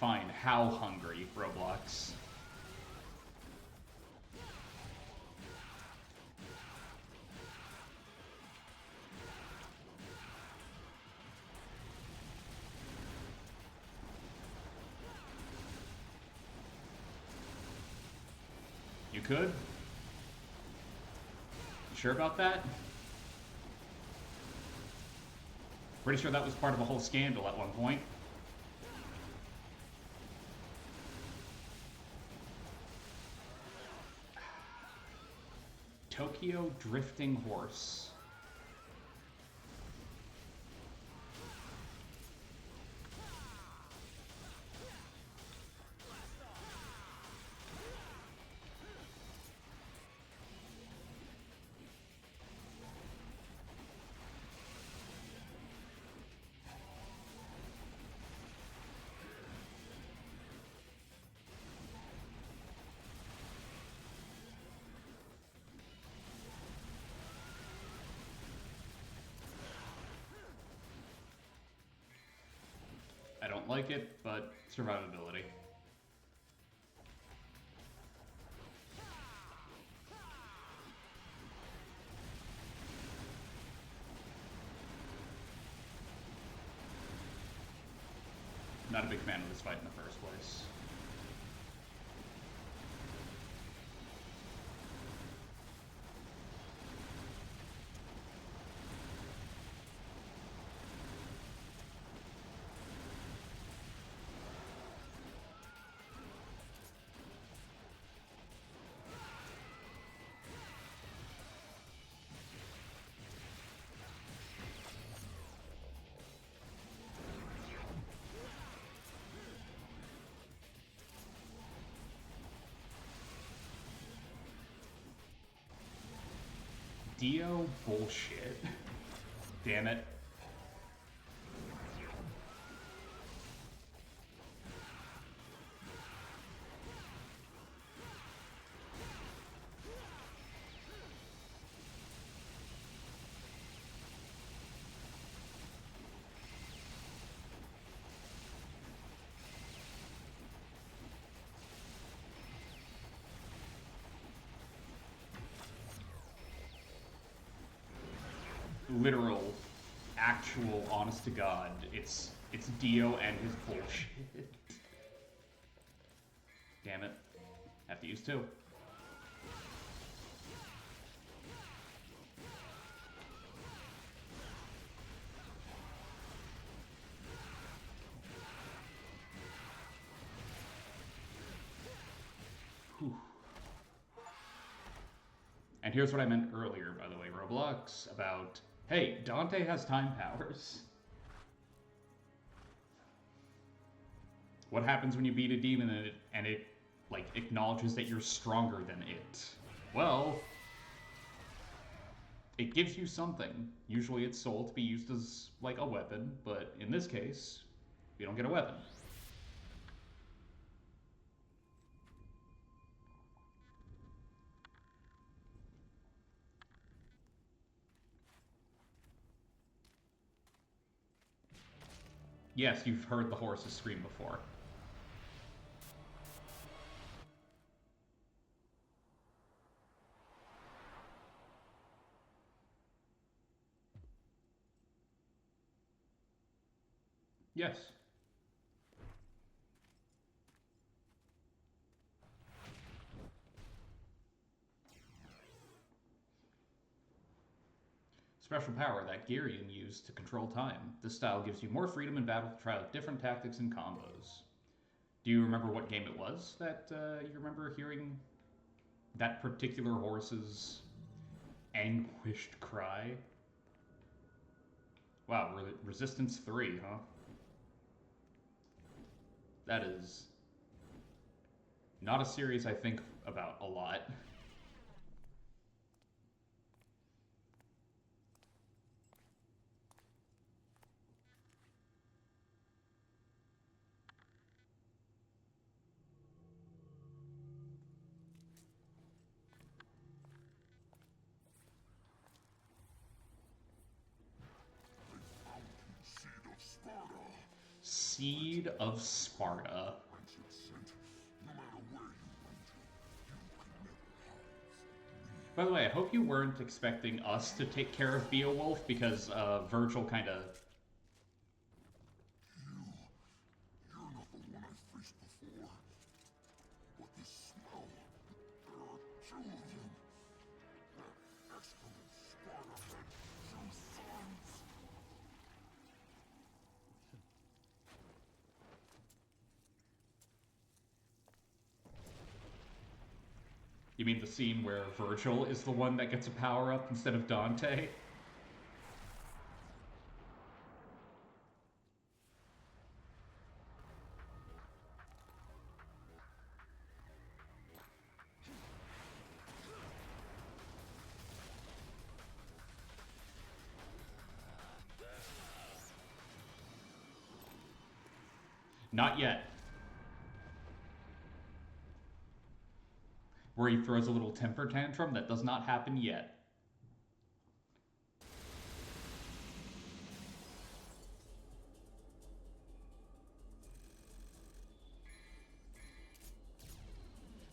Fine, how hungry, Roblox? You could? You sure about that? Pretty sure that was part of a whole scandal at one point. Tokyo Drifting Horse. I don't like it, but survivability. Not a big fan of this fight in the first place. Dio bullshit. Damn it. Literal, actual, honest to God, it's Dio and his bullshit. Damn it. Have to use two. Whew. And here's what I meant earlier, by the way, Roblox, about, hey, Dante has time powers. What happens when you beat a demon and it like, acknowledges that you're stronger than it? Well, it gives you something. Usually it's soul to be used as, like, a weapon, but in this case, you don't get a weapon. Yes, you've heard the horses scream before. Yes. Special power that Girion used to control time. This style gives you more freedom in battle to try out different tactics and combos. Do you remember what game it was that you remember hearing that particular horse's anguished cry? Wow, Resistance 3, huh? That is Not a series I think about a lot. Seed of Sparta. By the way, I hope you weren't expecting us to take care of Beowulf because Virgil kind of... You're not the one I faced before. But the smell, there are two of them. That excellent Sparta had two sons. You mean the scene where Virgil is the one that gets a power-up instead of Dante? Not yet. Where he throws a little temper tantrum, that does not happen yet.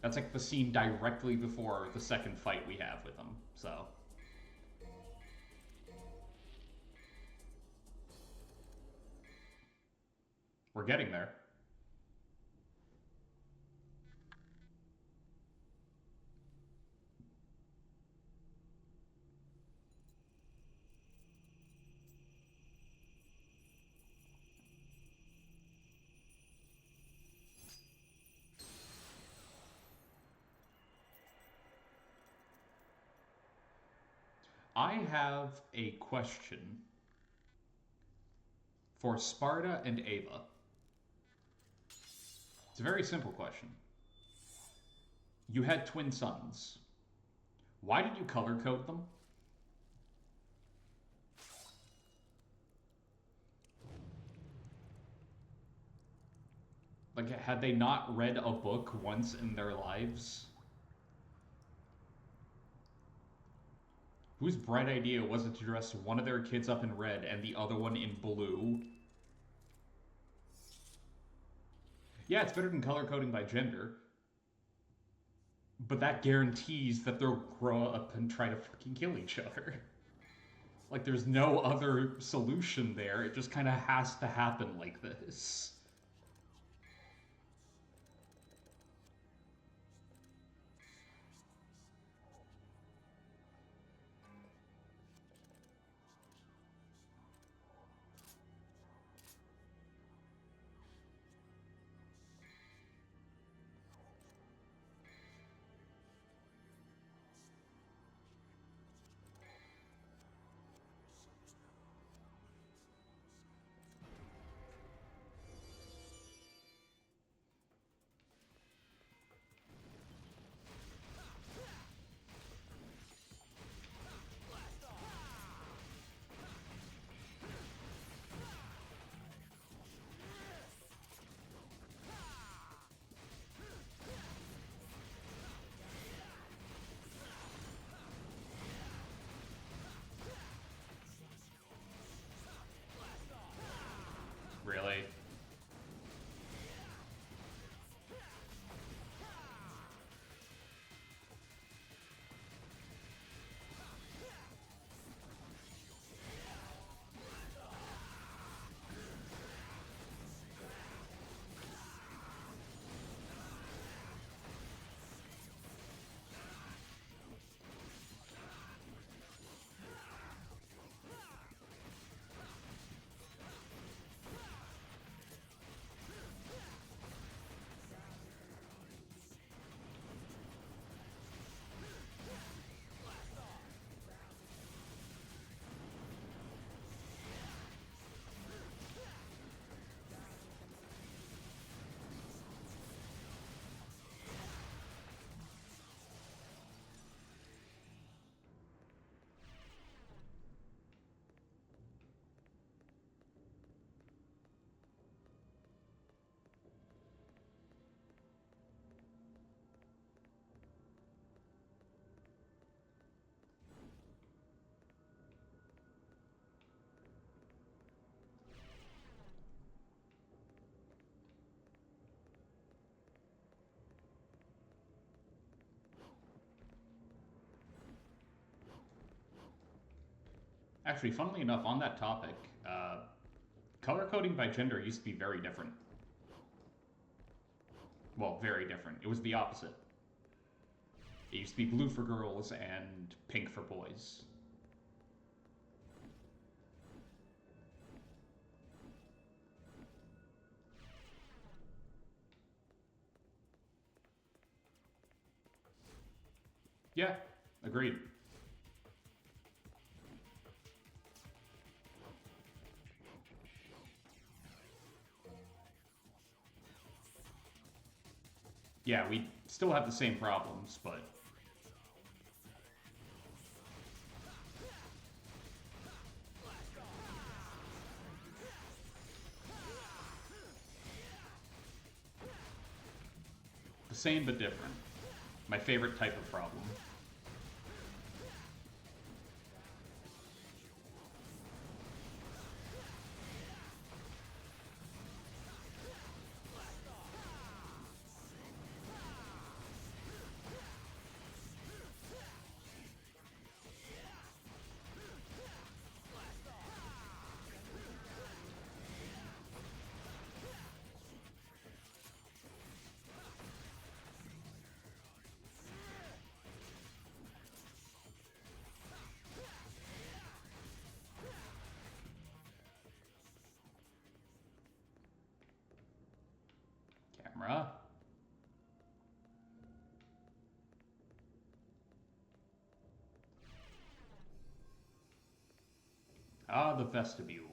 That's like the scene directly before the second fight we have with him, so... We're getting there. I have a question for Sparta and Ava. It's a very simple question. You had twin sons. Why did you color code them? Like, had they not read a book once in their lives? Whose bright idea was it to dress one of their kids up in red and the other one in blue? Yeah, it's better than color coding by gender. But that guarantees that they'll grow up and try to fucking kill each other. Like, there's no other solution there. It just kind of has to happen like this. Actually, funnily enough, on that topic, color coding by gender used to be very different. Well, very different. It was the opposite. It used to be blue for girls and pink for boys. Yeah, agreed. Yeah, we still have the same problems, but the same but different. My favorite type of problem. Camera. Ah, the vestibule.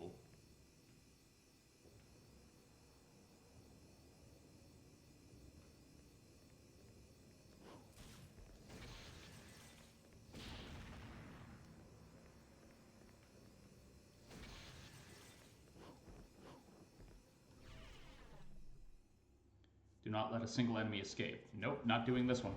Do not let a single enemy escape. Nope, not doing this one.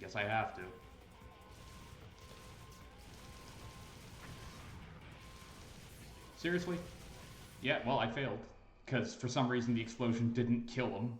Guess I have to. Seriously? Yeah, well, I failed. Because for some reason the explosion didn't kill him.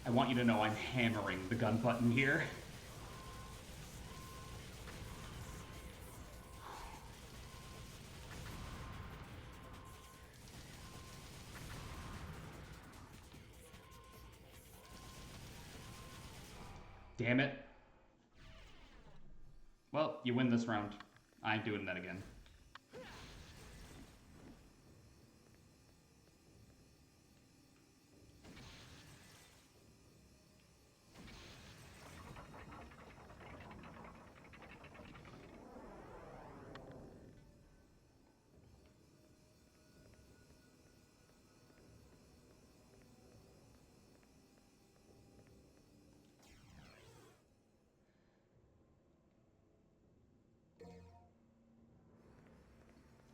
I want you to know I'm hammering the gun button here. Damn it. Well, you win this round. I ain't doing that again.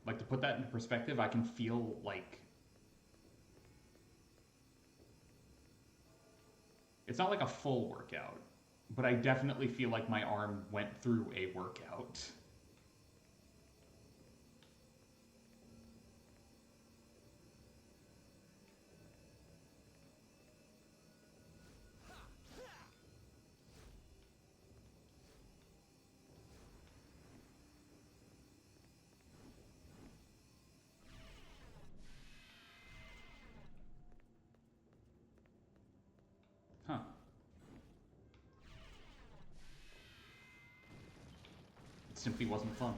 Like, to put that into perspective, I can feel like... It's not like a full workout, but I definitely feel like my arm went through a workout. Huh. It simply wasn't fun.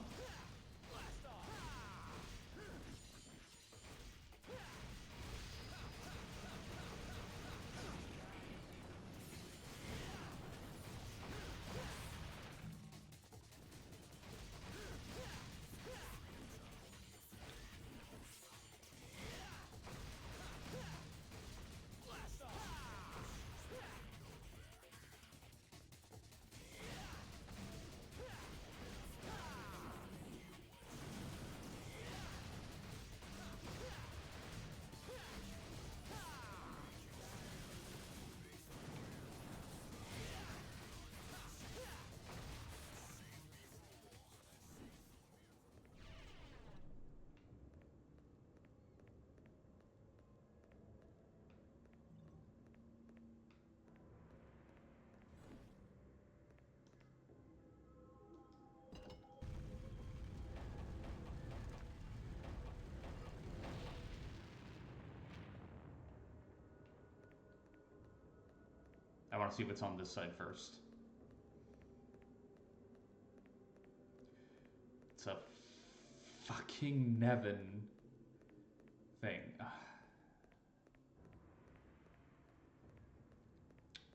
want to see what's on this side first. It's a fucking Nevin thing.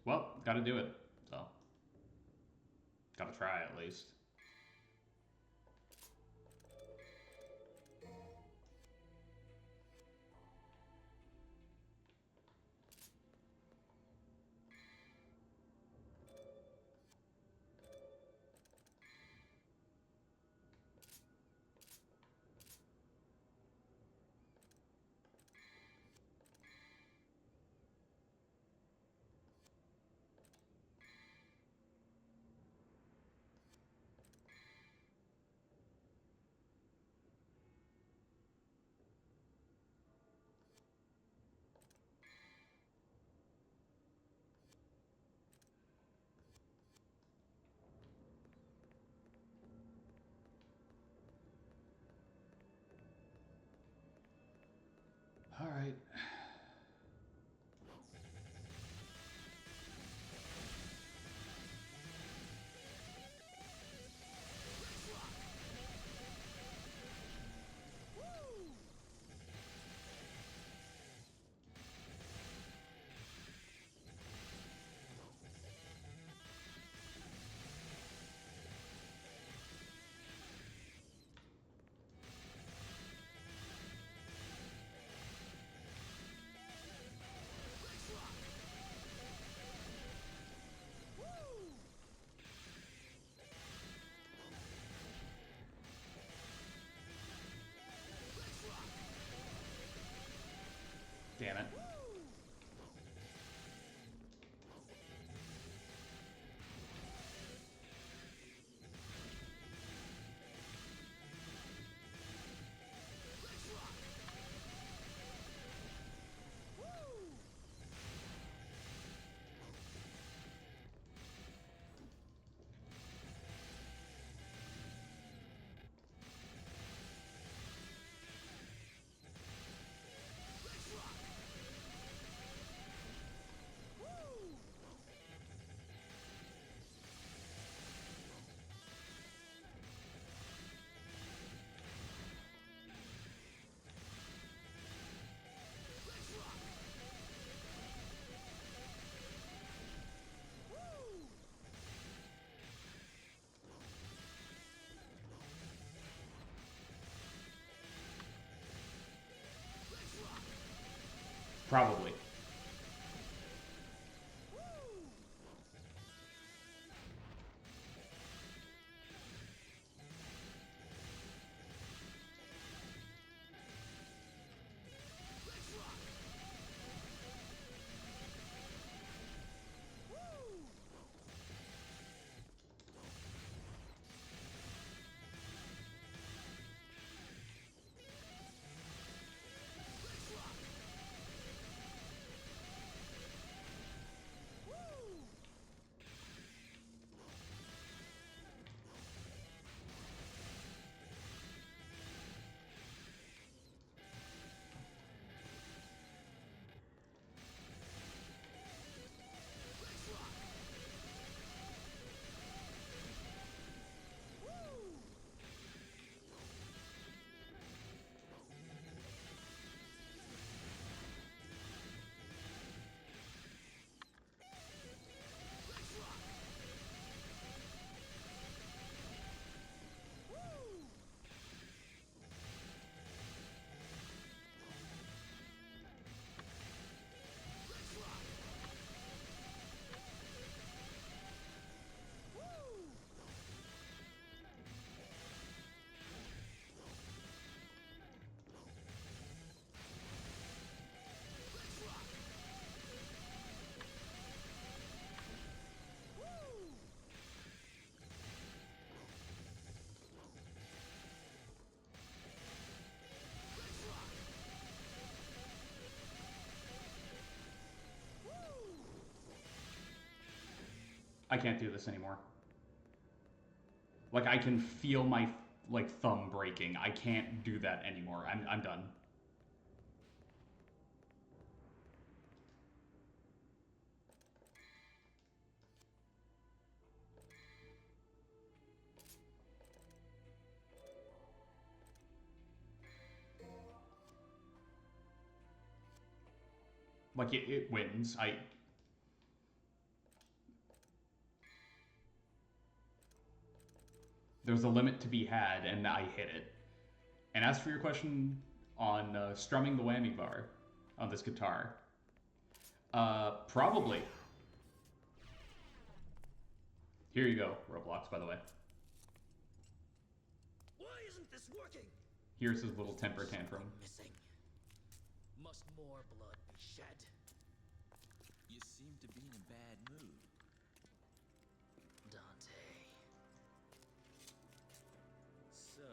Well, gotta do it, so. Gotta try at least. All right. Damn it. Probably. I can't do this anymore. Like, I can feel my, like, thumb breaking. I can't do that anymore. I'm done. Like, it wins. There's a limit to be had, and I hit it. And as for your question on strumming the whammy bar on this guitar, probably. Here you go, Roblox, by the way. Why isn't this working? Here's his little temper tantrum. Missing. Must more blood be shed? You seem to be in a bad mood. Dante. So,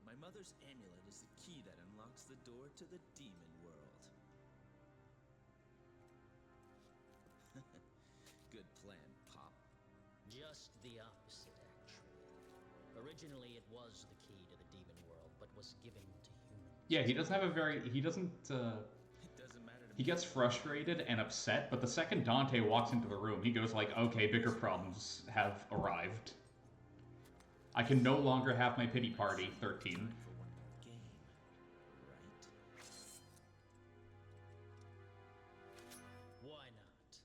my mother's amulet is the key that unlocks the door to the demon world. Good plan, Pop. Just the opposite, actually. Originally, it was the key to the demon world, but was given to humans. Yeah, he doesn't have a very... He doesn't... It doesn't matter to He me. gets frustrated and upset, but the second Dante walks into the room, he goes like, okay, bigger problems have arrived. I can no longer have my pity party, 13. Time for one more game, right? Why not?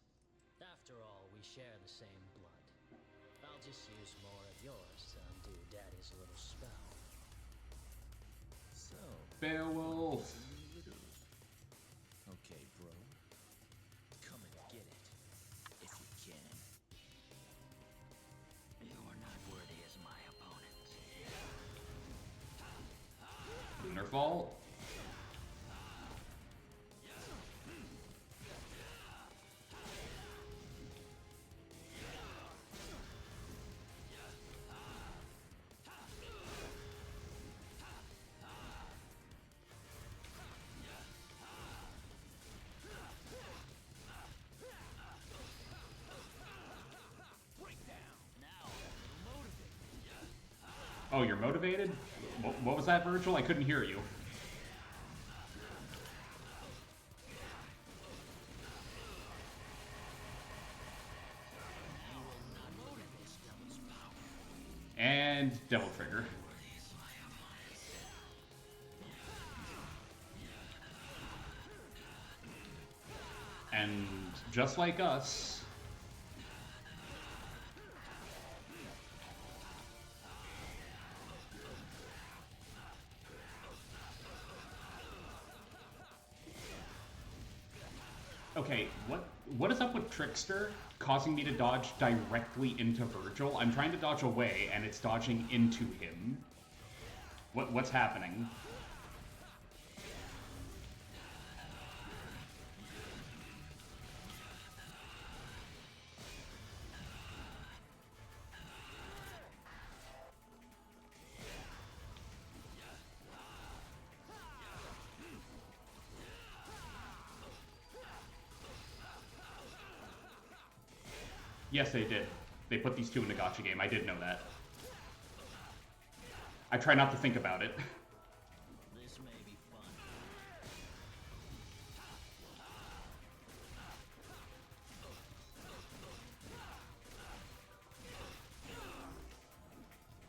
After all, we share the same blood. I'll just use more of yours to undo Daddy's little spell. So, Beowulf. okay, bro. Come and get it, if you can. You are not worthy as my opponent. Lunar Fall. Oh, you're motivated? What was that, Virgil? I couldn't hear you. And Devil Trigger. And just like us... Okay, what is up with Trickster causing me to dodge directly into Virgil? I'm trying to dodge away, and it's dodging into him. What's happening? Yes, they did. They put these two in the gacha game. I did know that. I try not to think about it. This may be fun.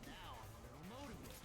Now I'm a little motivated.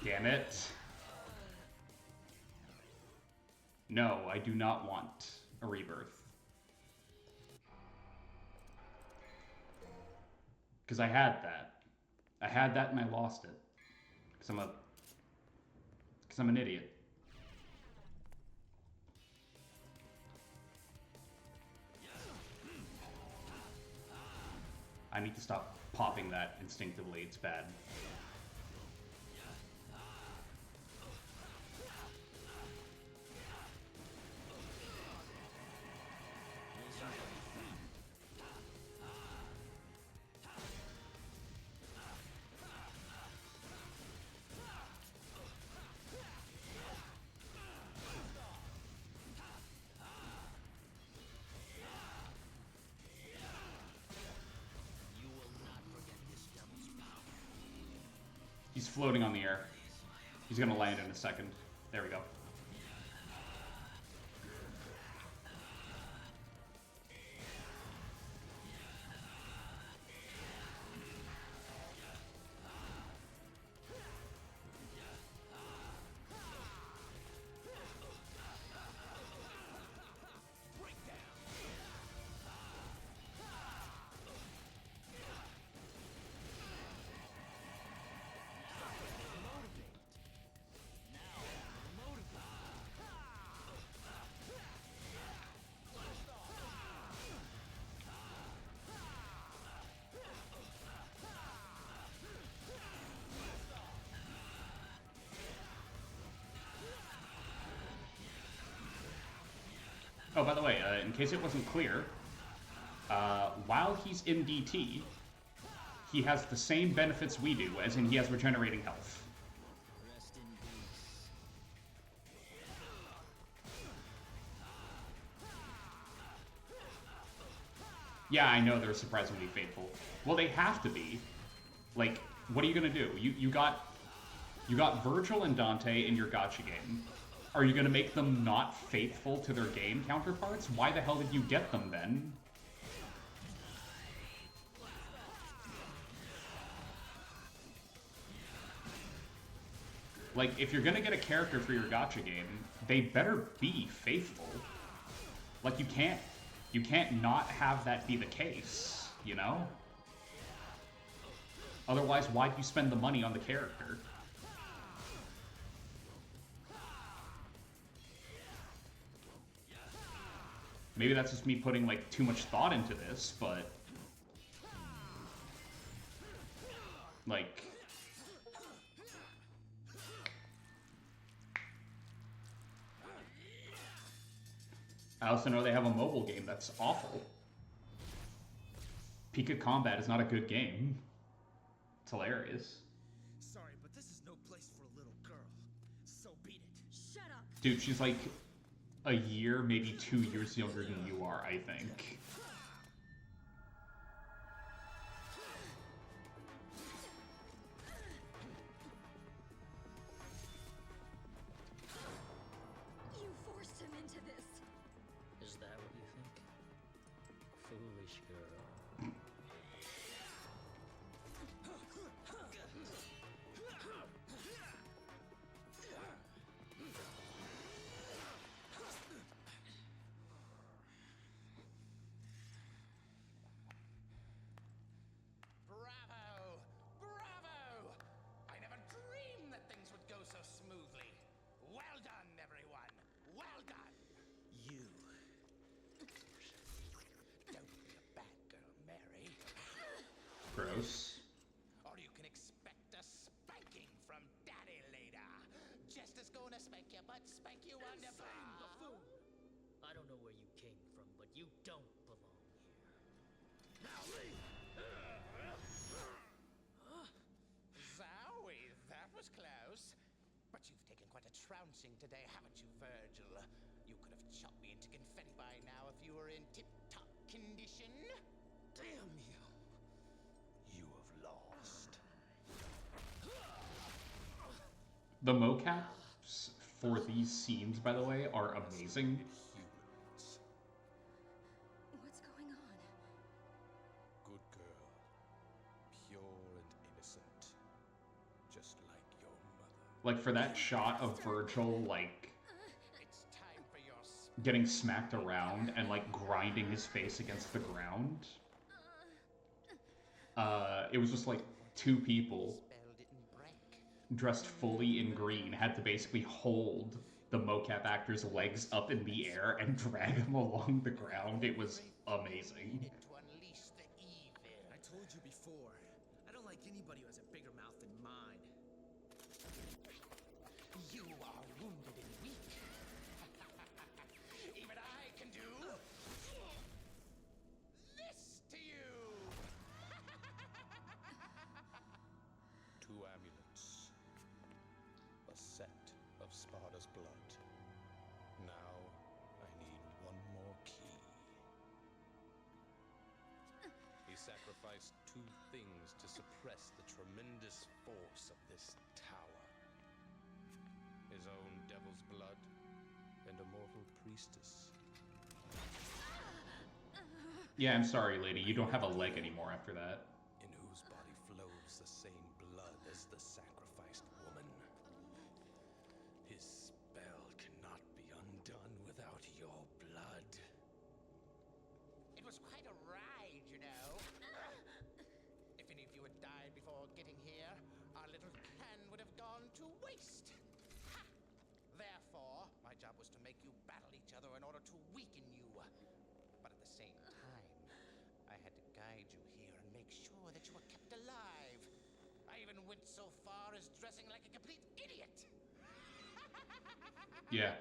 Damn it. No, I do not want a rebirth. Because I had that. I had that and I lost it. Because I'm an idiot. I need to stop popping that instinctively. It's bad. He's floating on the air. He's gonna land in a second. There we go. Oh, by the way, in case it wasn't clear, while he's in DT, he has the same benefits we do, as in he has regenerating health. Rest in peace. Yeah, I know they're surprisingly faithful. Well, they have to be. Like, what are you gonna do? You got Virgil and Dante in your gacha game. Are you gonna make them not faithful to their game counterparts? Why the hell did you get them then? Like, if you're gonna get a character for your gacha game, they better be faithful. Like, you can't not have that be the case, you know? Otherwise, why'd you spend the money on the character? Maybe that's just me putting, like, too much thought into this, but... like... I also know they have a mobile game that's awful. Pika Combat is not a good game. It's hilarious. Sorry, but this is no place for a little girl. So beat it. Shut up! Dude, she's like a year, maybe 2 years younger than you are, I think. You forced him into this. Is that what you think? Foolish girl. Bravo! Bravo! I never dreamed that things would go so smoothly. Well done, everyone. Well done. You. Don't be a bad girl, Mary. Gross. Or you can expect a spanking from Daddy later. Just as gonna spank you, but spank you wonderful. I don't know where you came from, but you don't belong here. Zowie, that was close. But you've taken quite a trouncing today, haven't you, Virgil? You could have chopped me into confetti by now if you were in tip-top condition. Damn you. You have lost. The mocaps for these scenes, by the way, are amazing. Humans. What's going on? Good girl. Pure and innocent. Just like your mother. Like, for that shot of Virgil, like, It's time for your getting smacked around and, like, grinding his face against the ground. It was just, like, two people spell didn't break. dressed fully in green had to basically hold the mocap actor's legs up in the air and drag him along the ground. It was amazing. Needed to unleash the evil. I told you before. I don't like anybody who has a bigger mouth than mine. You are wounded and weak. Even I can do this to you. Two amulets. A set of Sparta's blood. Now, I need one more key. He sacrificed two things to suppress the tremendous force of this tower. His own devil's blood and a mortal priestess. Yeah, I'm sorry, lady. You don't have a leg anymore after that. In whose body flows the same blood as the sacrificed woman. His spell cannot be undone without your blood. It was quite a ride, you know. If any of you had died before getting here, our little plan would have gone to waste. Ha! Therefore, my job was to make you battle each other in order to weaken you. But at the same time, I had to guide you here and make sure that you were kept alive. I even went so far as dressing like a complete idiot. Yeah.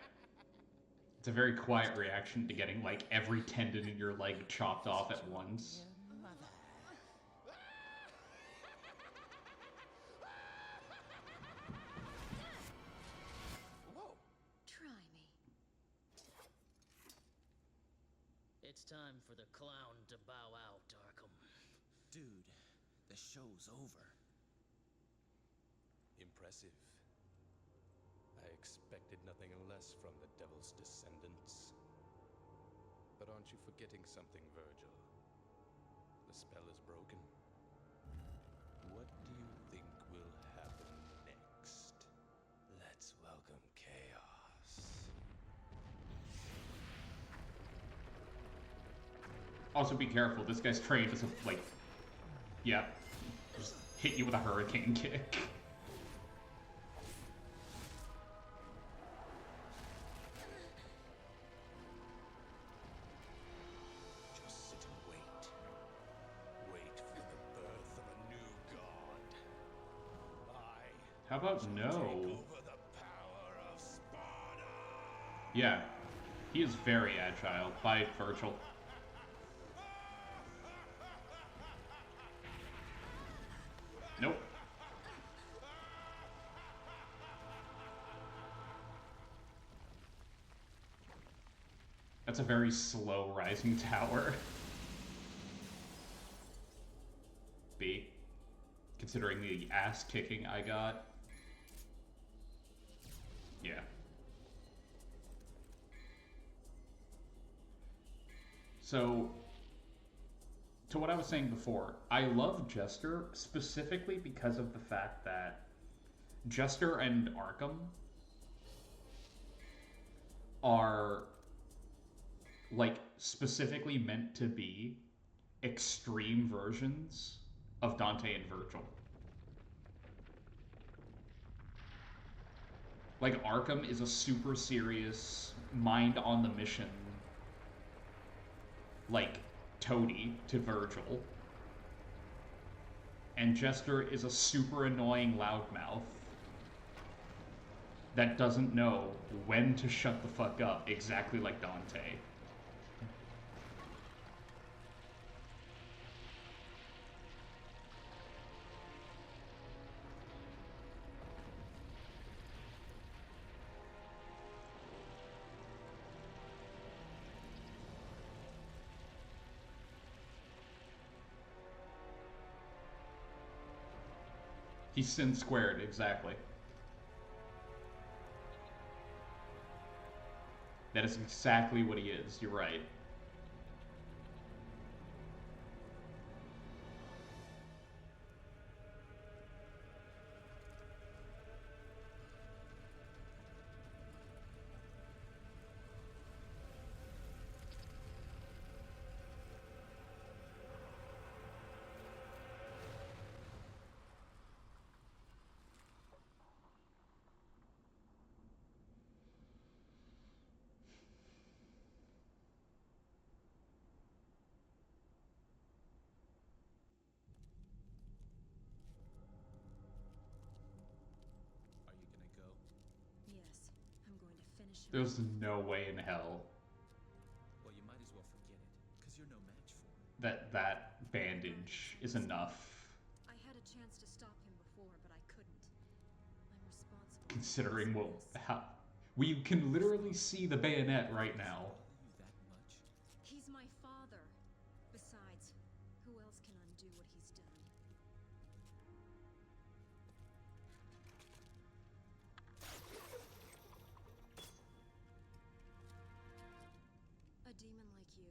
It's a very quiet reaction to getting, like, every tendon in your leg chopped off at once. Dear mother. Whoa. Try me. It's time for the clown to bow out, Arkham. Dude, the show's over. Impressive. I expected nothing less from the Devil's descendants. But aren't you forgetting something, Virgil? The spell is broken. What do you think will happen next? Let's welcome chaos. Also, be careful. This guy's trained as a, like... Yeah. Just hit you with a hurricane kick. Just sit and wait. Wait for the birth of a new god. How about Take no? over the power of Sparta! Yeah. He is very agile. Bye, Virgil. Nope. That's a very slow rising tower. B. Considering the ass kicking I got. Yeah. So, to what I was saying before, I love Jester specifically because of the fact that Jester and Arkham are, like, specifically meant to be extreme versions of Dante and Virgil. Like, Arkham is a super serious, mind on the mission, like, toady to Virgil. And Jester is a super annoying loudmouth that doesn't know when to shut the fuck up, exactly like Dante. He's sin squared, exactly. That is exactly what he is, you're right. Are you gonna go? Yes, I'm going to finish him. There's no way in hell Well, you might as well forget it, because you're no match for him. that bandage is enough, I had a chance to stop him before, but I couldn't. I'm responsible. considering what... Yes. How, we can literally see the bayonet right now. Bother you that much? He's my father. Besides, Who else can undo what he's done? A demon like you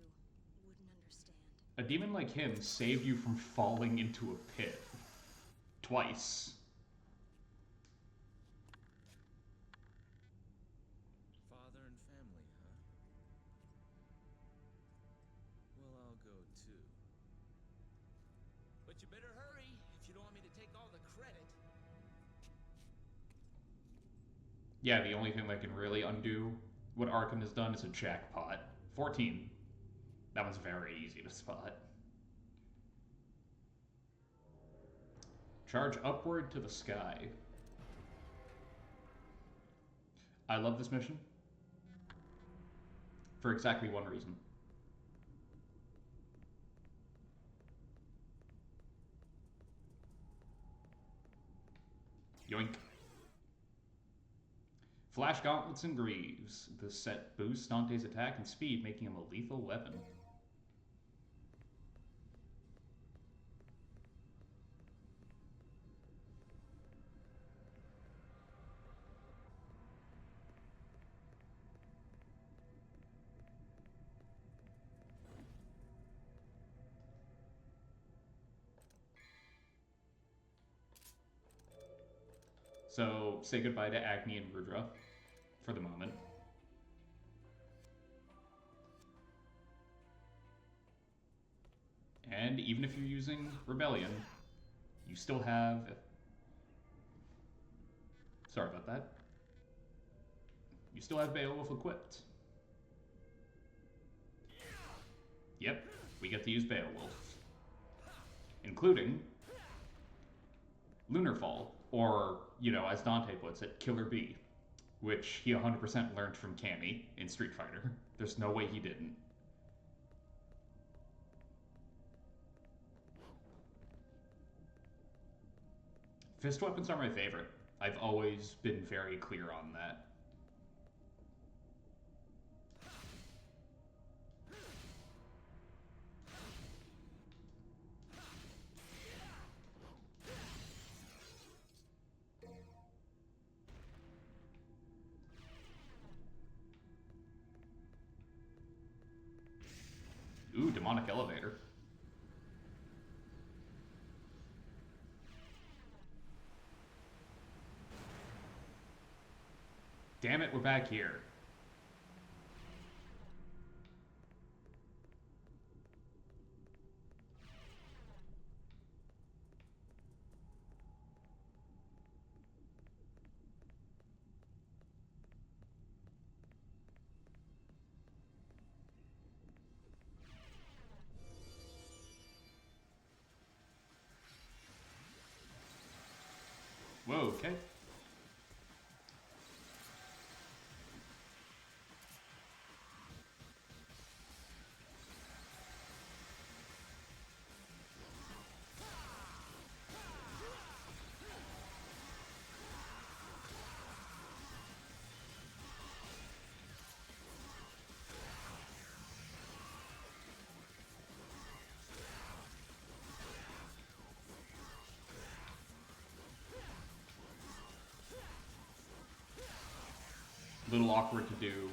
wouldn't understand. A demon like him saved you from falling into a pit. Twice. Father and family, huh? Well, I'll go too. But you better hurry if you don't want me to take all the credit. Yeah, the only thing that can really undo what Arkham has done is a jackpot. 14. That one's very easy to spot. Charge upward to the sky. I love this mission. For exactly one reason. Yoink. Flash Gauntlets and Greaves. This set boosts Dante's attack and speed, making him a lethal weapon. So, say goodbye to Agni and Rudra for the moment. And even if you're using Rebellion, you still have... Sorry about that. You still have Beowulf equipped. Yep, we get to use Beowulf. Including Lunarfall, or, you know, as Dante puts it, Killer Bee, which he 100% learned from Cammy in Street Fighter. There's no way he didn't. Fist weapons are my favorite. I've always been very clear on that. Ooh, Demonic Elevator. Damn it, we're back here. Whoa, okay. Little awkward to do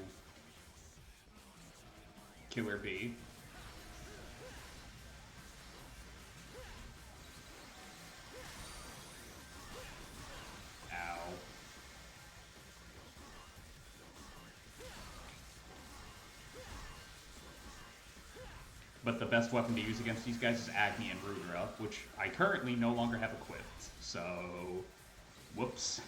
Killer Bee. Ow. But the best weapon to use against these guys is Agni and Rudra, which I currently no longer have equipped. So, whoops.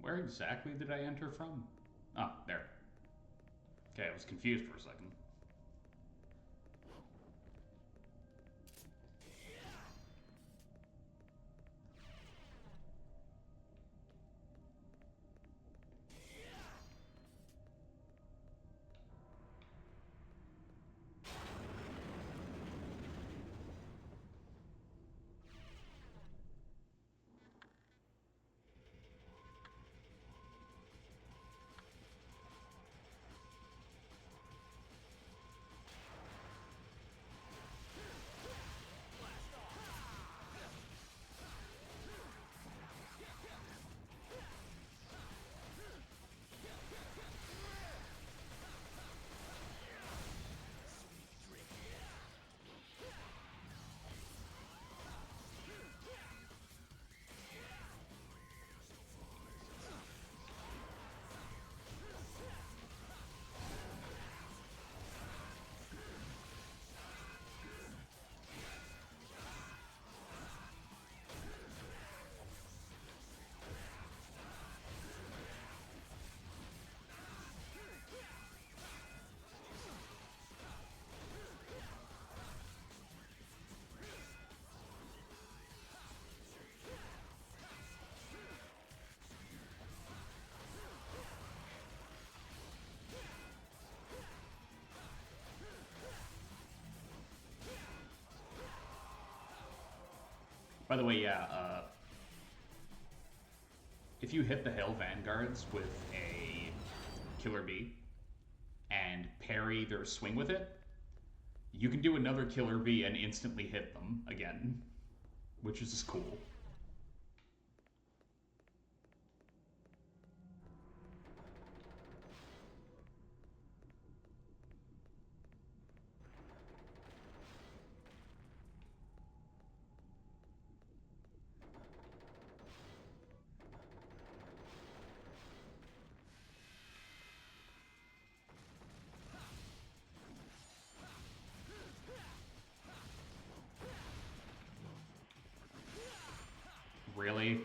Where exactly did I enter from? Ah, there. Okay, I was confused for a second. By the way, yeah, if you hit the Hail Vanguards with a Killer Bee and parry their swing with it, you can do another Killer Bee and instantly hit them again, which is just cool. Really?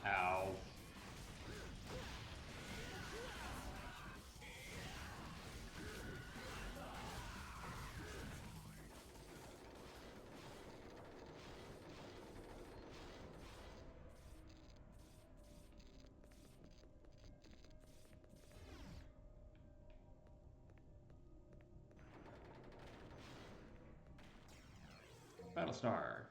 Ow. Battlestar.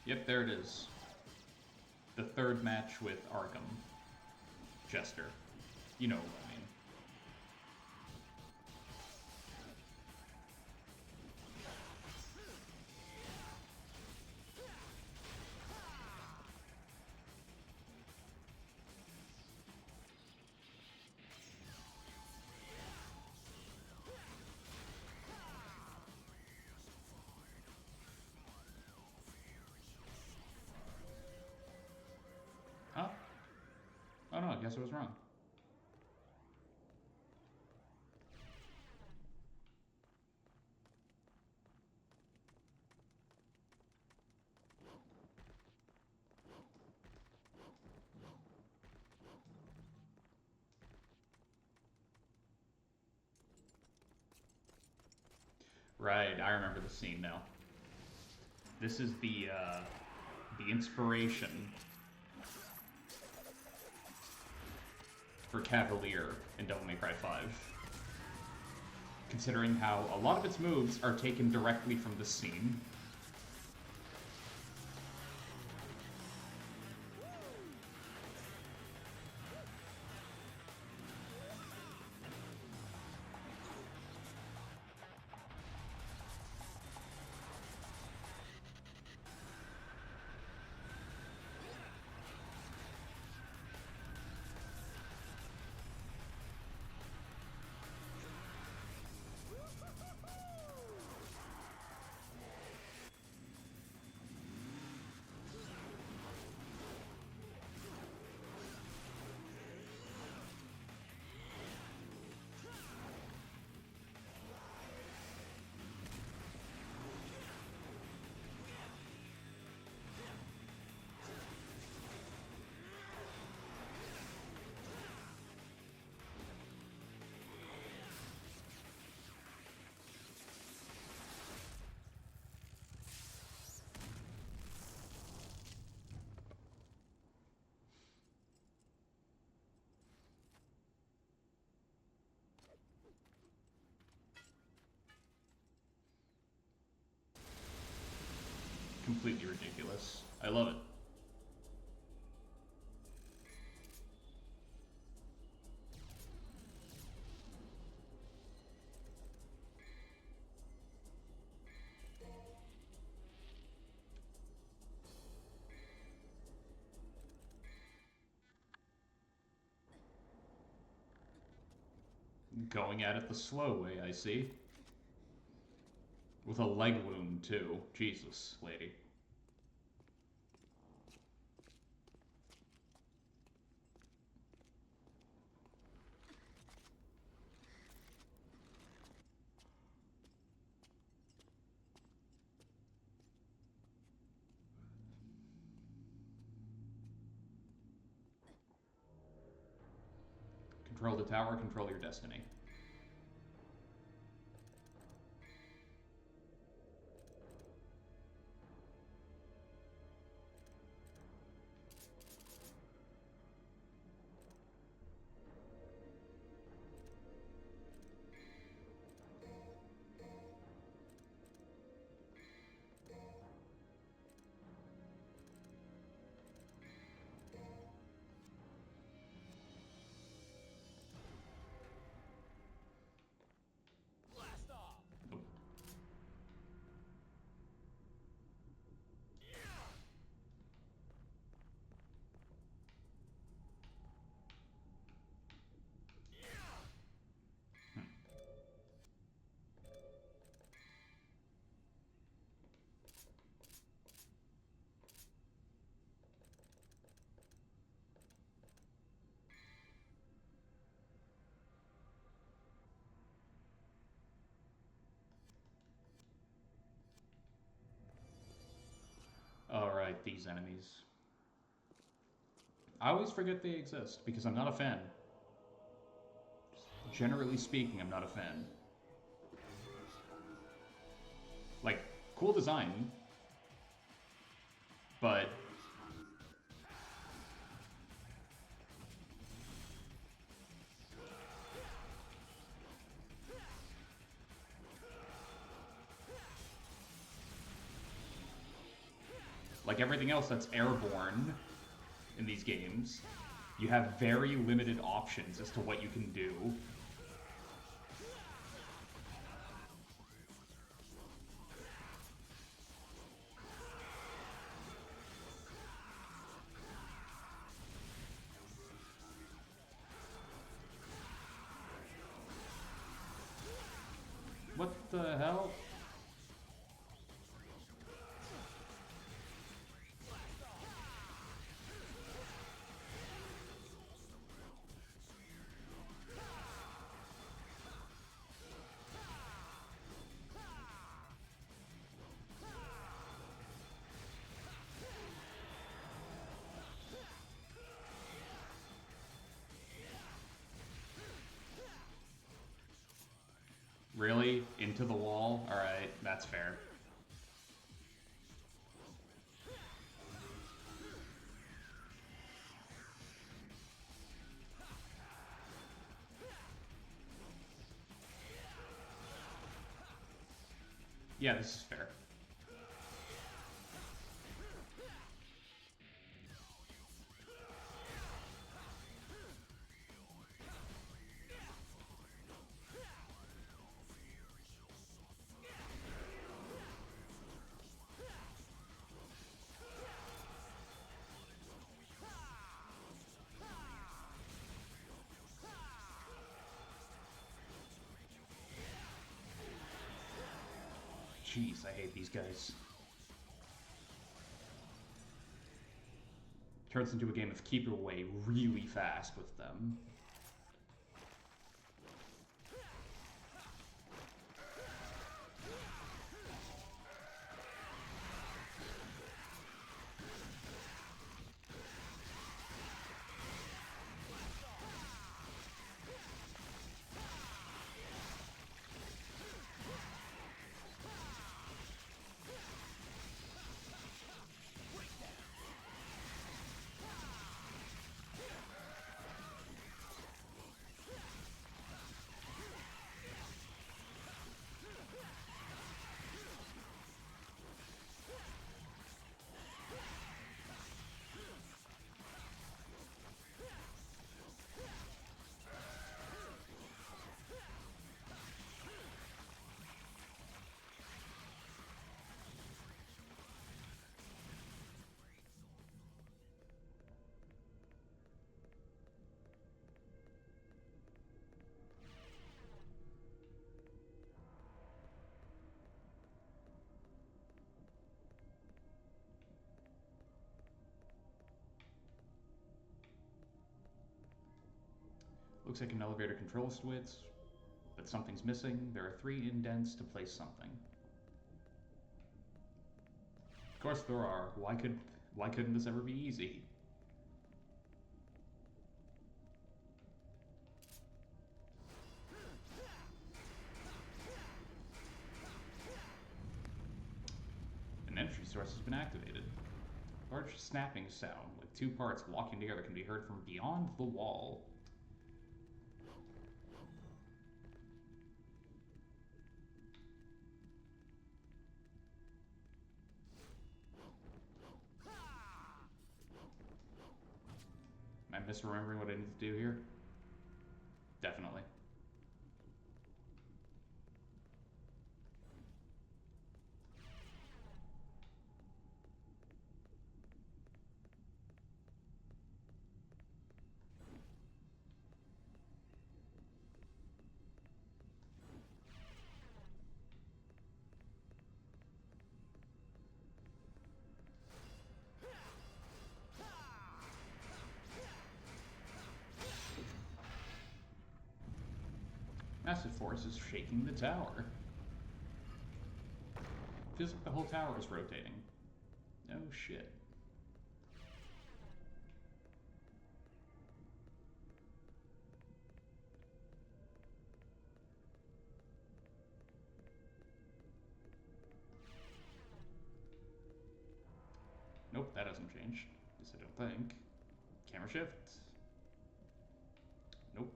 Yep, there it is. The third match with Arkham. Jester. You know what I mean. Huh? Oh no, I guess I was wrong. Right, I remember the scene now. This is the inspiration for Cavalier in Devil May Cry 5. Considering how a lot of its moves are taken directly from this scene. Completely ridiculous. I love it. Going at it the slow way, I see. With a leg wound, too. Jesus, lady. Control the tower, control your destiny. Blast off! Nope. Alright, these enemies. I always forget they exist because I'm not a fan. Generally speaking, I'm not a fan. Like, cool design, but Like everything else that's airborne in these games, you have very limited options as to what you can do. What the hell? Really? Into the wall? Alright, that's fair. Yeah, this is fair. Jeez, I hate these guys. Turns into a game of keep away really fast with them. Looks like an elevator control switch, but something's missing. There are 3 indents to place something. Of course there are. Why couldn't this ever be easy? An entry source has been activated. Large snapping sound, like 2 parts walking together, can be heard from beyond the wall. Am I misremembering what I need to do here? Definitely. Massive force is shaking the tower. Feels like the whole tower is rotating. No shit. Nope, that hasn't changed. At least I don't think. Camera shift. Nope.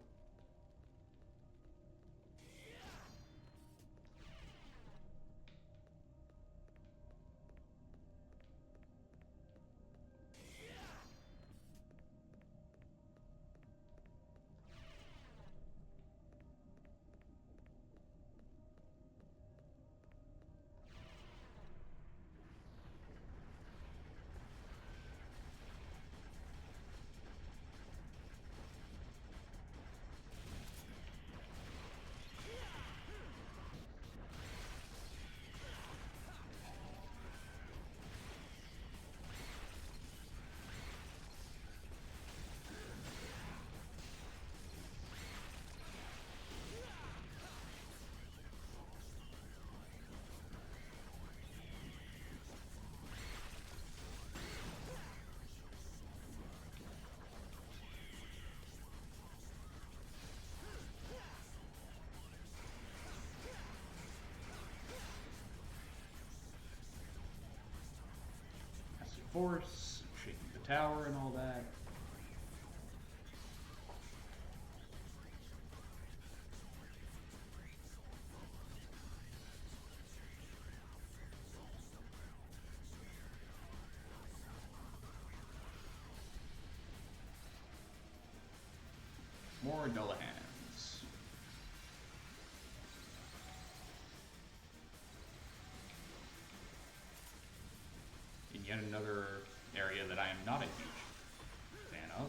force, shaking the tower and all that. More Dullahans. In yet another area that I am not a huge fan of.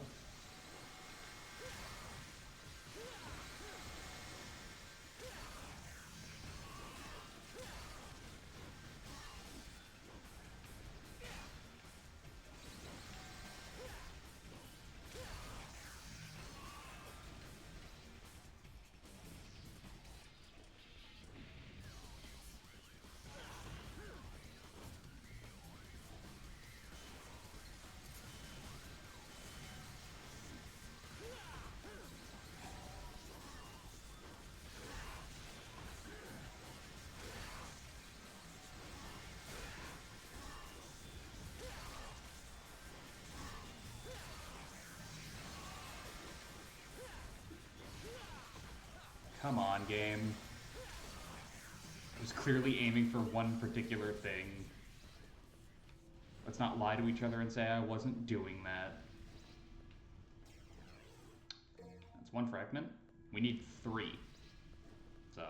Come on, game. I was clearly aiming for one particular thing. Let's not lie to each other and say I wasn't doing that. That's one fragment. We need 3. So...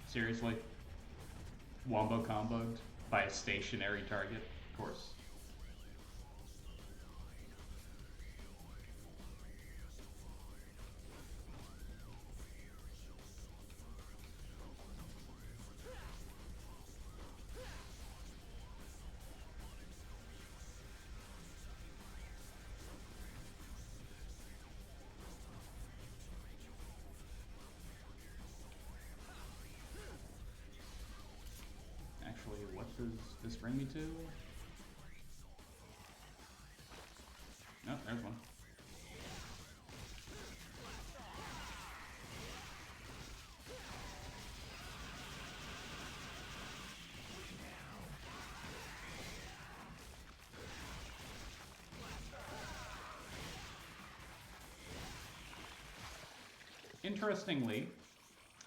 Seriously? Wombo comboed by a stationary target? Of course. Actually, what does this bring me to? No, there's one. Interestingly,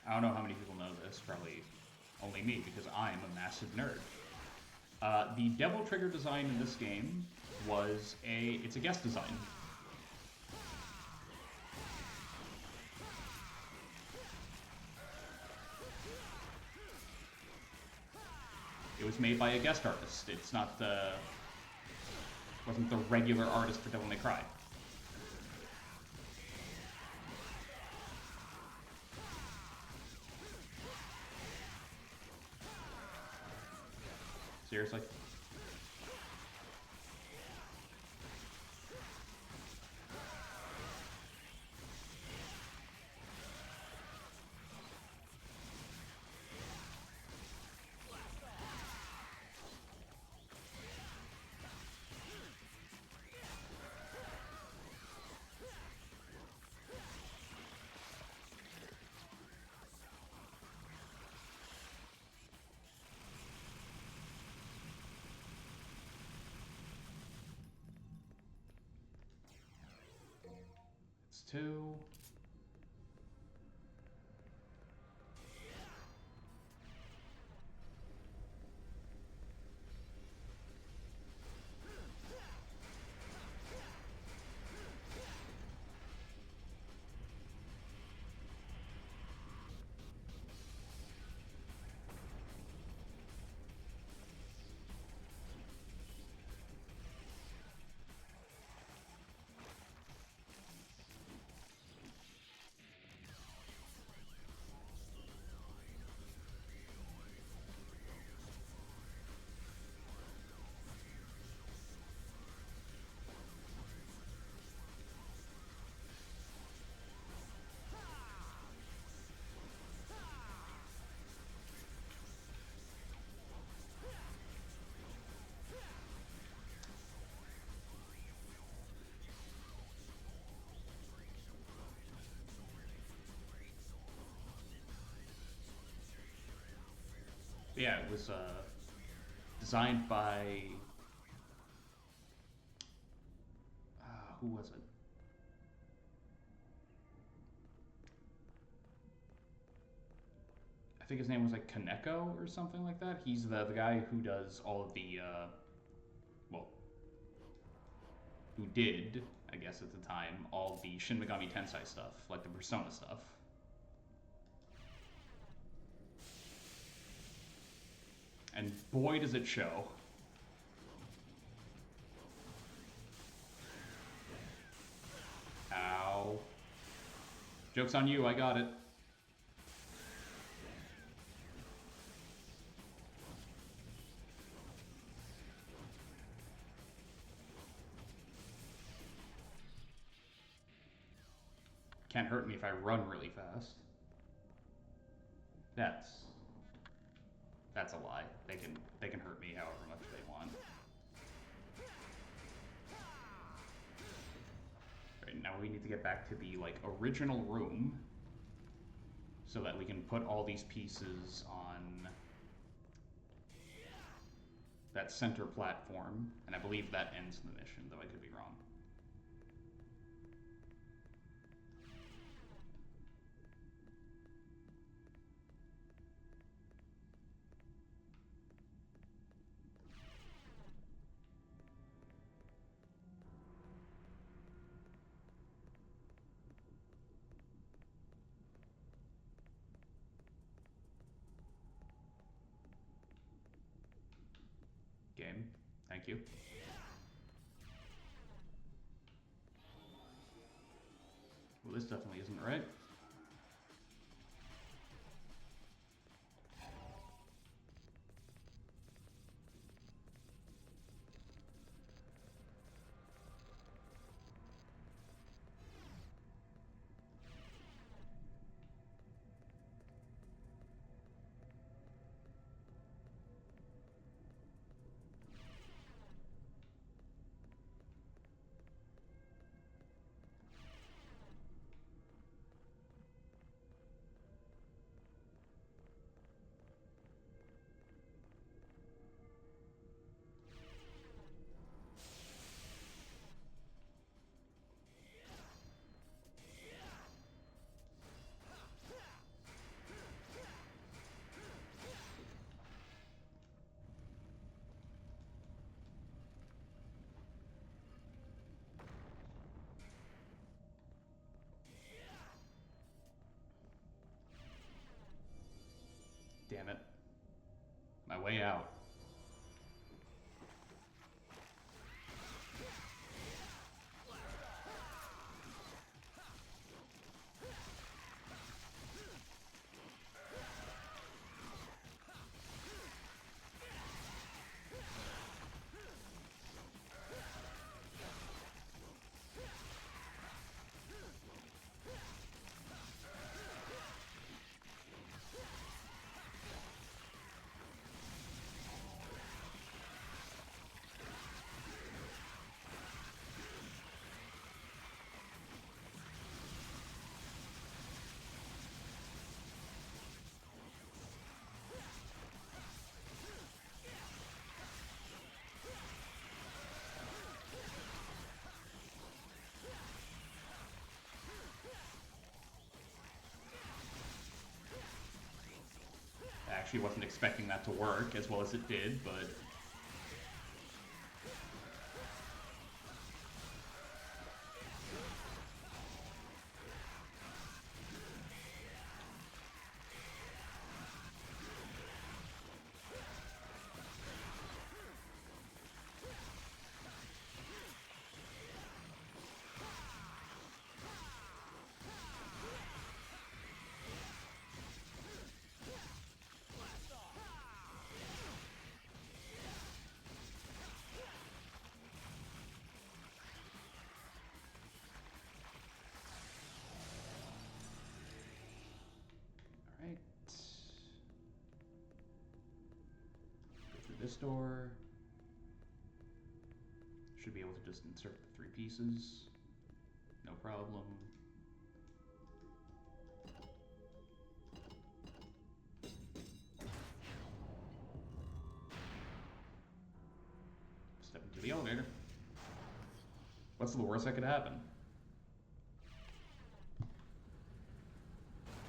I don't know how many people know this, probably only me, because I'm a massive nerd. The Devil Trigger design in this game was it's a guest design. It was made by a guest artist. It's not wasn't the regular artist for Devil May Cry. Seriously? It's 2. Yeah, it was designed by who was it? I think his name was like Kaneko or something like that. He's the guy who does all of the well, who did, I guess at the time, all the Shin Megami Tensei stuff, like the Persona stuff. And boy does it show. Ow. Joke's on you, I got it. Can't hurt me if I run really fast. That's a lie. They can hurt me however much they want. Right, now we need to get back to the like original room so that we can put all these pieces on that center platform, and I believe that ends the mission, though I could be wrong. Game. Thank you. Well, this definitely isn't right. Damn it. My way out. I actually wasn't expecting that to work as well as it did, but alright. Go through this door. Should be able to just insert the 3 pieces. No problem. the elevator. What's the worst that could happen?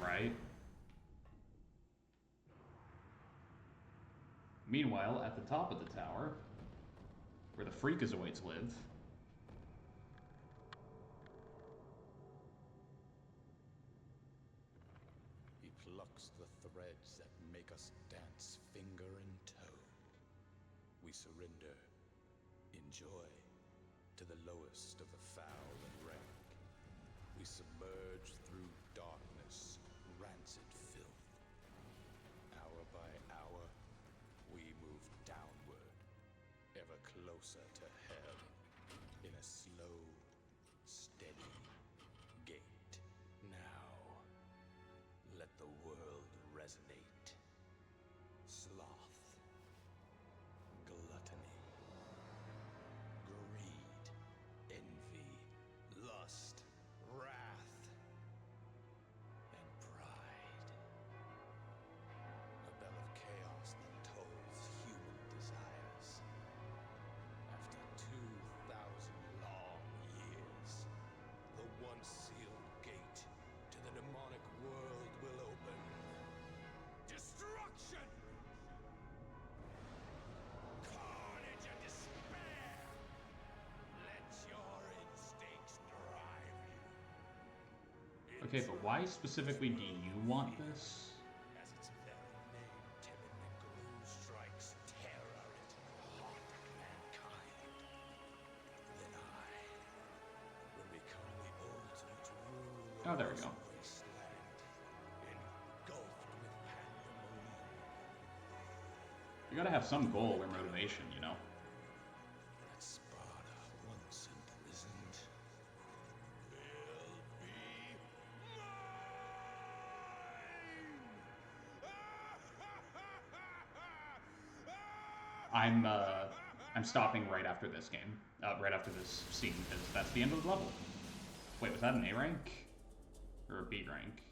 Right? Meanwhile, at the top of the tower, where the Freakazoids live, He plucks the threads that make us dance finger and toe. We surrender, enjoy, to the lowest of the foul and rank. We submerge through darkness, rancid filth. Hour by hour, we move downward, ever closer to hell, in a slow, steady gait. Now, let the world resonate. Sloth, gluttony, greed, envy, lust, wrath, and pride. A bell of chaos that tolls human desires. After 2,000 long years, the once sealed gate to the demonic world will open. Destruction! Carnage and despair! Let your instincts drive you. okay, but why specifically do you want this? As its very name, timid Neckaroo strikes terror into the heart of mankind. Then I will become the ultimate ruler Oh, there we of go. this wasteland, engulfed with pandemonium. You gotta have some goal or motivation, you know? That Sparta once imprisoned will be mine! I'm stopping right after this game. Right after this scene, because that's the end of the level. Wait, was that an A rank? Or a B rank?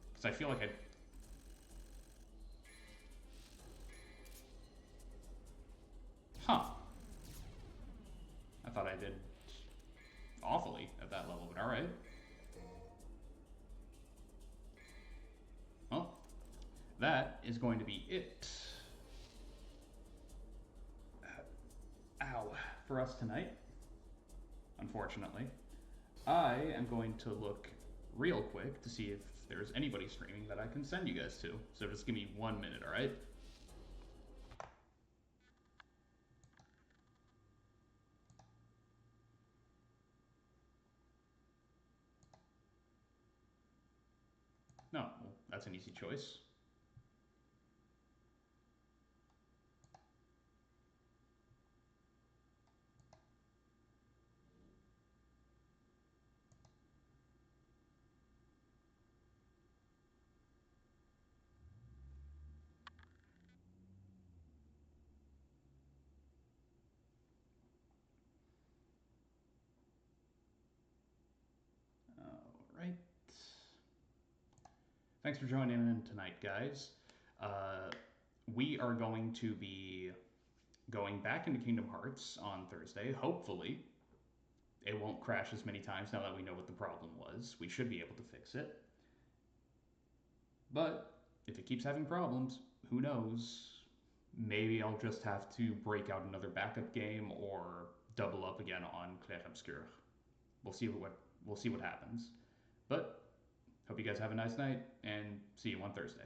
Because I feel like I... Huh. I thought I did awfully at that level, but alright. Well, that is going to be it. Ow. For us tonight, unfortunately. I am going to look real quick to see if there's anybody streaming that I can send you guys to. So just give me 1 minute, alright? No, well, that's an easy choice. Alright. Thanks for joining in tonight, guys. We are going to be going back into Kingdom Hearts on Thursday. Hopefully, it won't crash as many times now that we know what the problem was. We should be able to fix it. But if it keeps having problems, who knows? Maybe I'll just have to break out another backup game or double up again on Clair Obscur. We'll see what happens. But hope you guys have a nice night and see you on Thursday.